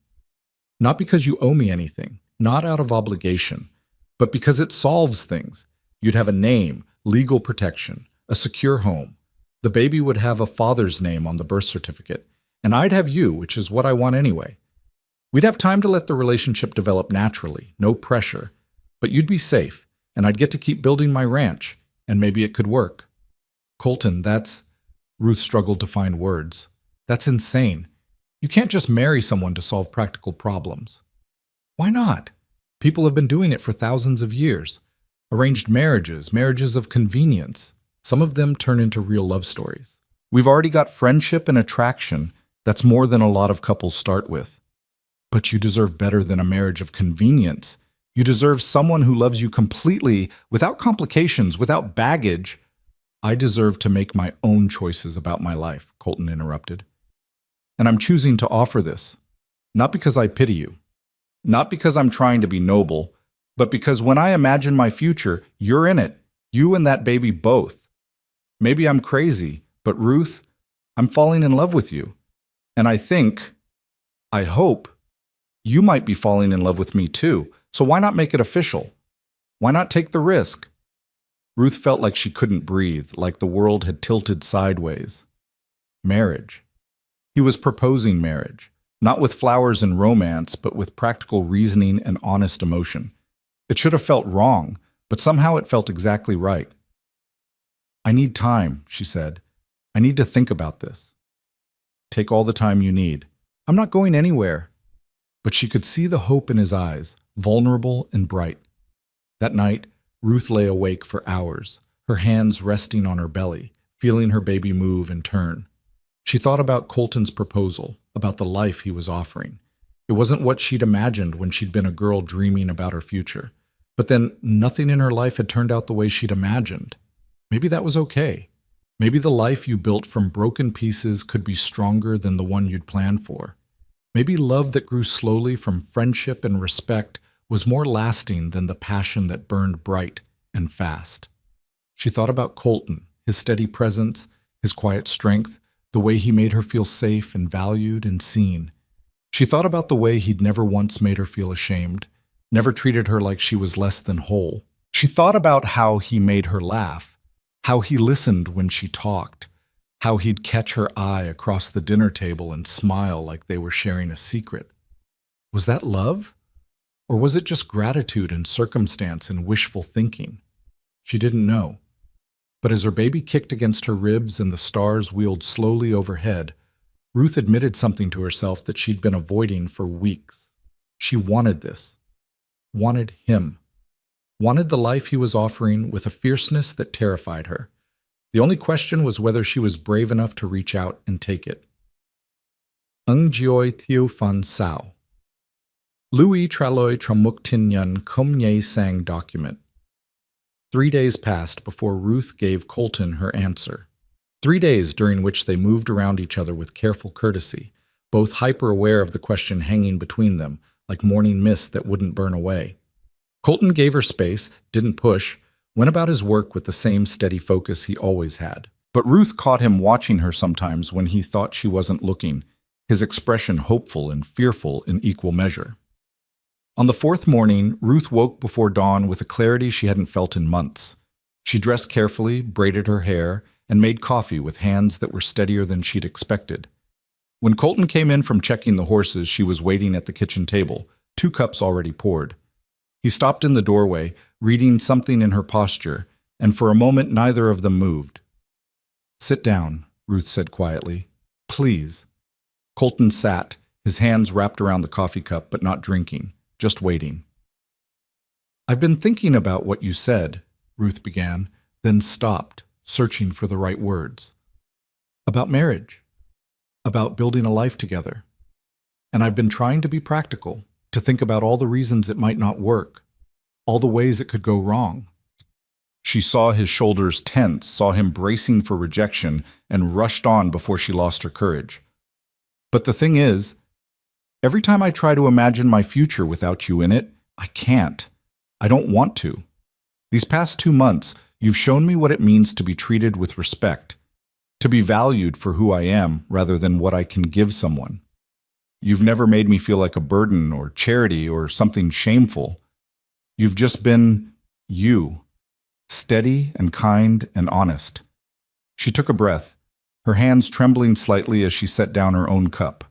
Not because you owe me anything, not out of obligation, but because it solves things. You'd have a name, legal protection, a secure home. The baby would have a father's name on the birth certificate, and I'd have you, which is what I want anyway. We'd have time to let the relationship develop naturally, no pressure, but you'd be safe, and I'd get to keep building my ranch, and maybe it could work. Colton, Ruth struggled to find words. That's insane. You can't just marry someone to solve practical problems. Why not? People have been doing it for thousands of years. Arranged marriages, marriages of convenience. Some of them turn into real love stories. We've already got friendship and attraction. That's more than a lot of couples start with. But you deserve better than a marriage of convenience. You deserve someone who loves you completely, without complications, without baggage. I deserve to make my own choices about my life, Colton interrupted. And I'm choosing to offer this, not because I pity you, not because I'm trying to be noble, but because when I imagine my future, you're in it, you and that baby both. Maybe I'm crazy, but Ruth, I'm falling in love with you. And I hope, you might be falling in love with me too. So why not make it official? Why not take the risk? Ruth felt like she couldn't breathe, like the world had tilted sideways. Marriage. He was proposing marriage, not with flowers and romance, but with practical reasoning and honest emotion. It should have felt wrong, but somehow it felt exactly right. I need time, she said. I need to think about this. Take all the time you need. I'm not going anywhere. But she could see the hope in his eyes, vulnerable and bright. That night, Ruth lay awake for hours, her hands resting on her belly, feeling her baby move and turn. She thought about Colton's proposal, about the life he was offering. It wasn't what she'd imagined when she'd been a girl dreaming about her future. But then nothing in her life had turned out the way she'd imagined. Maybe that was okay. Maybe the life you built from broken pieces could be stronger than the one you'd planned for. Maybe love that grew slowly from friendship and respect was more lasting than the passion that burned bright and fast. She thought about Colton, his steady presence, his quiet strength, the way he made her feel safe and valued and seen. She thought about the way he'd never once made her feel ashamed, never treated her like she was less than whole. She thought about how he made her laugh, how he listened when she talked, how he'd catch her eye across the dinner table and smile like they were sharing a secret. Was that love? Or was it just gratitude and circumstance and wishful thinking? She didn't know. But as her baby kicked against her ribs and the stars wheeled slowly overhead, Ruth admitted something to herself that she'd been avoiding for weeks. She wanted this. Wanted him. Wanted the life he was offering with a fierceness that terrified her. The only question was whether she was brave enough to reach out and take it. Ung Jioi Thieu Fan Sao. Lui Traloi Tramuk Tin Yun Kum Ye Sang document. 3 days passed before Ruth gave Colton her answer. 3 days during which they moved around each other with careful courtesy, both hyper-aware of the question hanging between them, like morning mist that wouldn't burn away. Colton gave her space, didn't push, went about his work with the same steady focus he always had. But Ruth caught him watching her sometimes when he thought she wasn't looking, his expression hopeful and fearful in equal measure. On the 4th morning, Ruth woke before dawn with a clarity she hadn't felt in months. She dressed carefully, braided her hair, and made coffee with hands that were steadier than she'd expected. When Colton came in from checking the horses, she was waiting at the kitchen table, 2 cups already poured. He stopped in the doorway, reading something in her posture, and for a moment neither of them moved. "Sit down," Ruth said quietly. "Please." Colton sat, his hands wrapped around the coffee cup but not drinking, just waiting. "I've been thinking about what you said," Ruth began, then stopped, searching for the right words. "About marriage. About building a life together. And I've been trying to be practical, to think about all the reasons it might not work, all the ways it could go wrong. She saw his shoulders tense, saw him bracing for rejection, and rushed on before she lost her courage. But the thing is, every time I try to imagine my future without you in it, I can't. I don't want to. These past 2 months, you've shown me what it means to be treated with respect, to be valued for who I am rather than what I can give someone. You've never made me feel like a burden or charity or something shameful. You've just been you, steady and kind and honest. She took a breath, her hands trembling slightly as she set down her own cup.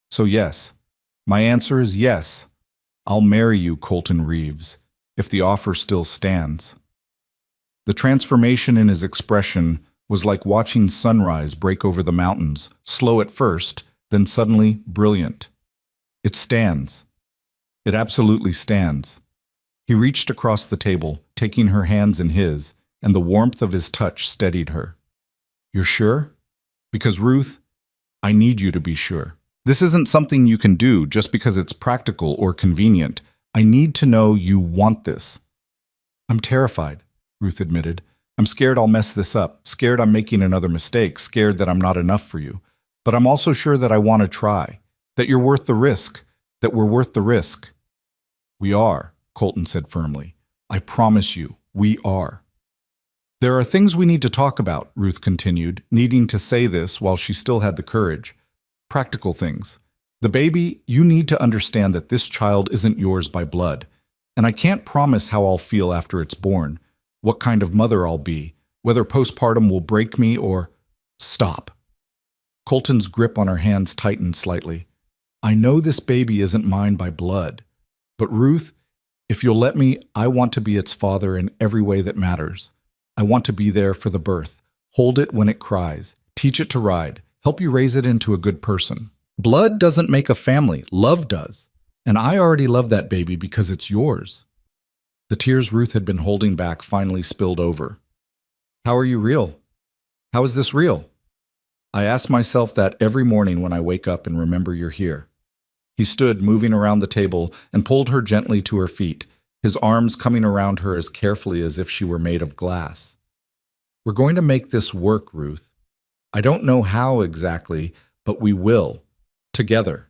So yes, my answer is yes. I'll marry you, Colton Reeves, if the offer still stands. The transformation in his expression was like watching sunrise break over the mountains, slow at first, then suddenly brilliant. It stands. It absolutely stands. He reached across the table, taking her hands in his, and the warmth of his touch steadied her. You're sure? Because Ruth, I need you to be sure. This isn't something you can do just because it's practical or convenient. I need to know you want this. I'm terrified, Ruth admitted. I'm scared I'll mess this up, scared I'm making another mistake, scared that I'm not enough for you. But I'm also sure that I want to try, that you're worth the risk, that we're worth the risk. We are, Colton said firmly. I promise you, we are. There are things we need to talk about, Ruth continued, needing to say this while she still had the courage. Practical things. The baby, you need to understand that this child isn't yours by blood. And I can't promise how I'll feel after it's born, what kind of mother I'll be, whether postpartum will break me or… Stop. Colton's grip on her hands tightened slightly. I know this baby isn't mine by blood. But Ruth, if you'll let me, I want to be its father in every way that matters. I want to be there for the birth, hold it when it cries, teach it to ride, help you raise it into a good person. Blood doesn't make a family, love does. And I already love that baby because it's yours. The tears Ruth had been holding back finally spilled over. How are you real? How is this real? I ask myself that every morning when I wake up and remember you're here. He stood, moving around the table, and pulled her gently to her feet, his arms coming around her as carefully as if she were made of glass. We're going to make this work, Ruth. I don't know how exactly, but we will. Together.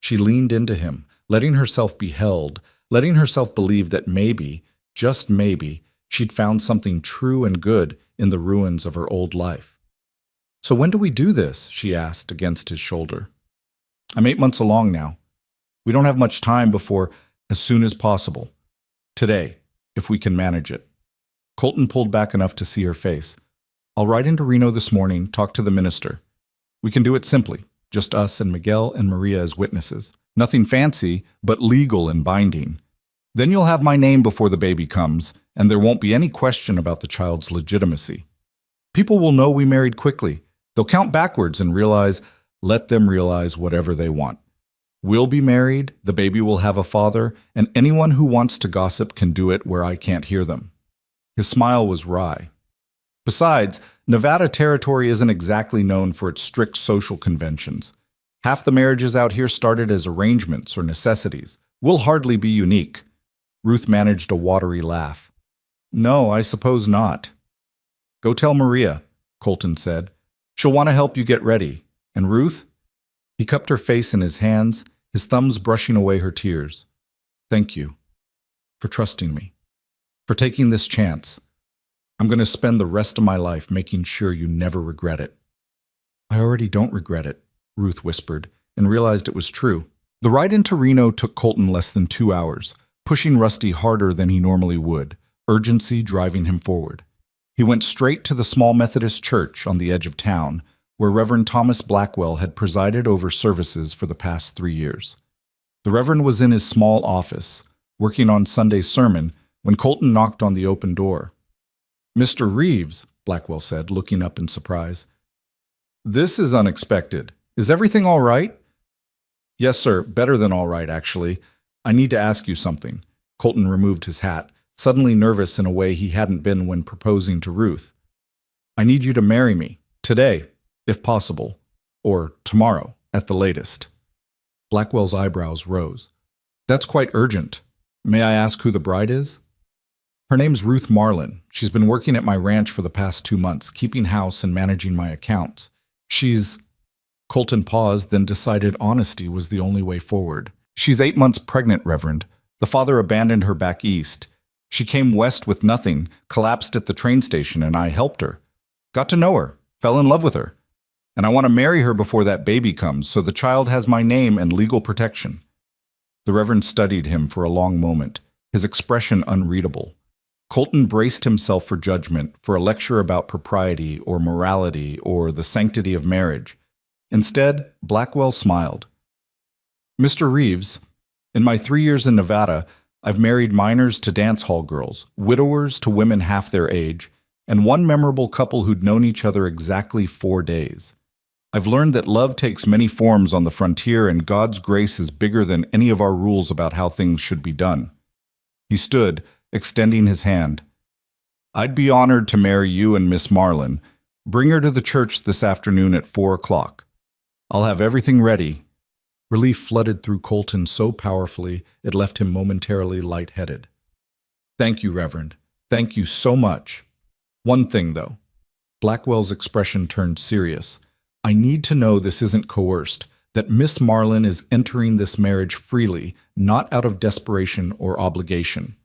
She leaned into him, letting herself be held, letting herself believe that maybe, just maybe, she'd found something true and good in the ruins of her old life. So when do we do this? She asked against his shoulder. I'm 8 months along now. We don't have much time before as soon as possible. Today, if we can manage it. Colton pulled back enough to see her face. I'll ride into Reno this morning, talk to the minister. We can do it simply, just us and Miguel and Maria as witnesses. Nothing fancy, but legal and binding. Then you'll have my name before the baby comes, and there won't be any question about the child's legitimacy. People will know we married quickly. They'll count backwards and realize, let them realize whatever they want. We'll be married, the baby will have a father, and anyone who wants to gossip can do it where I can't hear them. His smile was wry. Besides, Nevada territory isn't exactly known for its strict social conventions. Half the marriages out here started as arrangements or necessities. We'll hardly be unique. Ruth managed a watery laugh. No, I suppose not. Go tell Maria, Colton said. She'll want to help you get ready. And Ruth? He cupped her face in his hands, his thumbs brushing away her tears. Thank you for trusting me, for taking this chance. I'm going to spend the rest of my life making sure you never regret it. I already don't regret it, Ruth whispered, and realized it was true. The ride into Reno took Colton less than 2 hours, pushing Rusty harder than he normally would, urgency driving him forward. He went straight to the small Methodist church on the edge of town, where Reverend Thomas Blackwell had presided over services for the past 3 years. The Reverend was in his small office, working on Sunday's sermon, when Colton knocked on the open door. Mr. Reeves, Blackwell said, looking up in surprise. This is unexpected. Is everything all right? Yes, sir. Better than all right, actually. I need to ask you something. Colton removed his hat, suddenly nervous in a way he hadn't been when proposing to Ruth. I need you to marry me, today, if possible, or tomorrow, at the latest. Blackwell's eyebrows rose. That's quite urgent. May I ask who the bride is? Her name's Ruth Marlin. She's been working at my ranch for the past 2 months, keeping house and managing my accounts. She's... Colton paused, then decided honesty was the only way forward. She's 8 months pregnant, Reverend. The father abandoned her back east. She came west with nothing, collapsed at the train station, and I helped her. Got to know her, fell in love with her. And I want to marry her before that baby comes, so the child has my name and legal protection. The Reverend studied him for a long moment, his expression unreadable. Colton braced himself for judgment, for a lecture about propriety or morality or the sanctity of marriage. Instead, Blackwell smiled. Mr. Reeves, in my 3 years in Nevada, I've married minors to dance hall girls, widowers to women half their age, and one memorable couple who'd known each other exactly 4 days. I've learned that love takes many forms on the frontier, and God's grace is bigger than any of our rules about how things should be done. He stood, extending his hand. I'd be honored to marry you and Miss Marlin. Bring her to the church this afternoon at 4 o'clock. I'll have everything ready. Relief flooded through Colton so powerfully it left him momentarily lightheaded. Thank you, Reverend. Thank you so much. One thing, though. Blackwell's expression turned serious. I need to know this isn't coerced, that Miss Marlin is entering this marriage freely, not out of desperation or obligation.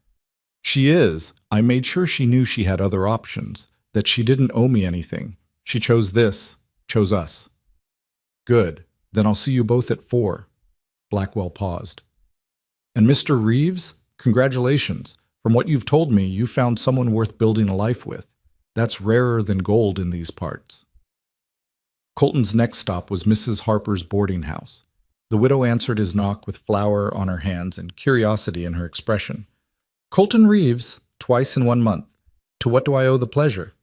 She is. I made sure she knew she had other options, that she didn't owe me anything. She chose this, chose us. Good. Then I'll see you both at 4. Blackwell paused. And Mr. Reeves, congratulations. From what you've told me, you found someone worth building a life with. That's rarer than gold in these parts. Colton's next stop was Mrs. Harper's boarding house. The widow answered his knock with flour on her hands and curiosity in her expression. Colton Reeves, twice in 1 month. To what do I owe the pleasure?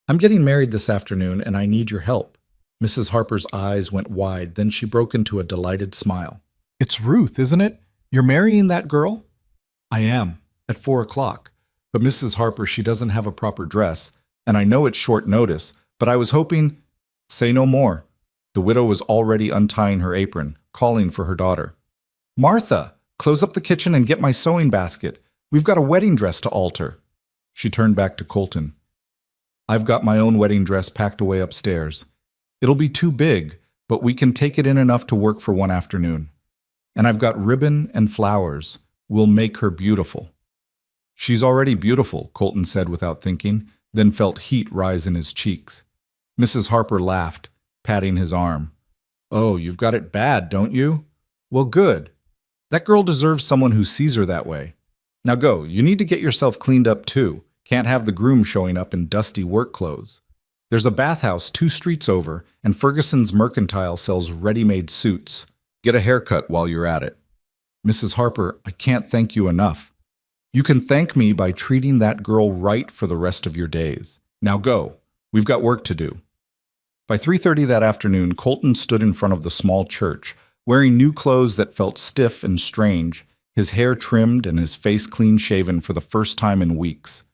I'm getting married this afternoon, and I need your help. Mrs. Harper's eyes went wide, then she broke into a delighted smile. It's Ruth, isn't it? You're marrying that girl? I am, at 4 o'clock. But Mrs. Harper, she doesn't have a proper dress, and I know it's short notice, but I was hoping... Say no more. The widow was already untying her apron, calling for her daughter. Martha, close up the kitchen and get my sewing basket. We've got a wedding dress to alter. She turned back to Colton. I've got my own wedding dress packed away upstairs. It'll be too big, but we can take it in enough to work for one afternoon. And I've got ribbon and flowers. We'll make her beautiful. She's already beautiful, Colton said without thinking, then felt heat rise in his cheeks. Mrs. Harper laughed, patting his arm. Oh, you've got it bad, don't you? Well, good. That girl deserves someone who sees her that way. Now go, you need to get yourself cleaned up too. Can't have the groom showing up in dusty work clothes. There's a bathhouse 2 streets over, and Ferguson's Mercantile sells ready-made suits. Get a haircut while you're at it. Mrs. Harper, I can't thank you enough. You can thank me by treating that girl right for the rest of your days. Now go. We've got work to do. By 3:30 that afternoon, Colton stood in front of the small church, wearing new clothes that felt stiff and strange, his hair trimmed and his face clean-shaven for the first time in weeks.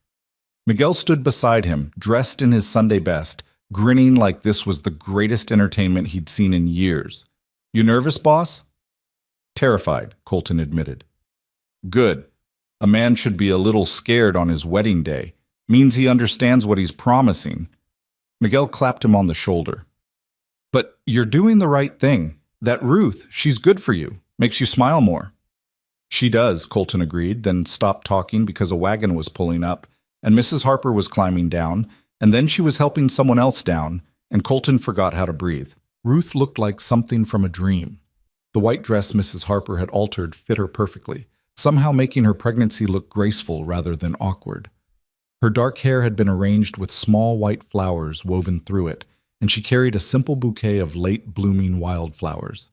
Miguel stood beside him, dressed in his Sunday best, grinning like this was the greatest entertainment he'd seen in years. You nervous, boss? Terrified, Colton admitted. Good. A man should be a little scared on his wedding day. Means he understands what he's promising. Miguel clapped him on the shoulder. But you're doing the right thing. That Ruth, she's good for you. Makes you smile more. She does, Colton agreed, then stopped talking because a wagon was pulling up, and Mrs. Harper was climbing down, and then she was helping someone else down, and Colton forgot how to breathe. Ruth looked like something from a dream. The white dress Mrs. Harper had altered fit her perfectly, somehow making her pregnancy look graceful rather than awkward. Her dark hair had been arranged with small white flowers woven through it, and she carried a simple bouquet of late-blooming wildflowers.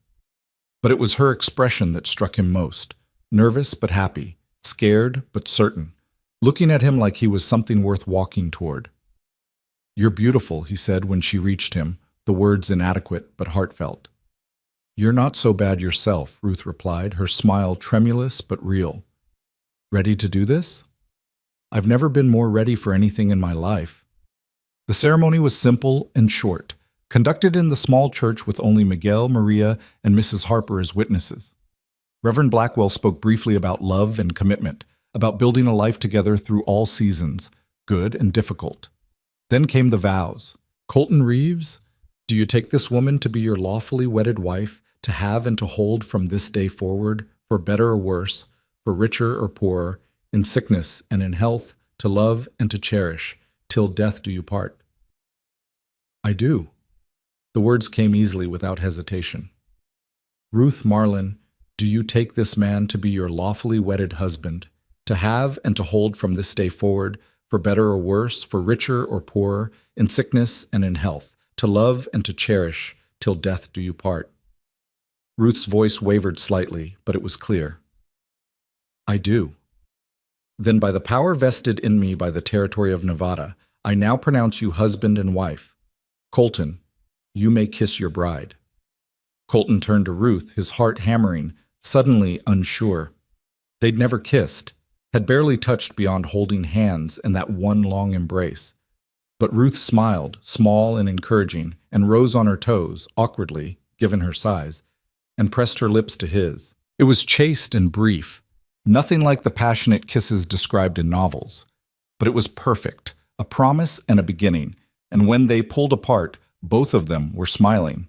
But it was her expression that struck him most, nervous but happy, scared but certain, looking at him like he was something worth walking toward. You're beautiful, he said when she reached him, the words inadequate but heartfelt. You're not so bad yourself, Ruth replied, her smile tremulous but real. Ready to do this? I've never been more ready for anything in my life. The ceremony was simple and short. conducted in the small church with only Miguel, Maria, and Mrs. Harper as witnesses. Reverend Blackwell spoke briefly about love and commitment, about building a life together through all seasons, good and difficult. Then came the vows. Colton Reeves, do you take this woman to be your lawfully wedded wife, to have and to hold from this day forward, for better or worse, for richer or poorer, in sickness and in health, to love and to cherish, till death do you part? I do. The words came easily without hesitation. Ruth Marlin, do you take this man to be your lawfully wedded husband, to have and to hold from this day forward, for better or worse, for richer or poorer, in sickness and in health, to love and to cherish, till death do you part? Ruth's voice wavered slightly, but it was clear. I do. Then by the power vested in me by the territory of Nevada, I now pronounce you husband and wife. Colton, you may kiss your bride. Colton turned to Ruth, his heart hammering, suddenly unsure. They'd never kissed, had barely touched beyond holding hands in that one long embrace. But Ruth smiled, small and encouraging, and rose on her toes, awkwardly, given her size, and pressed her lips to his. It was chaste and brief, nothing like the passionate kisses described in novels. But it was perfect, a promise and a beginning, and when they pulled apart, both of them were smiling.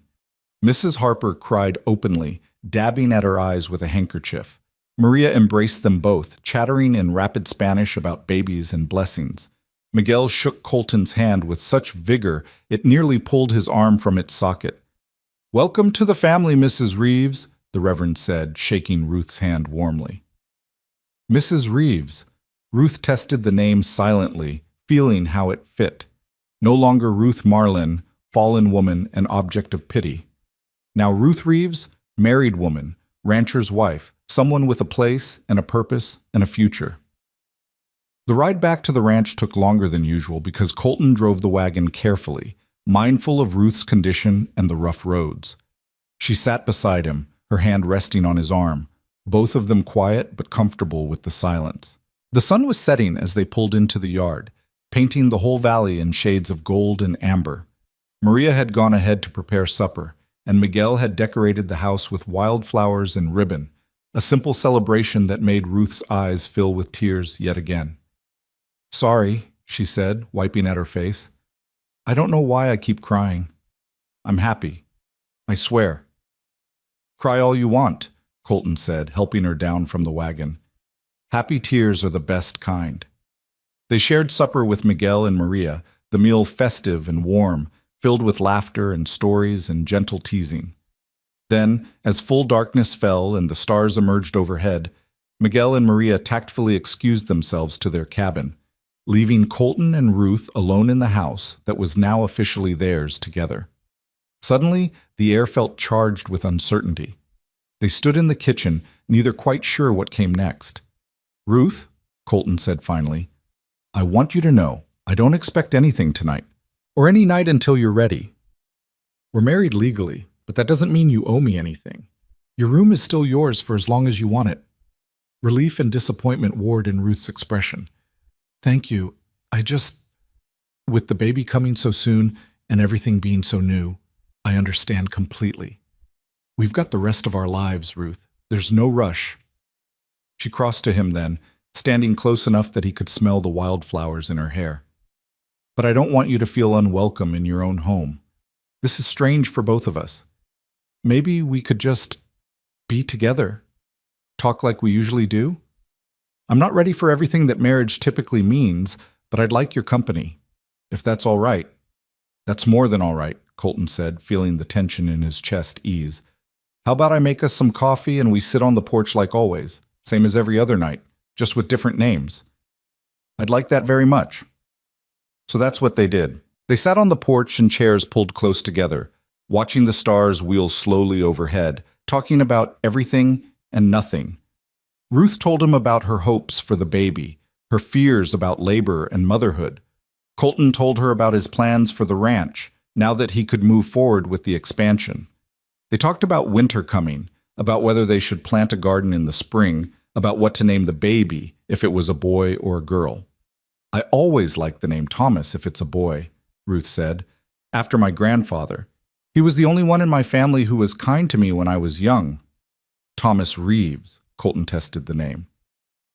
Mrs. Harper cried openly, dabbing at her eyes with a handkerchief. Maria embraced them both, chattering in rapid Spanish about babies and blessings. Miguel shook Colton's hand with such vigor it nearly pulled his arm from its socket. "Welcome to the family, Mrs. Reeves," the Reverend said, shaking Ruth's hand warmly. Mrs. Reeves. Ruth tested the name silently, feeling how it fit. No longer Ruth Marlin, fallen woman and object of pity. Now Ruth Reeves, married woman, rancher's wife, someone with a place and a purpose and a future. The ride back to the ranch took longer than usual because Colton drove the wagon carefully, mindful of Ruth's condition and the rough roads. She sat beside him, her hand resting on his arm, both of them quiet but comfortable with the silence. The sun was setting as they pulled into the yard, painting the whole valley in shades of gold and amber. Maria had gone ahead to prepare supper, and Miguel had decorated the house with wildflowers and ribbon, a simple celebration that made Ruth's eyes fill with tears yet again. "Sorry," she said, wiping at her face. "I don't know why I keep crying. I'm happy. I swear." "Cry all you want," Colton said, helping her down from the wagon. "Happy tears are the best kind." They shared supper with Miguel and Maria, the meal festive and warm, filled with laughter and stories and gentle teasing. Then, as full darkness fell and the stars emerged overhead, Miguel and Maria tactfully excused themselves to their cabin, leaving Colton and Ruth alone in the house that was now officially theirs together. Suddenly, the air felt charged with uncertainty. They stood in the kitchen, neither quite sure what came next. "Ruth," Colton said finally, "I want you to know I don't expect anything tonight, or any night until you're ready. We're married legally, but that doesn't mean you owe me anything. Your room is still yours for as long as you want it." Relief and disappointment warred in Ruth's expression. "Thank you. With the baby coming so soon and everything being so new, I understand completely. We've got the rest of our lives, Ruth. There's no rush." She crossed to him then, standing close enough that he could smell the wildflowers in her hair. "But I don't want you to feel unwelcome in your own home. This is strange for both of us. Maybe we could just be together, talk like we usually do. I'm not ready for everything that marriage typically means, but I'd like your company, if that's all right." "That's more than all right," Colton said, feeling the tension in his chest ease. "How about I make us some coffee and we sit on the porch like always, same as every other night, just with different names?" "I'd like that very much." So that's what they did. They sat on the porch in chairs pulled close together, watching the stars wheel slowly overhead, talking about everything and nothing. Ruth told him about her hopes for the baby, her fears about labor and motherhood. Colton told her about his plans for the ranch, now that he could move forward with the expansion. They talked about winter coming, about whether they should plant a garden in the spring, about what to name the baby, if it was a boy or a girl. "I always like the name Thomas if it's a boy," Ruth said. "After my grandfather. He was the only one in my family who was kind to me when I was young. Thomas Reeves, Colton tested the name.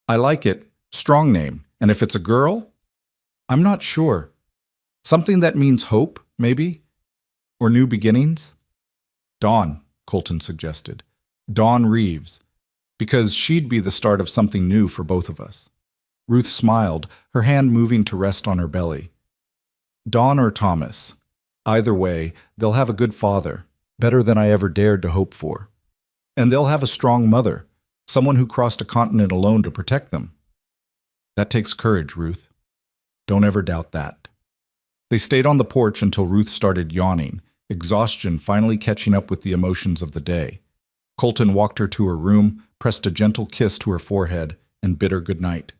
I like it. Strong name. And if it's a girl? I'm not sure. Something that means hope, maybe? Or new beginnings? Dawn, Colton suggested. Dawn Reeves. Because she'd be the start of something new for both of us. Ruth smiled, her hand moving to rest on her belly. Dawn or Thomas. Either way, they'll have a good father, better than I ever dared to hope for. And they'll have a strong mother, someone who crossed a continent alone to protect them. That takes courage, Ruth. Don't ever doubt that. They stayed on the porch until Ruth started yawning, exhaustion finally catching up with the emotions of the day. Colton walked her to her room, pressed a gentle kiss to her forehead, and bid her good night.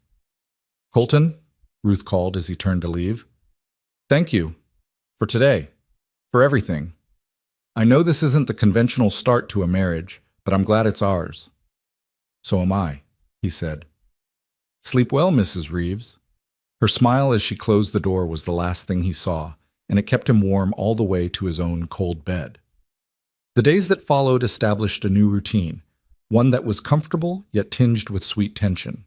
Colton, Ruth called as he turned to leave. Thank you. For today. For everything. I know this isn't the conventional start to a marriage, but I'm glad it's ours. So am I, he said. Sleep well, Mrs. Reeves. Her smile as she closed the door was the last thing he saw, and it kept him warm all the way to his own cold bed. The days that followed established a new routine, one that was comfortable yet tinged with sweet tension.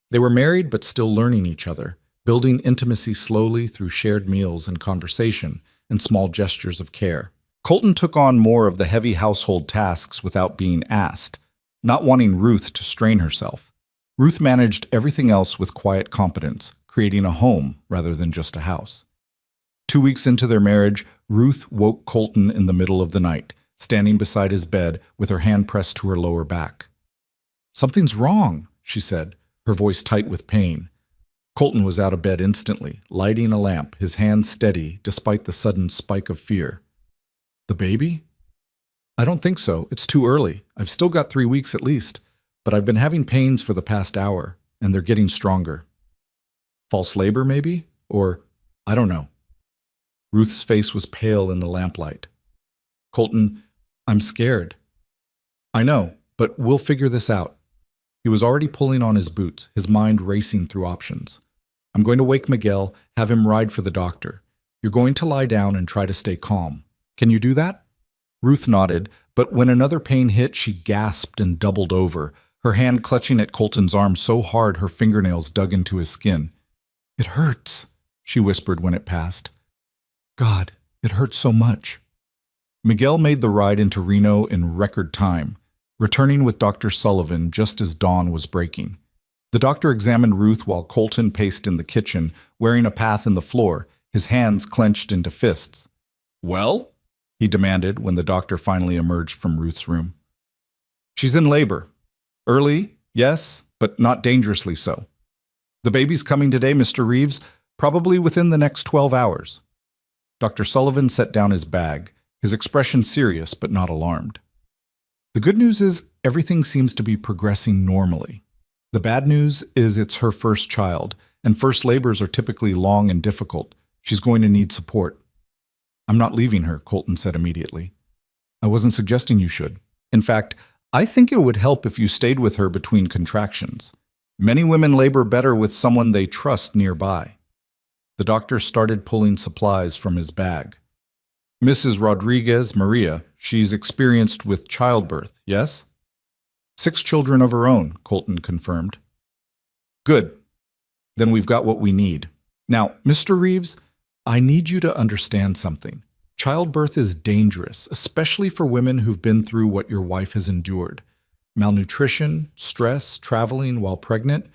They were married but still learning each other, building intimacy slowly through shared meals and conversation and small gestures of care. Colton took on more of the heavy household tasks without being asked, not wanting Ruth to strain herself. Ruth managed everything else with quiet competence, creating a home rather than just a house. 2 weeks into their marriage, Ruth woke Colton in the middle of the night, standing beside his bed with her hand pressed to her lower back. Something's wrong, she said, her voice tight with pain. Colton was out of bed instantly, lighting a lamp, his hand steady despite the sudden spike of fear. The baby? I don't think so. It's too early. I've still got 3 weeks at least, but I've been having pains for the past hour, and they're getting stronger. False labor, maybe? Or, I don't know. Ruth's face was pale in the lamplight. Colton, I'm scared. I know, but we'll figure this out. He was already pulling on his boots, his mind racing through options. I'm going to wake Miguel, have him ride for the doctor. You're going to lie down and try to stay calm. Can you do that? Ruth nodded, but when another pain hit, she gasped and doubled over, her hand clutching at Colton's arm so hard her fingernails dug into his skin. It hurts, she whispered when it passed. God, it hurts so much. Miguel made the ride into Reno in record time, returning with Dr. Sullivan just as dawn was breaking. The doctor examined Ruth while Colton paced in the kitchen, wearing a path in the floor, his hands clenched into fists. Well? He demanded when the doctor finally emerged from Ruth's room. She's in labor. Early, yes, but not dangerously so. The baby's coming today, Mr. Reeves, probably within the next 12 hours. Dr. Sullivan set down his bag, his expression serious but not alarmed. The good news is everything seems to be progressing normally. The bad news is it's her first child, and first labors are typically long and difficult. She's going to need support. I'm not leaving her, Colton said immediately. I wasn't suggesting you should. In fact, I think it would help if you stayed with her between contractions. Many women labor better with someone they trust nearby. The doctor started pulling supplies from his bag. Mrs. Rodriguez Maria, she's experienced with childbirth, yes? 6 children of her own, Colton confirmed. Good. Then we've got what we need. Now, Mr. Reeves, I need you to understand something. Childbirth is dangerous, especially for women who've been through what your wife has endured. Malnutrition, stress, traveling while pregnant,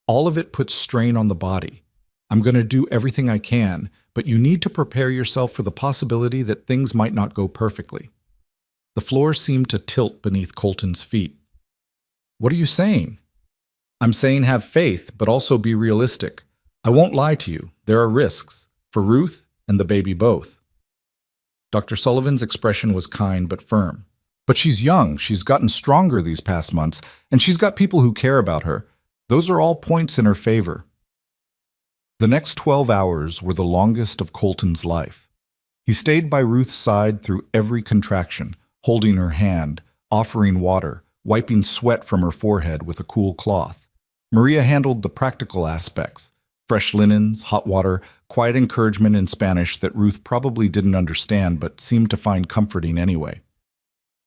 all of it puts strain on the body. I'm going to do everything I can, but you need to prepare yourself for the possibility that things might not go perfectly. The floor seemed to tilt beneath Colton's feet. What are you saying? I'm saying have faith, but also be realistic. I won't lie to you. There are risks, for Ruth and the baby both. Dr. Sullivan's expression was kind but firm. But she's young, she's gotten stronger these past months, and she's got people who care about her. Those are all points in her favor. The next 12 hours were the longest of Colton's life. He stayed by Ruth's side through every contraction, holding her hand, offering water, wiping sweat from her forehead with a cool cloth. Maria handled the practical aspects, Fresh linens, hot water, quiet encouragement in Spanish that Ruth probably didn't understand but seemed to find comforting anyway.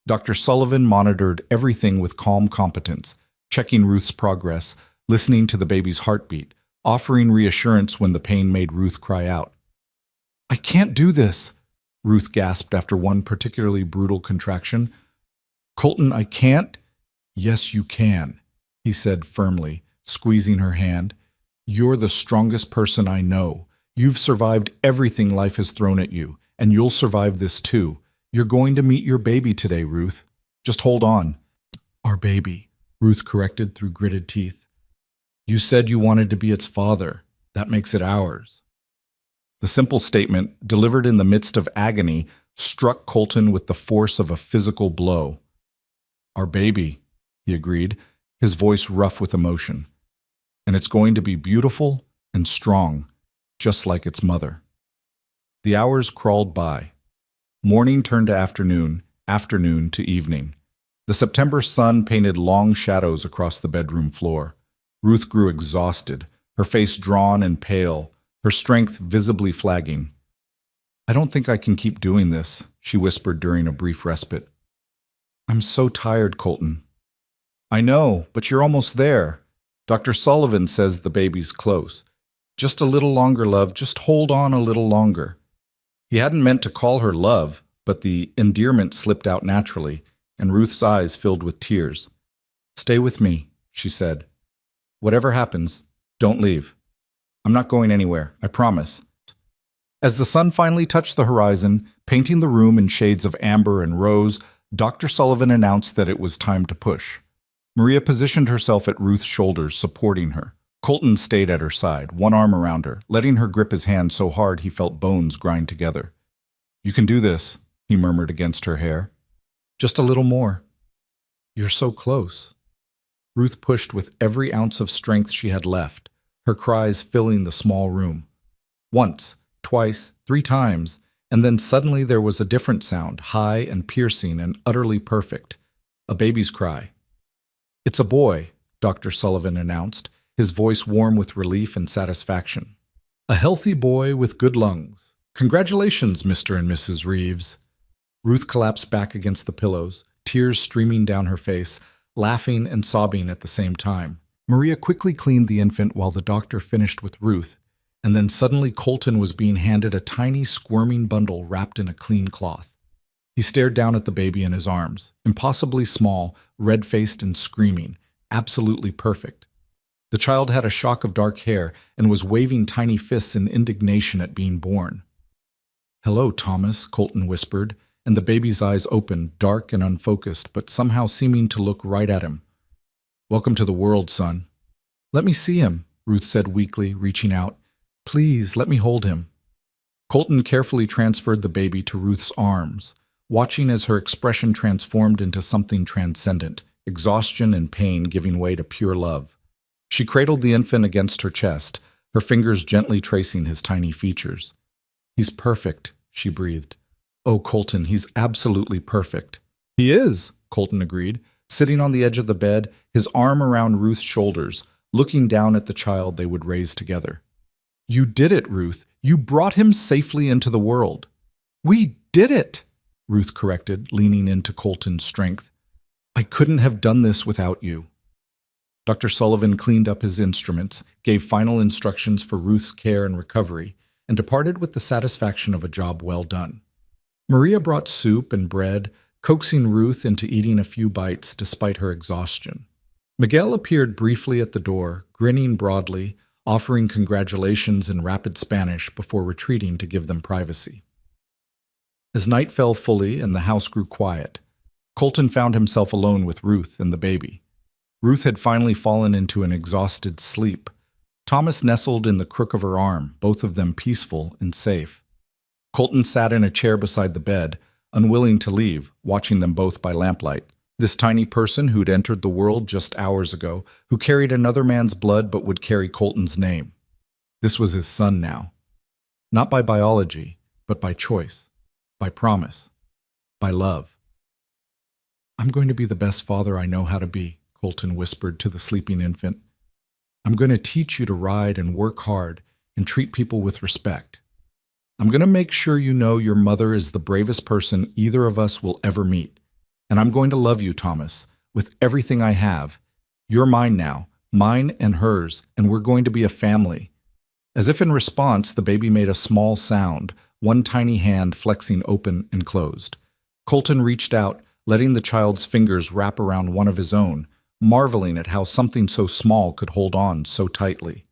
Dr. Sullivan monitored everything with calm competence, checking Ruth's progress, listening to the baby's heartbeat, offering reassurance when the pain made Ruth cry out. "I can't do this," Ruth gasped after one particularly brutal contraction. "Colton, I can't." "Yes, you can," he said firmly, squeezing her hand. "You're the strongest person I know. You've survived everything life has thrown at you, and you'll survive this too. You're going to meet your baby today, Ruth. Just hold on." "Our baby," Ruth corrected through gritted teeth. "You said you wanted to be its father. That makes it ours." The simple statement, delivered in the midst of agony, struck Colton with the force of a physical blow. "Our baby," he agreed, his voice rough with emotion. "And it's going to be beautiful and strong, just like its mother." The hours crawled by. Morning turned to afternoon, afternoon to evening. The September sun painted long shadows across the bedroom floor. Ruth grew exhausted, her face drawn and pale, her strength visibly flagging. "I don't think I can keep doing this," she whispered during a brief respite. "I'm so tired, Colton." "I know, but you're almost there. Dr. Sullivan says the baby's close. Just a little longer, love. Just hold on a little longer." He hadn't meant to call her love, but the endearment slipped out naturally, and Ruth's eyes filled with tears. "Stay with me," she said. "Whatever happens, don't leave. I'm not going anywhere, I promise." As the sun finally touched the horizon, painting the room in shades of amber and rose, Dr. Sullivan announced that it was time to push. Maria positioned herself at Ruth's shoulders, supporting her. Colton stayed at her side, one arm around her, letting her grip his hand so hard he felt bones grind together. "You can do this," he murmured against her hair. "Just a little more." "You're so close." Ruth pushed with every ounce of strength she had left, her cries filling the small room. Once, twice, 3 times, and then suddenly there was a different sound, high and piercing and utterly perfect. A baby's cry. "It's a boy," Dr. Sullivan announced, his voice warm with relief and satisfaction. "A healthy boy with good lungs. Congratulations, Mr. and Mrs. Reeves." Ruth collapsed back against the pillows, tears streaming down her face, laughing and sobbing at the same time. Maria quickly cleaned the infant while the doctor finished with Ruth, and then suddenly Colton was being handed a tiny, squirming bundle wrapped in a clean cloth. He stared down at the baby in his arms, impossibly small, red-faced and screaming, absolutely perfect. The child had a shock of dark hair and was waving tiny fists in indignation at being born. "Hello, Thomas," Colton whispered, and the baby's eyes opened, dark and unfocused, but somehow seeming to look right at him. "Welcome to the world, son." "Let me see him," Ruth said weakly, reaching out. "Please, let me hold him." Colton carefully transferred the baby to Ruth's arms, watching as her expression transformed into something transcendent, exhaustion and pain giving way to pure love. She cradled the infant against her chest, her fingers gently tracing his tiny features. "He's perfect," she breathed. "Oh, Colton, he's absolutely perfect." "He is," Colton agreed, sitting on the edge of the bed, his arm around Ruth's shoulders, looking down at the child they would raise together. "You did it, Ruth. You brought him safely into the world." "We did it," Ruth corrected, leaning into Colton's strength. "I couldn't have done this without you." Dr. Sullivan cleaned up his instruments, gave final instructions for Ruth's care and recovery, and departed with the satisfaction of a job well done. Maria brought soup and bread, coaxing Ruth into eating a few bites despite her exhaustion. Miguel appeared briefly at the door, grinning broadly, offering congratulations in rapid Spanish before retreating to give them privacy. As night fell fully and the house grew quiet, Colton found himself alone with Ruth and the baby. Ruth had finally fallen into an exhausted sleep. Thomas nestled in the crook of her arm, both of them peaceful and safe. Colton sat in a chair beside the bed, unwilling to leave, watching them both by lamplight. This tiny person who'd entered the world just hours ago, who carried another man's blood but would carry Colton's name. This was his son now. Not by biology, but by choice, by promise, by love. "I'm going to be the best father I know how to be," Colton whispered to the sleeping infant. I'm going to teach you to ride and work hard and treat people with respect. I'm going to make sure you know your mother is the bravest person either of us will ever meet. And I'm going to love you, Thomas, with everything I have. You're mine now, mine and hers, and we're going to be a family." As if in response, the baby made a small sound, one tiny hand flexing open and closed. Colton reached out, letting the child's fingers wrap around one of his own, marveling at how something so small could hold on so tightly.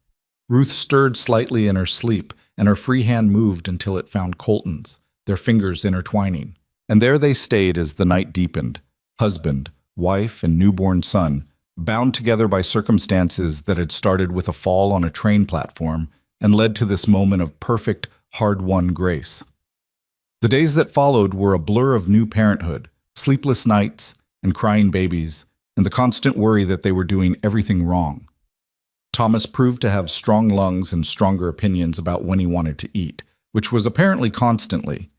Ruth stirred slightly in her sleep, and her free hand moved until it found Colton's, their fingers intertwining. And there they stayed as the night deepened, husband, wife, and newborn son, bound together by circumstances that had started with a fall on a train platform and led to this moment of perfect, hard-won grace. The days that followed were a blur of new parenthood, sleepless nights, and crying babies, and the constant worry that they were doing everything wrong. Thomas proved to have strong lungs and stronger opinions about when he wanted to eat, which was apparently constantly.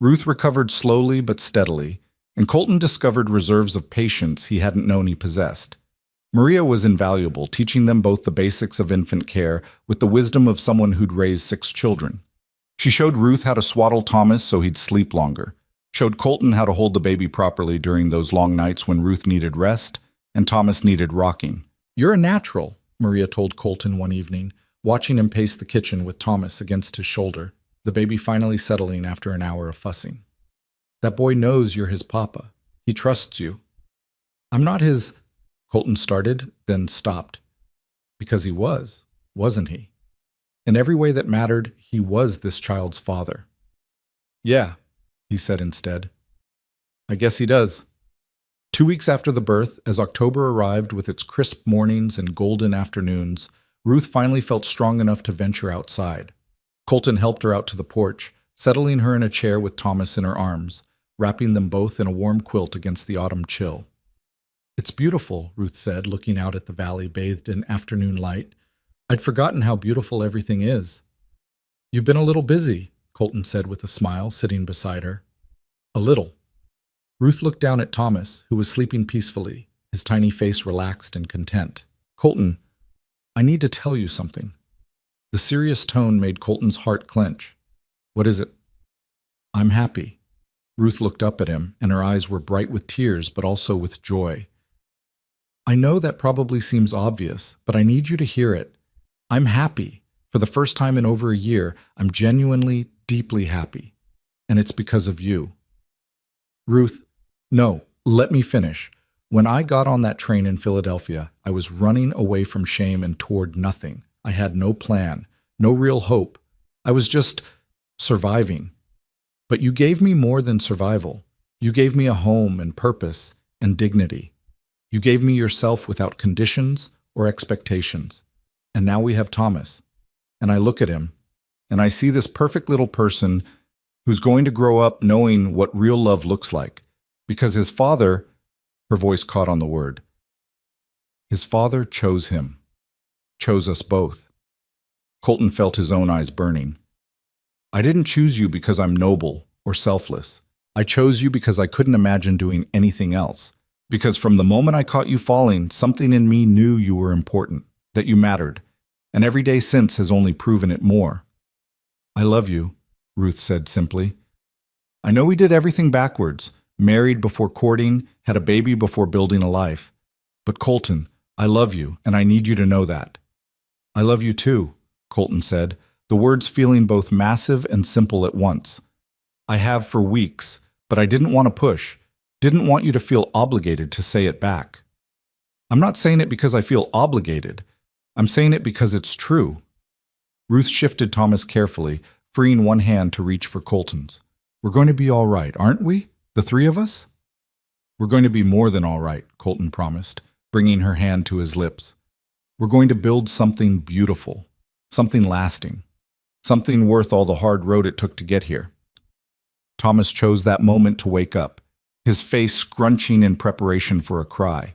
Ruth recovered slowly but steadily, and Colton discovered reserves of patience he hadn't known he possessed. Maria was invaluable, teaching them both the basics of infant care with the wisdom of someone who'd raised 6 children. She showed Ruth how to swaddle Thomas so he'd sleep longer, showed Colton how to hold the baby properly during those long nights when Ruth needed rest and Thomas needed rocking. "You're a natural," Maria told Colton one evening, watching him pace the kitchen with Thomas against his shoulder, the baby finally settling after an hour of fussing. "That boy knows you're his papa. He trusts you." "I'm not his—" Colton started, then stopped. Because he was, wasn't he? In every way that mattered, he was this child's father. "Yeah," he said instead. "I guess he does." 2 weeks after the birth, as October arrived with its crisp mornings and golden afternoons, Ruth finally felt strong enough to venture outside. Colton helped her out to the porch, settling her in a chair with Thomas in her arms, wrapping them both in a warm quilt against the autumn chill. "It's beautiful," Ruth said, looking out at the valley bathed in afternoon light. "I'd forgotten how beautiful everything is." "You've been a little busy," Colton said with a smile, sitting beside her. "A little." Ruth looked down at Thomas, who was sleeping peacefully, his tiny face relaxed and content. "Colton, I need to tell you something." The serious tone made Colton's heart clench. "What is it?" "I'm happy." Ruth looked up at him, and her eyes were bright with tears, but also with joy. "I know that probably seems obvious, but I need you to hear it. I'm happy. For the first time in over a year, I'm genuinely, deeply happy. And it's because of you." "Ruth, no, let me finish. When I got on that train in Philadelphia, I was running away from shame and toward nothing. I had no plan, no real hope. I was just surviving. But you gave me more than survival. You gave me a home and purpose and dignity. You gave me yourself without conditions or expectations. And now we have Thomas. And I look at him, and I see this perfect little person who's going to grow up knowing what real love looks like. Because his father," her voice caught on the word, "his father chose him. Chose us both." Colton felt his own eyes burning. "I didn't choose you because I'm noble or selfless. I chose you because I couldn't imagine doing anything else. Because from the moment I caught you falling, something in me knew you were important, that you mattered, and every day since has only proven it more." "I love you," Ruth said simply. "I know we did everything backwards, married before courting, had a baby before building a life. But Colton, I love you, and I need you to know that." "I love you too," Colton said, the words feeling both massive and simple at once. "I have for weeks, but I didn't want to push, didn't want you to feel obligated to say it back." "I'm not saying it because I feel obligated. I'm saying it because it's true." Ruth shifted Thomas carefully, freeing one hand to reach for Colton's. "We're going to be all right, aren't we? The 3 of us?" "We're going to be more than all right," Colton promised, bringing her hand to his lips. "We're going to build something beautiful, something lasting, something worth all the hard road it took to get here." Thomas chose that moment to wake up, his face scrunching in preparation for a cry.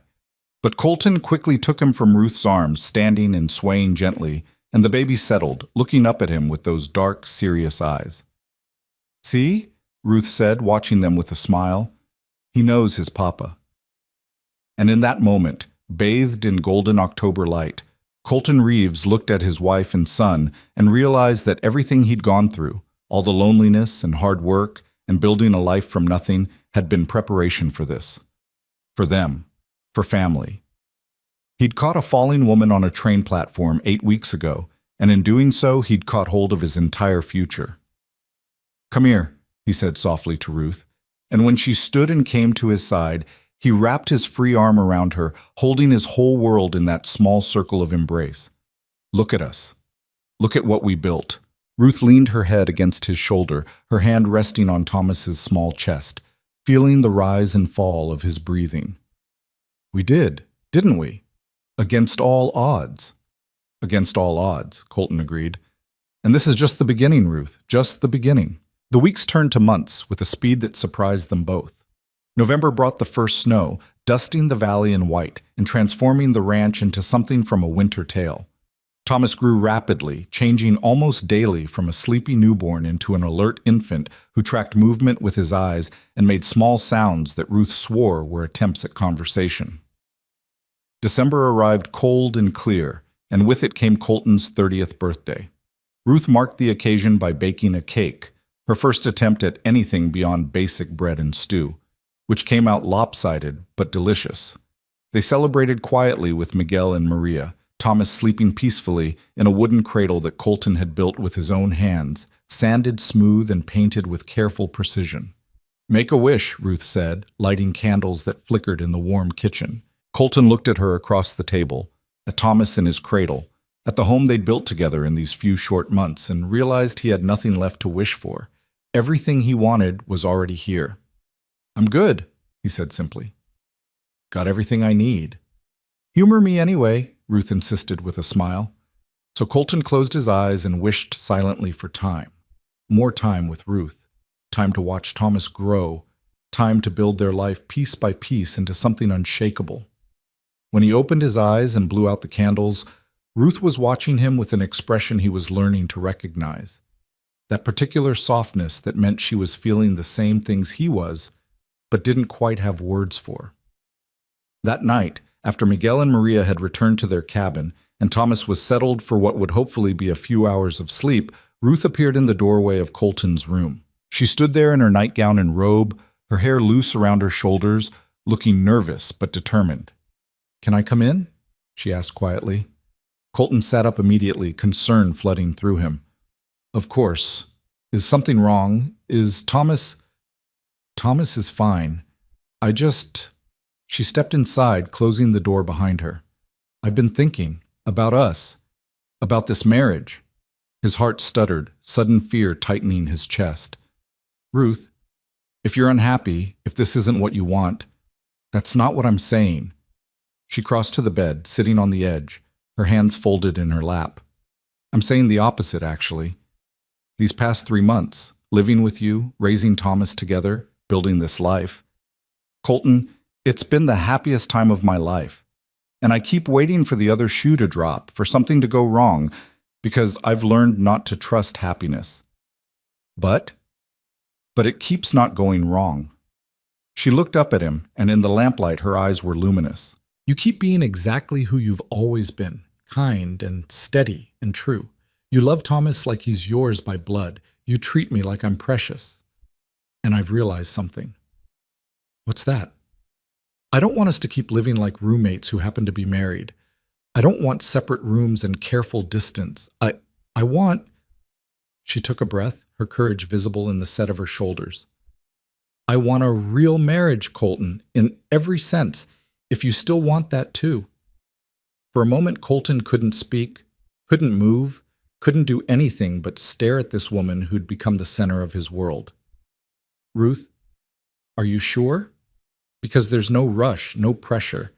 But Colton quickly took him from Ruth's arms, standing and swaying gently, and the baby settled, looking up at him with those dark, serious eyes. "See?" Ruth said, watching them with a smile. "He knows his papa." And in that moment, bathed in golden October light, Colton Reeves looked at his wife and son and realized that everything he'd gone through, all the loneliness and hard work and building a life from nothing, had been preparation for this. For them. For family. He'd caught a falling woman on a train platform 8 weeks ago, and in doing so, he'd caught hold of his entire future. "Come here," he said softly to Ruth, and when she stood and came to his side, he wrapped his free arm around her, holding his whole world in that small circle of embrace. "Look at us. Look at what we built." Ruth leaned her head against his shoulder, her hand resting on Thomas's small chest, feeling the rise and fall of his breathing. "We did, didn't we? Against all odds." "Against all odds," Colton agreed. "And this is just the beginning, Ruth, just the beginning." The weeks turned to months with a speed that surprised them both. November brought the first snow, dusting the valley in white and transforming the ranch into something from a winter tale. Thomas grew rapidly, changing almost daily from a sleepy newborn into an alert infant who tracked movement with his eyes and made small sounds that Ruth swore were attempts at conversation. December arrived cold and clear, and with it came Colton's 30th birthday. Ruth marked the occasion by baking a cake, her first attempt at anything beyond basic bread and stew, which came out lopsided but delicious. They celebrated quietly with Miguel and Maria, Thomas sleeping peacefully in a wooden cradle that Colton had built with his own hands, sanded smooth and painted with careful precision. "Make a wish," Ruth said, lighting candles that flickered in the warm kitchen. Colton looked at her across the table, at Thomas in his cradle, at the home they'd built together in these few short months, and realized he had nothing left to wish for. Everything he wanted was already here. "I'm good," he said simply. "Got everything I need." "Humor me anyway," Ruth insisted with a smile. So Colton closed his eyes and wished silently for time. More time with Ruth. Time to watch Thomas grow. Time to build their life piece by piece into something unshakable. When he opened his eyes and blew out the candles, Ruth was watching him with an expression he was learning to recognize. That particular softness that meant she was feeling the same things he was, but didn't quite have words for. That night, after Miguel and Maria had returned to their cabin, and Thomas was settled for what would hopefully be a few hours of sleep, Ruth appeared in the doorway of Colton's room. She stood there in her nightgown and robe, her hair loose around her shoulders, looking nervous but determined. "Can I come in?" she asked quietly. Colton sat up immediately, concern flooding through him. "Of course. Is something wrong? Is Thomas—" "Thomas is fine. I just—" She stepped inside, closing the door behind her. "I've been thinking about us, about this marriage." His heart stuttered, sudden fear tightening his chest. "Ruth, if you're unhappy, if this isn't what you want, that's not what I'm saying." She crossed to the bed, sitting on the edge, her hands folded in her lap. "I'm saying the opposite, actually. These past 3 months, living with you, raising Thomas together, building this life. Colton, it's been the happiest time of my life. And I keep waiting for the other shoe to drop, for something to go wrong, because I've learned not to trust happiness. But it keeps not going wrong." She looked up at him, and in the lamplight her eyes were luminous. "You keep being exactly who you've always been, kind and steady and true. You love Thomas like he's yours by blood. You treat me like I'm precious. And I've realized something." "What's that?" "I don't want us to keep living like roommates who happen to be married. I don't want separate rooms and careful distance. I want—" She took a breath, her courage visible in the set of her shoulders. "I want a real marriage, Colton, in every sense, if you still want that too." For a moment, Colton couldn't speak, couldn't move, couldn't do anything but stare at this woman who'd become the center of his world. "Ruth, are you sure? Because there's no rush, no pressure.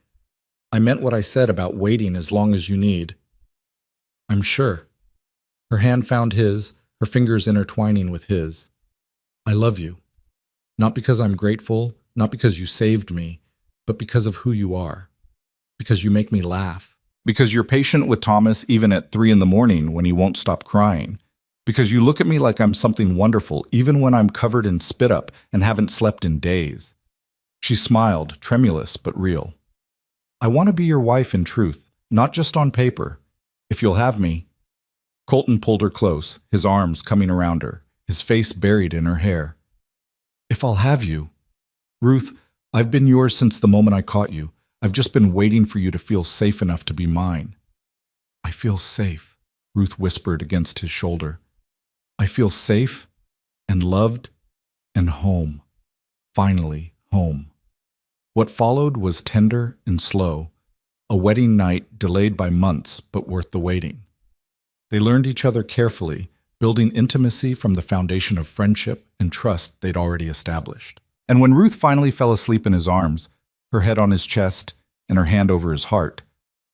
I meant what I said about waiting as long as you need." "I'm sure." Her hand found his, her fingers intertwining with his. "I love you. Not because I'm grateful, not because you saved me, but because of who you are. Because you make me laugh. Because you're patient with Thomas even at 3 a.m. when he won't stop crying. Because you look at me like I'm something wonderful even when I'm covered in spit up and haven't slept in days." She smiled, tremulous but real. "I want to be your wife in truth, not just on paper. If you'll have me. Colton pulled her close, his arms coming around her, his face buried in her hair. If I'll have you. Ruth, I've been yours since the moment I caught you. I've just been waiting for you to feel safe enough to be mine. I feel safe, Ruth whispered against his shoulder. I feel safe and loved and home. Finally, home. What followed was tender and slow, a wedding night delayed by months but worth the waiting. They learned each other carefully, building intimacy from the foundation of friendship and trust they'd already established. And when Ruth finally fell asleep in his arms, her head on his chest and her hand over his heart,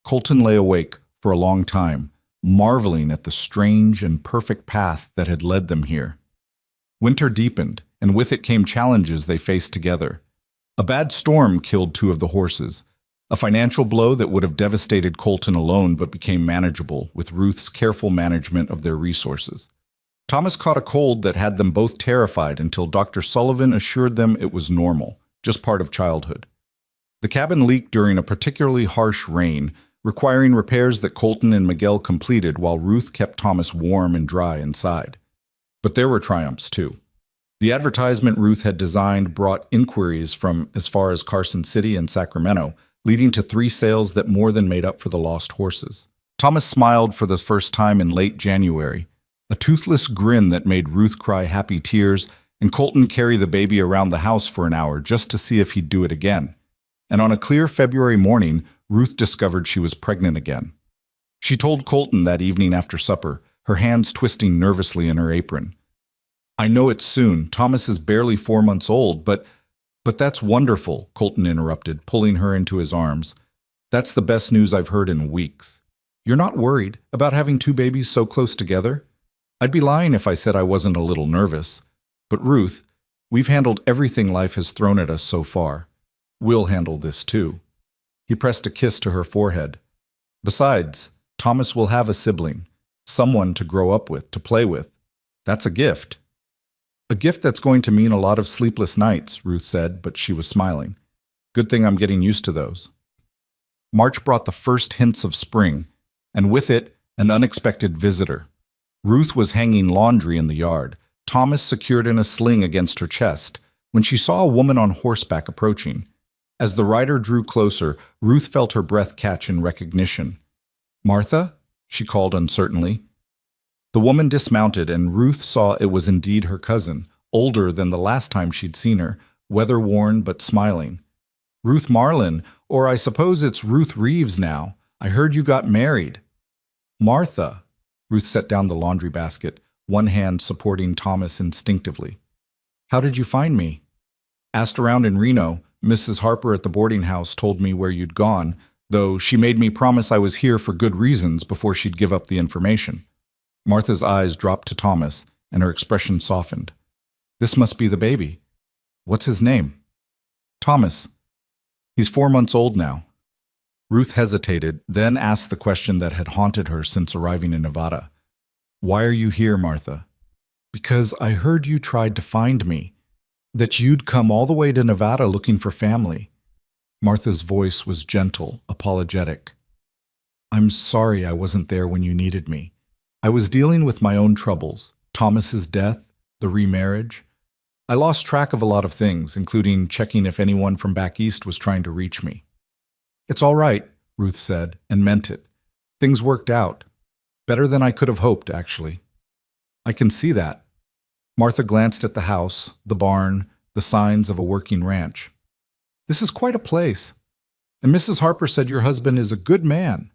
Colton lay awake for a long time, marveling at the strange and perfect path that had led them here. Winter deepened, and with it came challenges they faced together. A bad storm killed 2 of the horses, a financial blow that would have devastated Colton alone but became manageable with Ruth's careful management of their resources. Thomas caught a cold that had them both terrified until Dr. Sullivan assured them it was normal, just part of childhood. The cabin leaked during a particularly harsh rain, requiring repairs that Colton and Miguel completed while Ruth kept Thomas warm and dry inside. But there were triumphs, too. The advertisement Ruth had designed brought inquiries from as far as Carson City and Sacramento, leading to 3 sales that more than made up for the lost horses. Thomas smiled for the first time in late January, a toothless grin that made Ruth cry happy tears, and Colton carry the baby around the house for an hour just to see if he'd do it again. And on a clear February morning, Ruth discovered she was pregnant again. She told Colton that evening after supper, her hands twisting nervously in her apron. I know it's soon. Thomas is barely 4 months old, but that's wonderful, Colton interrupted, pulling her into his arms. That's the best news I've heard in weeks. You're not worried about having 2 babies so close together? I'd be lying if I said I wasn't a little nervous. But Ruth, we've handled everything life has thrown at us so far. We'll handle this too. He pressed a kiss to her forehead. Besides, Thomas will have a sibling, someone to grow up with, to play with. That's a gift. A gift that's going to mean a lot of sleepless nights, Ruth said, but she was smiling. Good thing I'm getting used to those. March brought the first hints of spring, and with it, an unexpected visitor. Ruth was hanging laundry in the yard, Thomas secured in a sling against her chest, when she saw a woman on horseback approaching. As the rider drew closer, Ruth felt her breath catch in recognition. Martha? She called uncertainly. The woman dismounted, and Ruth saw it was indeed her cousin, older than the last time she'd seen her, weather-worn but smiling. Ruth Marlin, or I suppose it's Ruth Reeves now. I heard you got married. Martha. Ruth set down the laundry basket, one hand supporting Thomas instinctively. How did you find me? Asked around in Reno. Mrs. Harper at the boarding house told me where you'd gone, though she made me promise I was here for good reasons before she'd give up the information. Martha's eyes dropped to Thomas, and her expression softened. This must be the baby. What's his name? Thomas. He's 4 months old now. Ruth hesitated, then asked the question that had haunted her since arriving in Nevada. Why are you here, Martha? Because I heard you tried to find me, that you'd come all the way to Nevada looking for family. Martha's voice was gentle, apologetic. I'm sorry I wasn't there when you needed me. I was dealing with my own troubles, Thomas's death, the remarriage. I lost track of a lot of things, including checking if anyone from back east was trying to reach me. It's all right, Ruth said, and meant it. Things worked out. Better than I could have hoped, actually. I can see that. Martha glanced at the house, the barn, the signs of a working ranch. This is quite a place. And Mrs. Harper said your husband is a good man.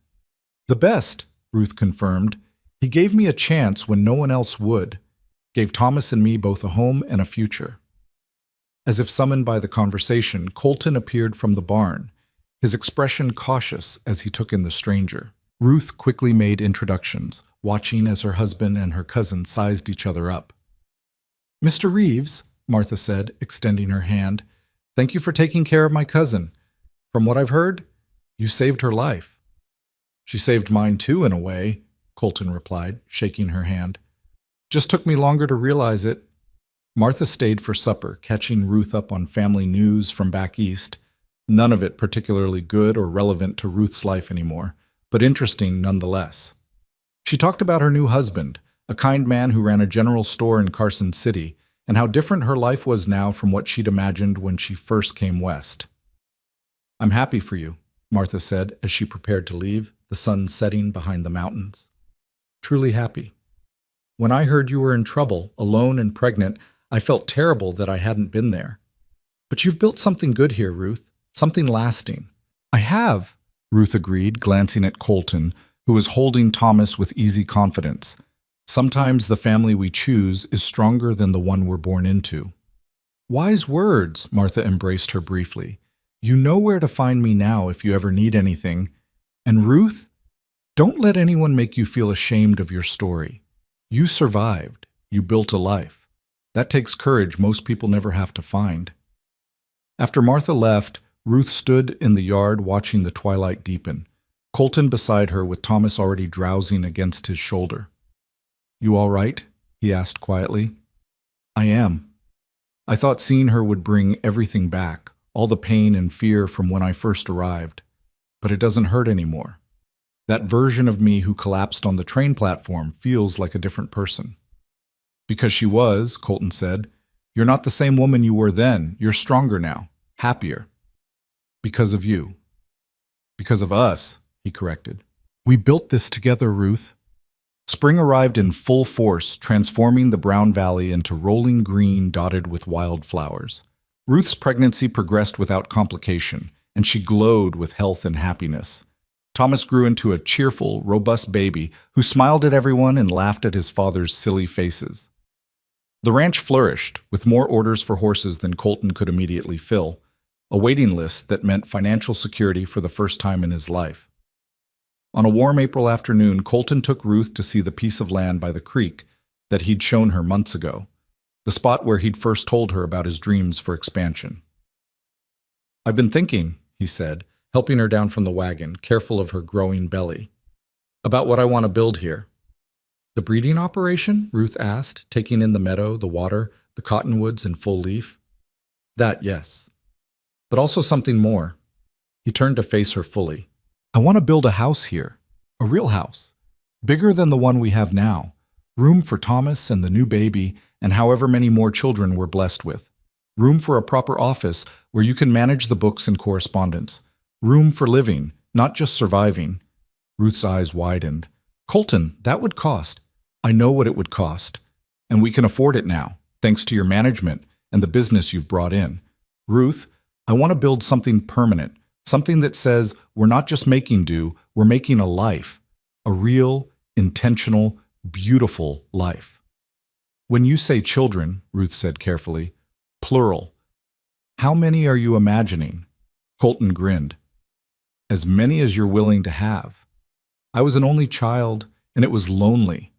The best, Ruth confirmed. He gave me a chance when no one else would. Gave Thomas and me both a home and a future. As if summoned by the conversation, Colton appeared from the barn, his expression cautious as he took in the stranger. Ruth quickly made introductions, watching as her husband and her cousin sized each other up. Mr. Reeves, Martha said, extending her hand, thank you for taking care of my cousin. From what I've heard, you saved her life. She saved mine too, in a way, Colton replied, shaking her hand. Just took me longer to realize it. Martha stayed for supper, catching Ruth up on family news from back east, none of it particularly good or relevant to Ruth's life anymore, but interesting nonetheless. She talked about her new husband, a kind man who ran a general store in Carson City, and how different her life was now from what she'd imagined when she first came west. "I'm happy for you," Martha said as she prepared to leave, the sun setting behind the mountains. "Truly happy. When I heard you were in trouble, alone and pregnant, I felt terrible that I hadn't been there. But you've built something good here, Ruth, something lasting." "I have," Ruth agreed, glancing at Colton, who was holding Thomas with easy confidence. "Sometimes the family we choose is stronger than the one we're born into." "Wise words," Martha embraced her briefly. "You know where to find me now if you ever need anything. And Ruth, don't let anyone make you feel ashamed of your story. You survived. You built a life. That takes courage most people never have to find." After Martha left, Ruth stood in the yard watching the twilight deepen, Colton beside her with Thomas already drowsing against his shoulder. "You all right?" he asked quietly. "I am. I thought seeing her would bring everything back, all the pain and fear from when I first arrived. But it doesn't hurt anymore. That version of me who collapsed on the train platform feels like a different person." "Because she was," Colton said. "You're not the same woman you were then. You're stronger now, happier." "Because of you." "Because of us," he corrected. "We built this together, Ruth." Spring arrived in full force, transforming the Brown Valley into rolling green dotted with wildflowers. Ruth's pregnancy progressed without complication, and she glowed with health and happiness. Thomas grew into a cheerful, robust baby who smiled at everyone and laughed at his father's silly faces. The ranch flourished, with more orders for horses than Colton could immediately fill, a waiting list that meant financial security for the first time in his life. On a warm April afternoon, Colton took Ruth to see the piece of land by the creek that he'd shown her months ago, the spot where he'd first told her about his dreams for expansion. "I've been thinking," he said, helping her down from the wagon, careful of her growing belly, "about what I want to build here." "The breeding operation?" Ruth asked, taking in the meadow, the water, the cottonwoods in full leaf. "That, yes. But also something more." He turned to face her fully. "I want to build a house here, a real house, bigger than the one we have now, room for Thomas and the new baby and however many more children we're blessed with, room for a proper office where you can manage the books and correspondence, room for living, not just surviving." Ruth's eyes widened. "Colton, that would cost." "I know what it would cost, and we can afford it now, thanks to your management and the business you've brought in. Ruth, I want to build something permanent, something that says we're not just making do, we're making a life, a real, intentional, beautiful life." "When you say children," Ruth said carefully, "plural, how many are you imagining?" Colton grinned. "As many as you're willing to have. I was an only child, and it was lonely.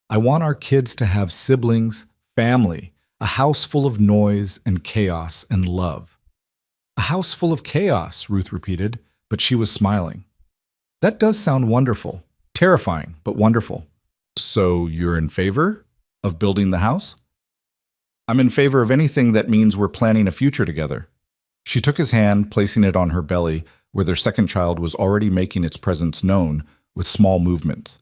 I want our kids to have siblings, family, a house full of noise and chaos and love." "A house full of chaos," Ruth repeated, but she was smiling. "That does sound wonderful. Terrifying, but wonderful." "So you're in favor of building the house?" "I'm in favor of anything that means we're planning a future together." She took his hand, placing it on her belly, where their second child was already making its presence known with small movements.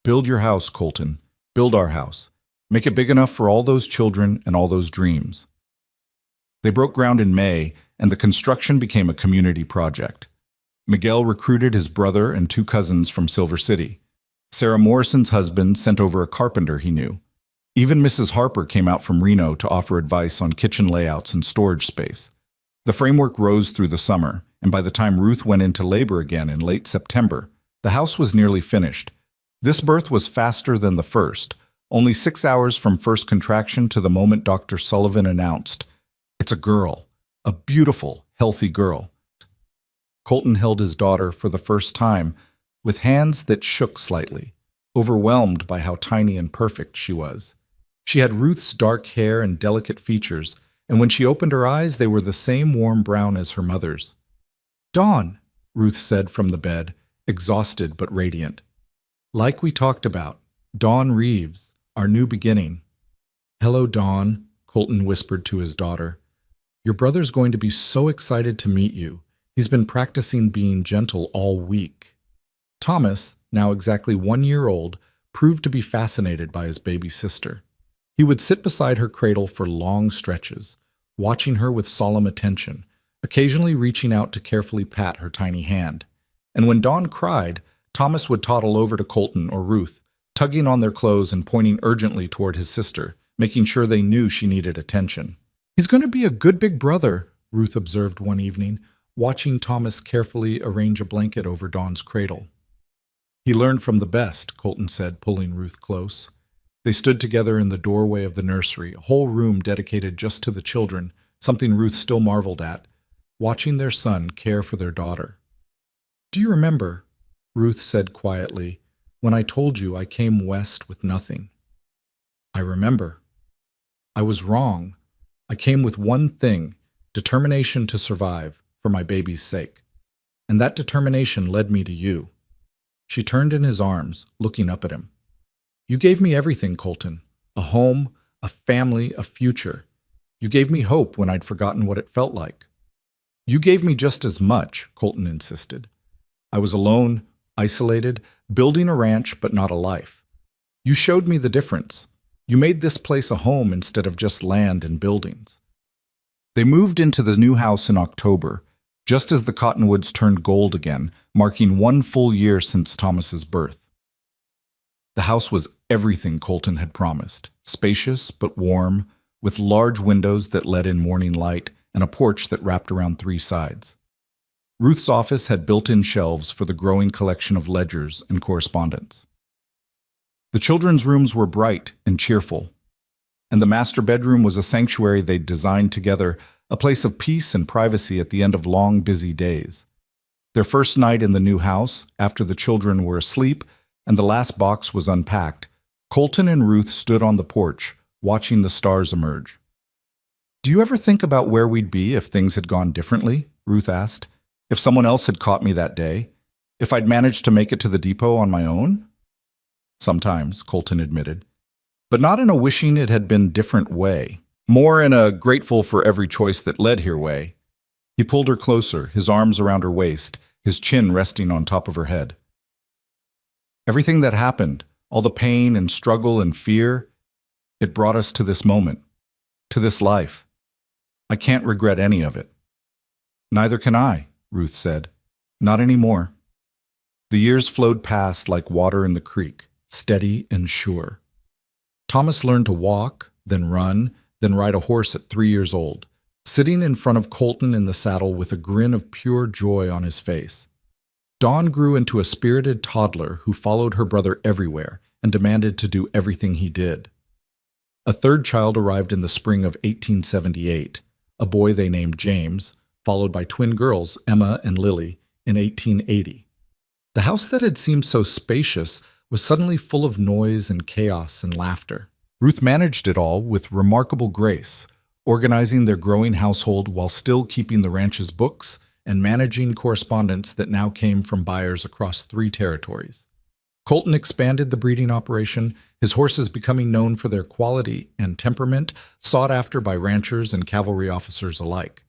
"Build your house, Colton. Build our house. Make it big enough for all those children and all those dreams." They broke ground in May, and the construction became a community project. Miguel recruited his brother and 2 cousins from Silver City. Sarah Morrison's husband sent over a carpenter he knew. Even Mrs. Harper came out from Reno to offer advice on kitchen layouts and storage space. The framework rose through the summer, and by the time Ruth went into labor again in late September, the house was nearly finished. This birth was faster than the first, only 6 hours from first contraction to the moment Dr. Sullivan announced, "It's a girl, a beautiful, healthy girl." Colton held his daughter for the first time with hands that shook slightly, overwhelmed by how tiny and perfect she was. She had Ruth's dark hair and delicate features, and when she opened her eyes, they were the same warm brown as her mother's. "Dawn," Ruth said from the bed, exhausted but radiant. "Like we talked about, Dawn Reeves, our new beginning." "Hello, Dawn," Colton whispered to his daughter. "Your brother's going to be so excited to meet you. He's been practicing being gentle all week." Thomas, now exactly 1 year old, proved to be fascinated by his baby sister. He would sit beside her cradle for long stretches, watching her with solemn attention, occasionally reaching out to carefully pat her tiny hand. And when Dawn cried, Thomas would toddle over to Colton or Ruth, tugging on their clothes and pointing urgently toward his sister, making sure they knew she needed attention. "He's going to be a good big brother," Ruth observed one evening, watching Thomas carefully arrange a blanket over Dawn's cradle. "He learned from the best," Colton said, pulling Ruth close. They stood together in the doorway of the nursery, a whole room dedicated just to the children, something Ruth still marveled at, watching their son care for their daughter. "Do you remember," Ruth said quietly, "when I told you I came west with nothing?" "I remember. I was wrong. I came with one thing, determination to survive, for my baby's sake. And that determination led me to you." She turned in his arms, looking up at him. "You gave me everything, Colton. A home, a family, a future. You gave me hope when I'd forgotten what it felt like." "You gave me just as much," Colton insisted. "I was alone, isolated, building a ranch but not a life. You showed me the difference. You made this place a home instead of just land and buildings." They moved into the new house in October, just as the cottonwoods turned gold again, marking 1 full year since Thomas's birth. The house was everything Colton had promised, spacious but warm, with large windows that let in morning light and a porch that wrapped around 3 sides. Ruth's office had built-in shelves for the growing collection of ledgers and correspondence. The children's rooms were bright and cheerful, and the master bedroom was a sanctuary they'd designed together, a place of peace and privacy at the end of long, busy days. Their first night in the new house, after the children were asleep and the last box was unpacked, Colton and Ruth stood on the porch, watching the stars emerge. "Do you ever think about where we'd be if things had gone differently?" Ruth asked. "If someone else had caught me that day? If I'd managed to make it to the depot on my own?" "Sometimes," Colton admitted. "But not in a wishing it had been different way. More in a grateful for every choice that led here way." He pulled her closer, his arms around her waist, his chin resting on top of her head. "Everything that happened, all the pain and struggle and fear, it brought us to this moment, to this life. I can't regret any of it." "Neither can I," Ruth said. "Not anymore." The years flowed past like water in the creek, steady and sure. Thomas learned to walk, then run, then ride a horse at 3 years old, sitting in front of Colton in the saddle with a grin of pure joy on his face. Dawn grew into a spirited toddler who followed her brother everywhere and demanded to do everything he did. A third child arrived in the spring of 1878, a boy they named James, followed by twin girls, Emma and Lily, in 1880. The house that had seemed so spacious was suddenly full of noise and chaos and laughter. Ruth managed it all with remarkable grace, organizing their growing household while still keeping the ranch's books and managing correspondence that now came from buyers across 3 territories. Colton expanded the breeding operation, his horses becoming known for their quality and temperament, sought after by ranchers and cavalry officers alike.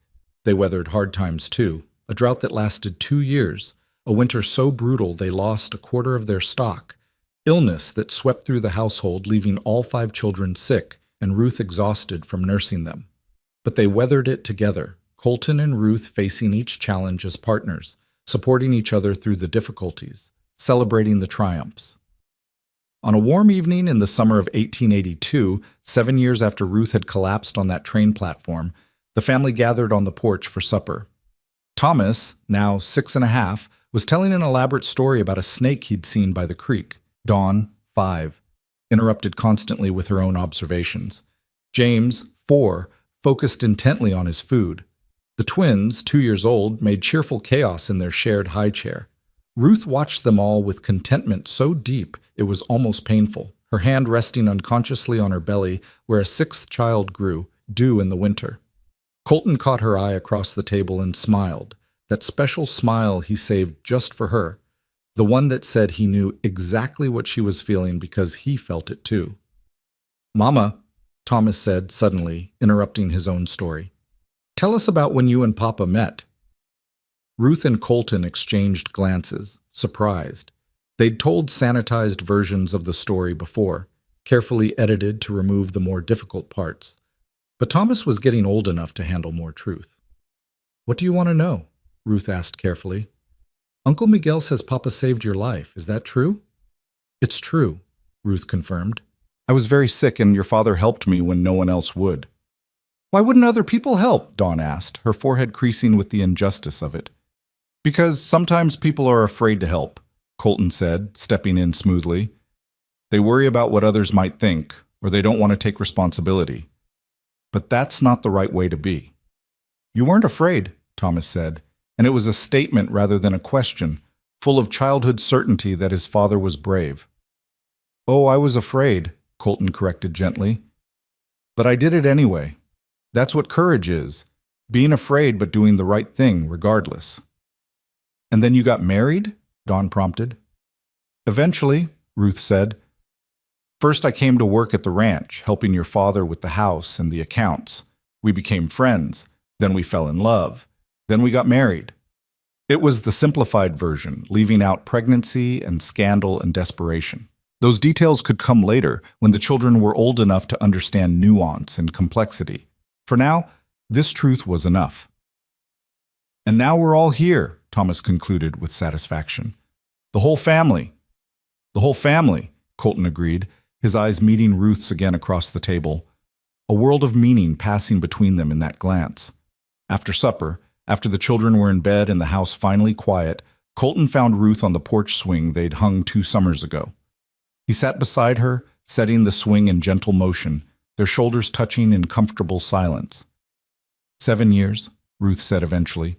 They weathered hard times too, a drought that lasted 2 years, a winter so brutal they lost a quarter of their stock, illness that swept through the household, leaving all 5 children sick and Ruth exhausted from nursing them. But they weathered it together, Colton and Ruth facing each challenge as partners, supporting each other through the difficulties, celebrating the triumphs. On a warm evening in the summer of 1882, 7 years after Ruth had collapsed on that train platform, the family gathered on the porch for supper. Thomas, now 6.5, was telling an elaborate story about a snake he'd seen by the creek. Dawn, 5, interrupted constantly with her own observations. James, 4, focused intently on his food. The twins, 2 years old, made cheerful chaos in their shared high chair. Ruth watched them all with contentment so deep it was almost painful, her hand resting unconsciously on her belly where a 6th child grew, due in the winter. Colton caught her eye across the table and smiled, that special smile he saved just for her, the one that said he knew exactly what she was feeling because he felt it too. "Mama," Thomas said suddenly, interrupting his own story, "tell us about when you and Papa met." Ruth and Colton exchanged glances, surprised. They'd told sanitized versions of the story before, carefully edited to remove the more difficult parts. But Thomas was getting old enough to handle more truth. "What do you want to know?" Ruth asked carefully. "Uncle Miguel says Papa saved your life. Is that true?" "It's true," Ruth confirmed. "I was very sick and your father helped me when no one else would." "Why wouldn't other people help?" Dawn asked, her forehead creasing with the injustice of it. "Because sometimes people are afraid to help," Colton said, stepping in smoothly. "They worry about what others might think, or they don't want to take responsibility. But that's not the right way to be." "You weren't afraid," Thomas said, and it was a statement rather than a question, full of childhood certainty that his father was brave. "Oh, I was afraid," Colton corrected gently. "But I did it anyway. That's what courage is, being afraid but doing the right thing regardless." "And then you got married?" Dawn prompted. "Eventually," Ruth said. "First I came to work at the ranch, helping your father with the house and the accounts. We became friends. Then we fell in love. Then we got married." It was the simplified version, leaving out pregnancy and scandal and desperation. Those details could come later, when the children were old enough to understand nuance and complexity. For now, this truth was enough. "And now we're all here," Thomas concluded with satisfaction. "The whole family." "The whole family," Colton agreed, his eyes meeting Ruth's again across the table. A world of meaning passing between them in that glance. After supper, after the children were in bed and the house finally quiet, Colton found Ruth on the porch swing they'd hung 2 summers ago. He sat beside her, setting the swing in gentle motion, their shoulders touching in comfortable silence. 7 years, Ruth said eventually.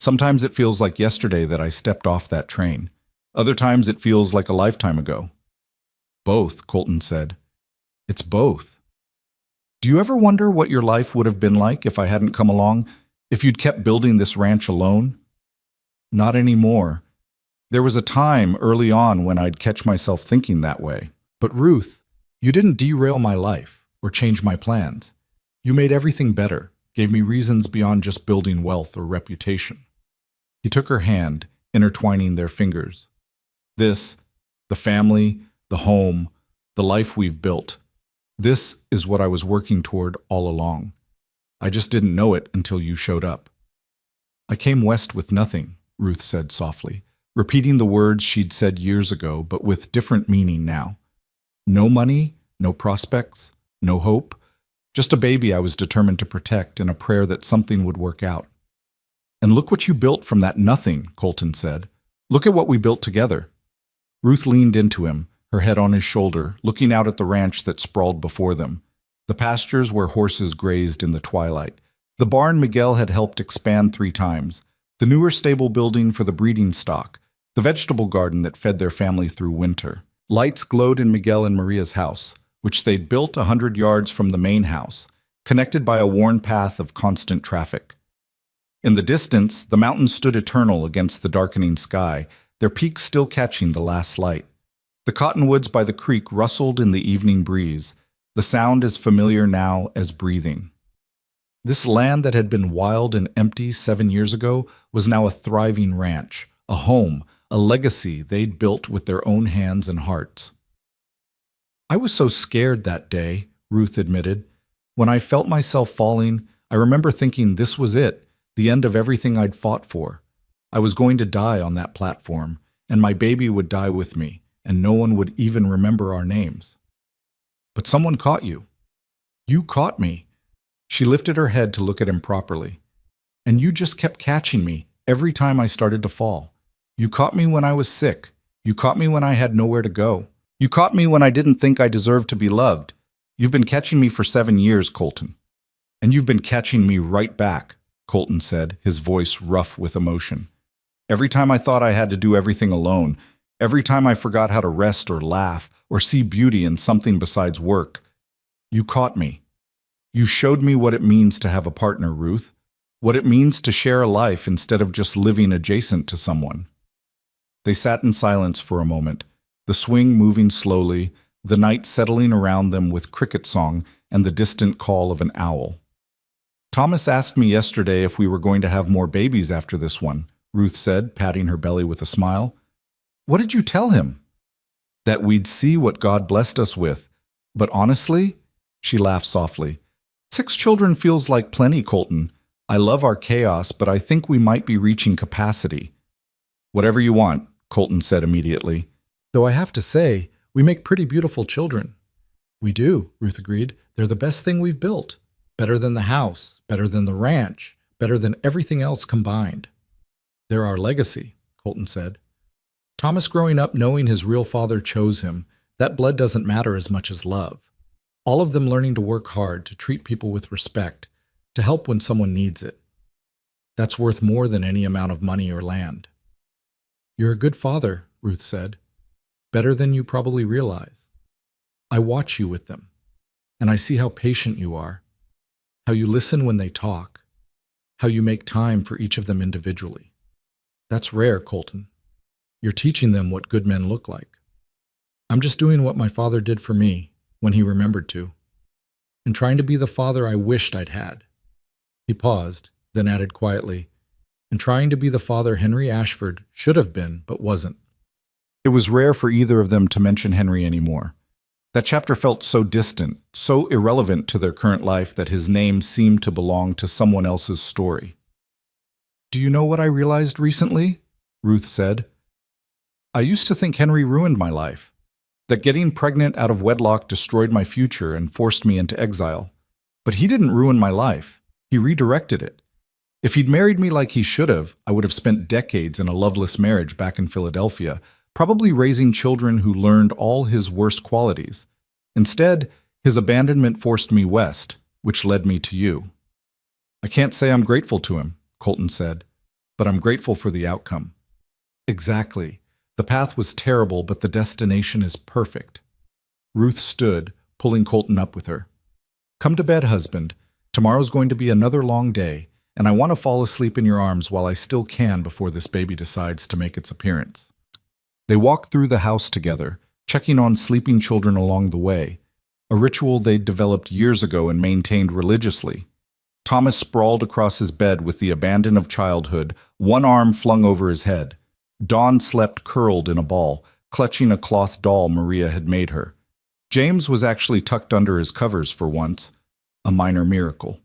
"Sometimes it feels like yesterday that I stepped off that train. Other times it feels like a lifetime ago." "Both," Colton said. "It's both." "Do you ever wonder what your life would have been like if I hadn't come along? If you'd kept building this ranch alone?" "Not anymore. There was a time early on when I'd catch myself thinking that way. But Ruth, you didn't derail my life or change my plans. You made everything better, gave me reasons beyond just building wealth or reputation." He took her hand, intertwining their fingers. "This, the family, the home, the life we've built, this is what I was working toward all along. I just didn't know it until you showed up." "I came west with nothing," Ruth said softly, repeating the words she'd said years ago, but with different meaning now. "No money, no prospects, no hope. Just a baby I was determined to protect and a prayer that something would work out." "And look what you built from that nothing," Colton said. "Look at what we built together." Ruth leaned into him, her head on his shoulder, looking out at the ranch that sprawled before them. The pastures where horses grazed in the twilight. The barn Miguel had helped expand 3 times. The newer stable building for the breeding stock. The vegetable garden that fed their family through winter. Lights glowed in Miguel and Maria's house, which they'd built 100 yards from the main house, connected by a worn path of constant traffic. In the distance, the mountains stood eternal against the darkening sky, their peaks still catching the last light. The cottonwoods by the creek rustled in the evening breeze, the sound as familiar now as breathing. This land that had been wild and empty 7 years ago was now a thriving ranch, a home, a legacy they'd built with their own hands and hearts. "I was so scared that day," Ruth admitted. "When I felt myself falling, I remember thinking this was it, the end of everything I'd fought for. I was going to die on that platform, and my baby would die with me, and no one would even remember our names. But someone caught you. You caught me." She lifted her head to look at him properly. "And you just kept catching me every time I started to fall. You caught me when I was sick. You caught me when I had nowhere to go. You caught me when I didn't think I deserved to be loved. You've been catching me for 7 years, Colton." "And you've been catching me right back," Colton said, his voice rough with emotion. "Every time I thought I had to do everything alone, every time I forgot how to rest or laugh or see beauty in something besides work, you caught me. You showed me what it means to have a partner, Ruth, what it means to share a life instead of just living adjacent to someone." They sat in silence for a moment, the swing moving slowly, the night settling around them with cricket song and the distant call of an owl. "Thomas asked me yesterday if we were going to have more babies after this one," Ruth said, patting her belly with a smile. What did you tell him? That we'd see what God blessed us with. But honestly, she laughed softly. 6 children feels like plenty, Colton. I love our chaos, but I think we might be reaching capacity. Whatever you want, Colton said immediately. Though I have to say, we make pretty beautiful children. We do, Ruth agreed. They're the best thing we've built. Better than the house, better than the ranch, better than everything else combined. They're our legacy, Colton said. Thomas growing up knowing his real father chose him, that blood doesn't matter as much as love. All of them learning to work hard, to treat people with respect, to help when someone needs it. That's worth more than any amount of money or land. You're a good father, Ruth said. Better than you probably realize. I watch you with them, and I see how patient you are, how you listen when they talk, how you make time for each of them individually. That's rare, Colton. You're teaching them what good men look like. I'm just doing what my father did for me when he remembered to, and trying to be the father I wished I'd had. He paused, then added quietly, and trying to be the father Henry Ashford should have been but wasn't. It was rare for either of them to mention Henry anymore. That chapter felt so distant, so irrelevant to their current life that his name seemed to belong to someone else's story. Do you know what I realized recently? Ruth said. I used to think Henry ruined my life, that getting pregnant out of wedlock destroyed my future and forced me into exile. But he didn't ruin my life. He redirected it. If he'd married me like he should have, I would have spent decades in a loveless marriage back in Philadelphia, probably raising children who learned all his worst qualities. Instead, his abandonment forced me west, which led me to you. I can't say I'm grateful to him, Colton said, but I'm grateful for the outcome. Exactly. The path was terrible, but the destination is perfect. Ruth stood, pulling Colton up with her. Come to bed, husband. Tomorrow's going to be another long day, and I want to fall asleep in your arms while I still can before this baby decides to make its appearance. They walked through the house together, checking on sleeping children along the way, a ritual they'd developed years ago and maintained religiously. Thomas sprawled across his bed with the abandon of childhood, one arm flung over his head. Dawn slept curled in a ball, clutching a cloth doll Maria had made her. James was actually tucked under his covers for once, a minor miracle.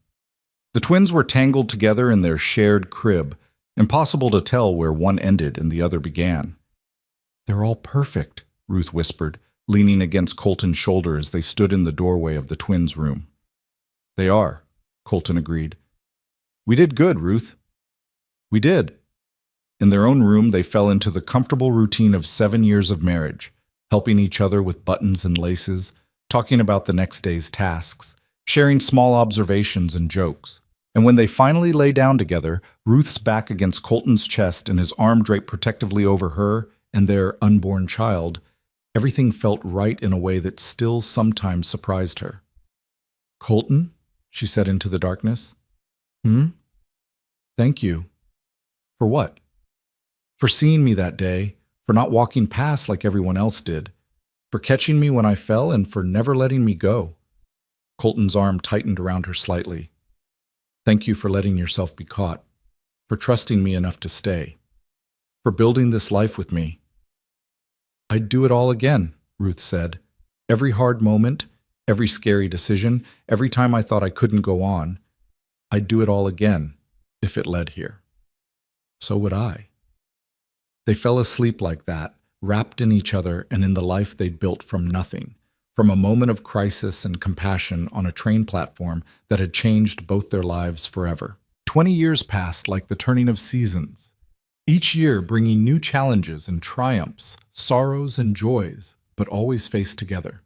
The twins were tangled together in their shared crib, impossible to tell where one ended and the other began. They're all perfect, Ruth whispered, leaning against Colton's shoulder as they stood in the doorway of the twins' room. They are, Colton agreed. We did good, Ruth. We did. In their own room, they fell into the comfortable routine of 7 years of marriage, helping each other with buttons and laces, talking about the next day's tasks, sharing small observations and jokes. And when they finally lay down together, Ruth's back against Colton's chest and his arm draped protectively over her and their unborn child, everything felt right in a way that still sometimes surprised her. Colton? She said into the darkness. Thank you. For what? For seeing me that day, for not walking past like everyone else did, for catching me when I fell and for never letting me go. Colton's arm tightened around her slightly. Thank you for letting yourself be caught, for trusting me enough to stay, for building this life with me. I'd do it all again, Ruth said. Every hard moment, every scary decision, every time I thought I couldn't go on, I'd do it all again if it led here. So would I. They fell asleep like that, wrapped in each other and in the life they'd built from nothing, from a moment of crisis and compassion on a train platform that had changed both their lives forever. 20 years passed like the turning of seasons, each year bringing new challenges and triumphs, sorrows and joys, but always faced together.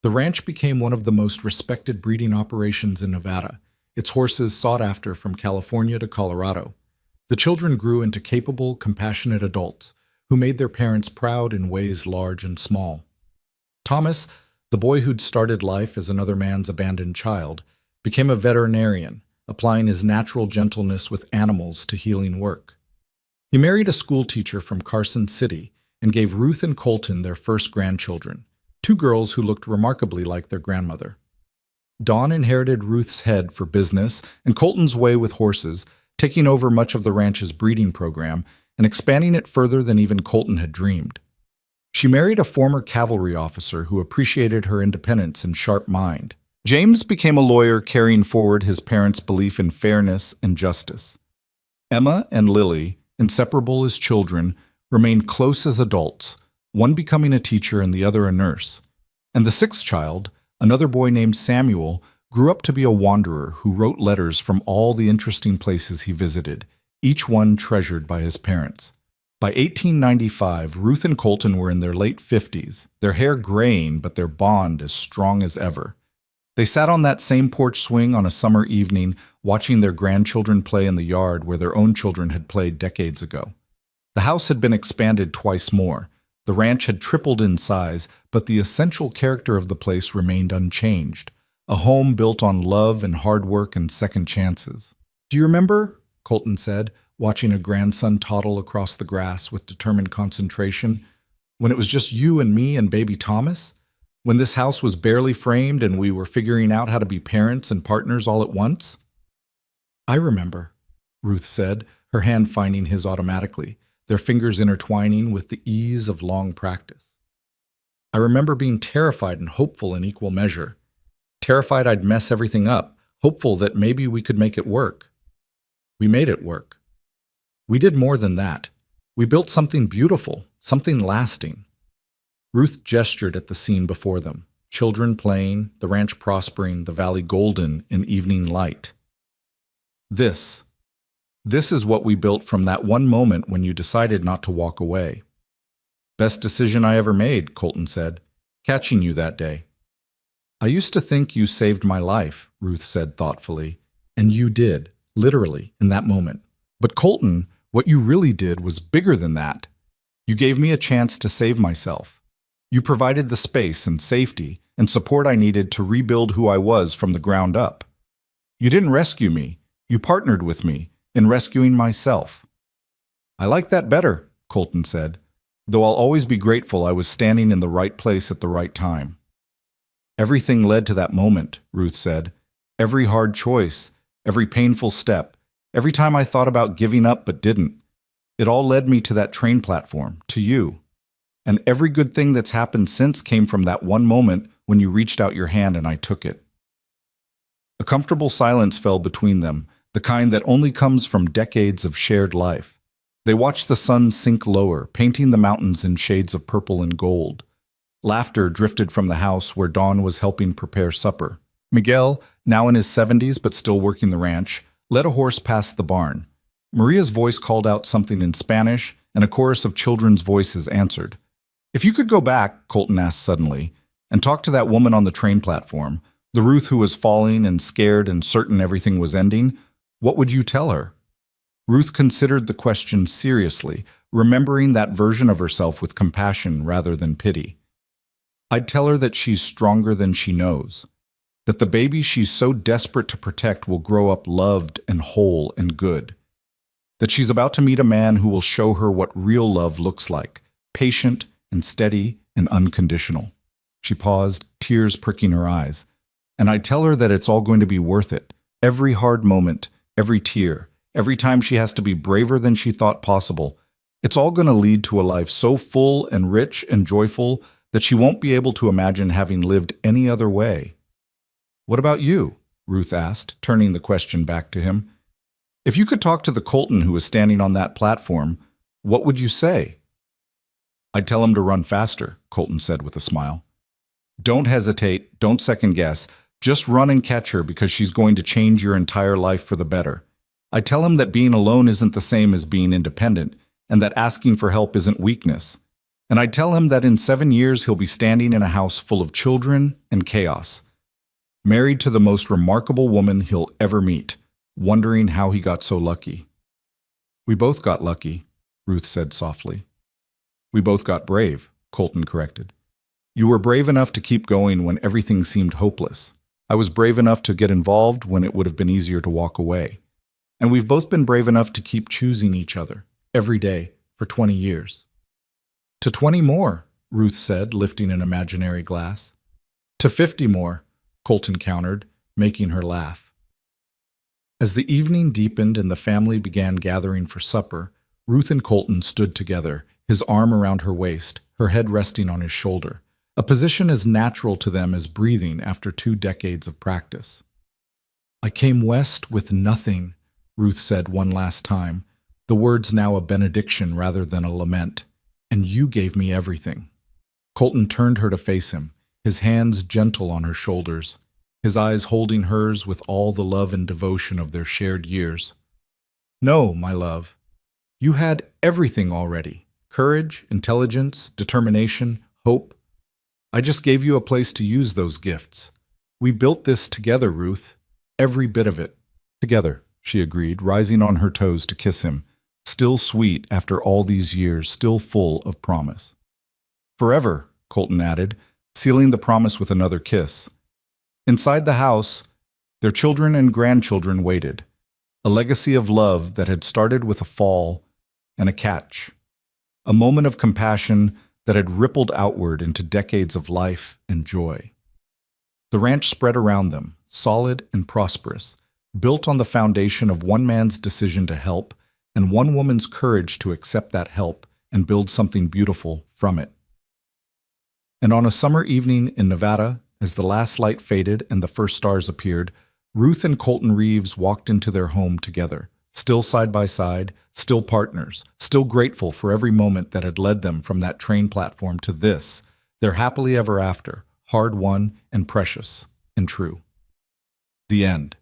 The ranch became one of the most respected breeding operations in Nevada, its horses sought after from California to Colorado. The children grew into capable, compassionate adults who made their parents proud in ways large and small. Thomas, the boy who'd started life as another man's abandoned child, became a veterinarian, applying his natural gentleness with animals to healing work. He married a school teacher from Carson City and gave Ruth and Colton their first grandchildren, 2 girls who looked remarkably like their grandmother. Dawn inherited Ruth's head for business and Colton's way with horses, taking over much of the ranch's breeding program and expanding it further than even Colton had dreamed. She married a former cavalry officer who appreciated her independence and sharp mind. James became a lawyer carrying forward his parents' belief in fairness and justice. Emma and Lily, inseparable as children, remained close as adults, one becoming a teacher and the other a nurse. And the sixth child, another boy named Samuel, grew up to be a wanderer who wrote letters from all the interesting places he visited, each one treasured by his parents. By 1895, Ruth and Colton were in their late 50s, their hair graying but their bond as strong as ever. They sat on that same porch swing on a summer evening, watching their grandchildren play in the yard where their own children had played decades ago. The house had been expanded twice more. The ranch had tripled in size, but the essential character of the place remained unchanged, a home built on love and hard work and second chances. "Do you remember," Colton said, watching a grandson toddle across the grass with determined concentration, "when it was just you and me and baby Thomas? When this house was barely framed and we were figuring out how to be parents and partners all at once?" "I remember," Ruth said, her hand finding his automatically, their fingers intertwining with the ease of long practice. "I remember being terrified and hopeful in equal measure. Terrified I'd mess everything up, hopeful that maybe we could make it work. We made it work. We did more than that. We built something beautiful, something lasting." Ruth gestured at the scene before them, children playing, the ranch prospering, the valley golden in evening light. This is what we built from that one moment when you decided not to walk away." "Best decision I ever made," Colton said, "catching you that day." "I used to think you saved my life," Ruth said thoughtfully, "and you did, literally, in that moment. But Colton, what you really did was bigger than that. You gave me a chance to save myself. You provided the space and safety and support I needed to rebuild who I was from the ground up. You didn't rescue me. You partnered with me in rescuing myself." "I like that better," Colton said, "though I'll always be grateful I was standing in the right place at the right time." "Everything led to that moment," Ruth said. "Every hard choice, every painful step, every time I thought about giving up but didn't. It all led me to that train platform, to you. And every good thing that's happened since came from that one moment when you reached out your hand and I took it." A comfortable silence fell between them, the kind that only comes from decades of shared life. They watched the sun sink lower, painting the mountains in shades of purple and gold. Laughter drifted from the house where Dawn was helping prepare supper. Miguel, now in his 70s but still working the ranch, led a horse past the barn. Maria's voice called out something in Spanish, and a chorus of children's voices answered. "If you could go back," Colton asked suddenly, "and talk to that woman on the train platform, the Ruth who was falling and scared and certain everything was ending, what would you tell her?" Ruth considered the question seriously, remembering that version of herself with compassion rather than pity. "I'd tell her that she's stronger than she knows, that the baby she's so desperate to protect will grow up loved and whole and good, that she's about to meet a man who will show her what real love looks like, patient and steady and unconditional." She paused, tears pricking her eyes. "And I'd tell her that it's all going to be worth it, every hard moment, every tear, every time she has to be braver than she thought possible. It's all going to lead to a life so full and rich and joyful that she won't be able to imagine having lived any other way." "What about you?" Ruth asked, turning the question back to him. "If you could talk to the Colton who was standing on that platform, what would you say?" "I'd tell him to run faster," Colton said with a smile. "Don't hesitate, don't second guess. Just run and catch her because she's going to change your entire life for the better. I'd tell him that being alone isn't the same as being independent, and that asking for help isn't weakness. And I'd tell him that in 7 years he'll be standing in a house full of children and chaos, married to the most remarkable woman he'll ever meet, wondering how he got so lucky." "We both got lucky," Ruth said softly. "We both got brave," Colton corrected. "You were brave enough to keep going when everything seemed hopeless. I was brave enough to get involved when it would have been easier to walk away. And we've both been brave enough to keep choosing each other, every day, for 20 years. "To 20 more," Ruth said, lifting an imaginary glass. "To 50 more," Colton countered, making her laugh. As the evening deepened and the family began gathering for supper, Ruth and Colton stood together, his arm around her waist, her head resting on his shoulder, a position as natural to them as breathing after 2 decades of practice. "I came west with nothing," Ruth said one last time, the words now a benediction rather than a lament, "and you gave me everything." Colton turned her to face him, his hands gentle on her shoulders, his eyes holding hers with all the love and devotion of their shared years. "No, my love. You had everything already. Courage, intelligence, determination, hope. I just gave you a place to use those gifts. We built this together, Ruth. Every bit of it." "Together," she agreed, rising on her toes to kiss him, still sweet after all these years, still full of promise. "Forever," Colton added, sealing the promise with another kiss. Inside the house, their children and grandchildren waited, a legacy of love that had started with a fall and a catch, a moment of compassion that had rippled outward into decades of life and joy. The ranch spread around them, solid and prosperous, built on the foundation of one man's decision to help and one woman's courage to accept that help and build something beautiful from it. And on a summer evening in Nevada, as the last light faded and the first stars appeared, Ruth and Colton Reeves walked into their home together, still side by side, still partners, still grateful for every moment that had led them from that train platform to this, their happily ever after, hard-won and precious and true. The end.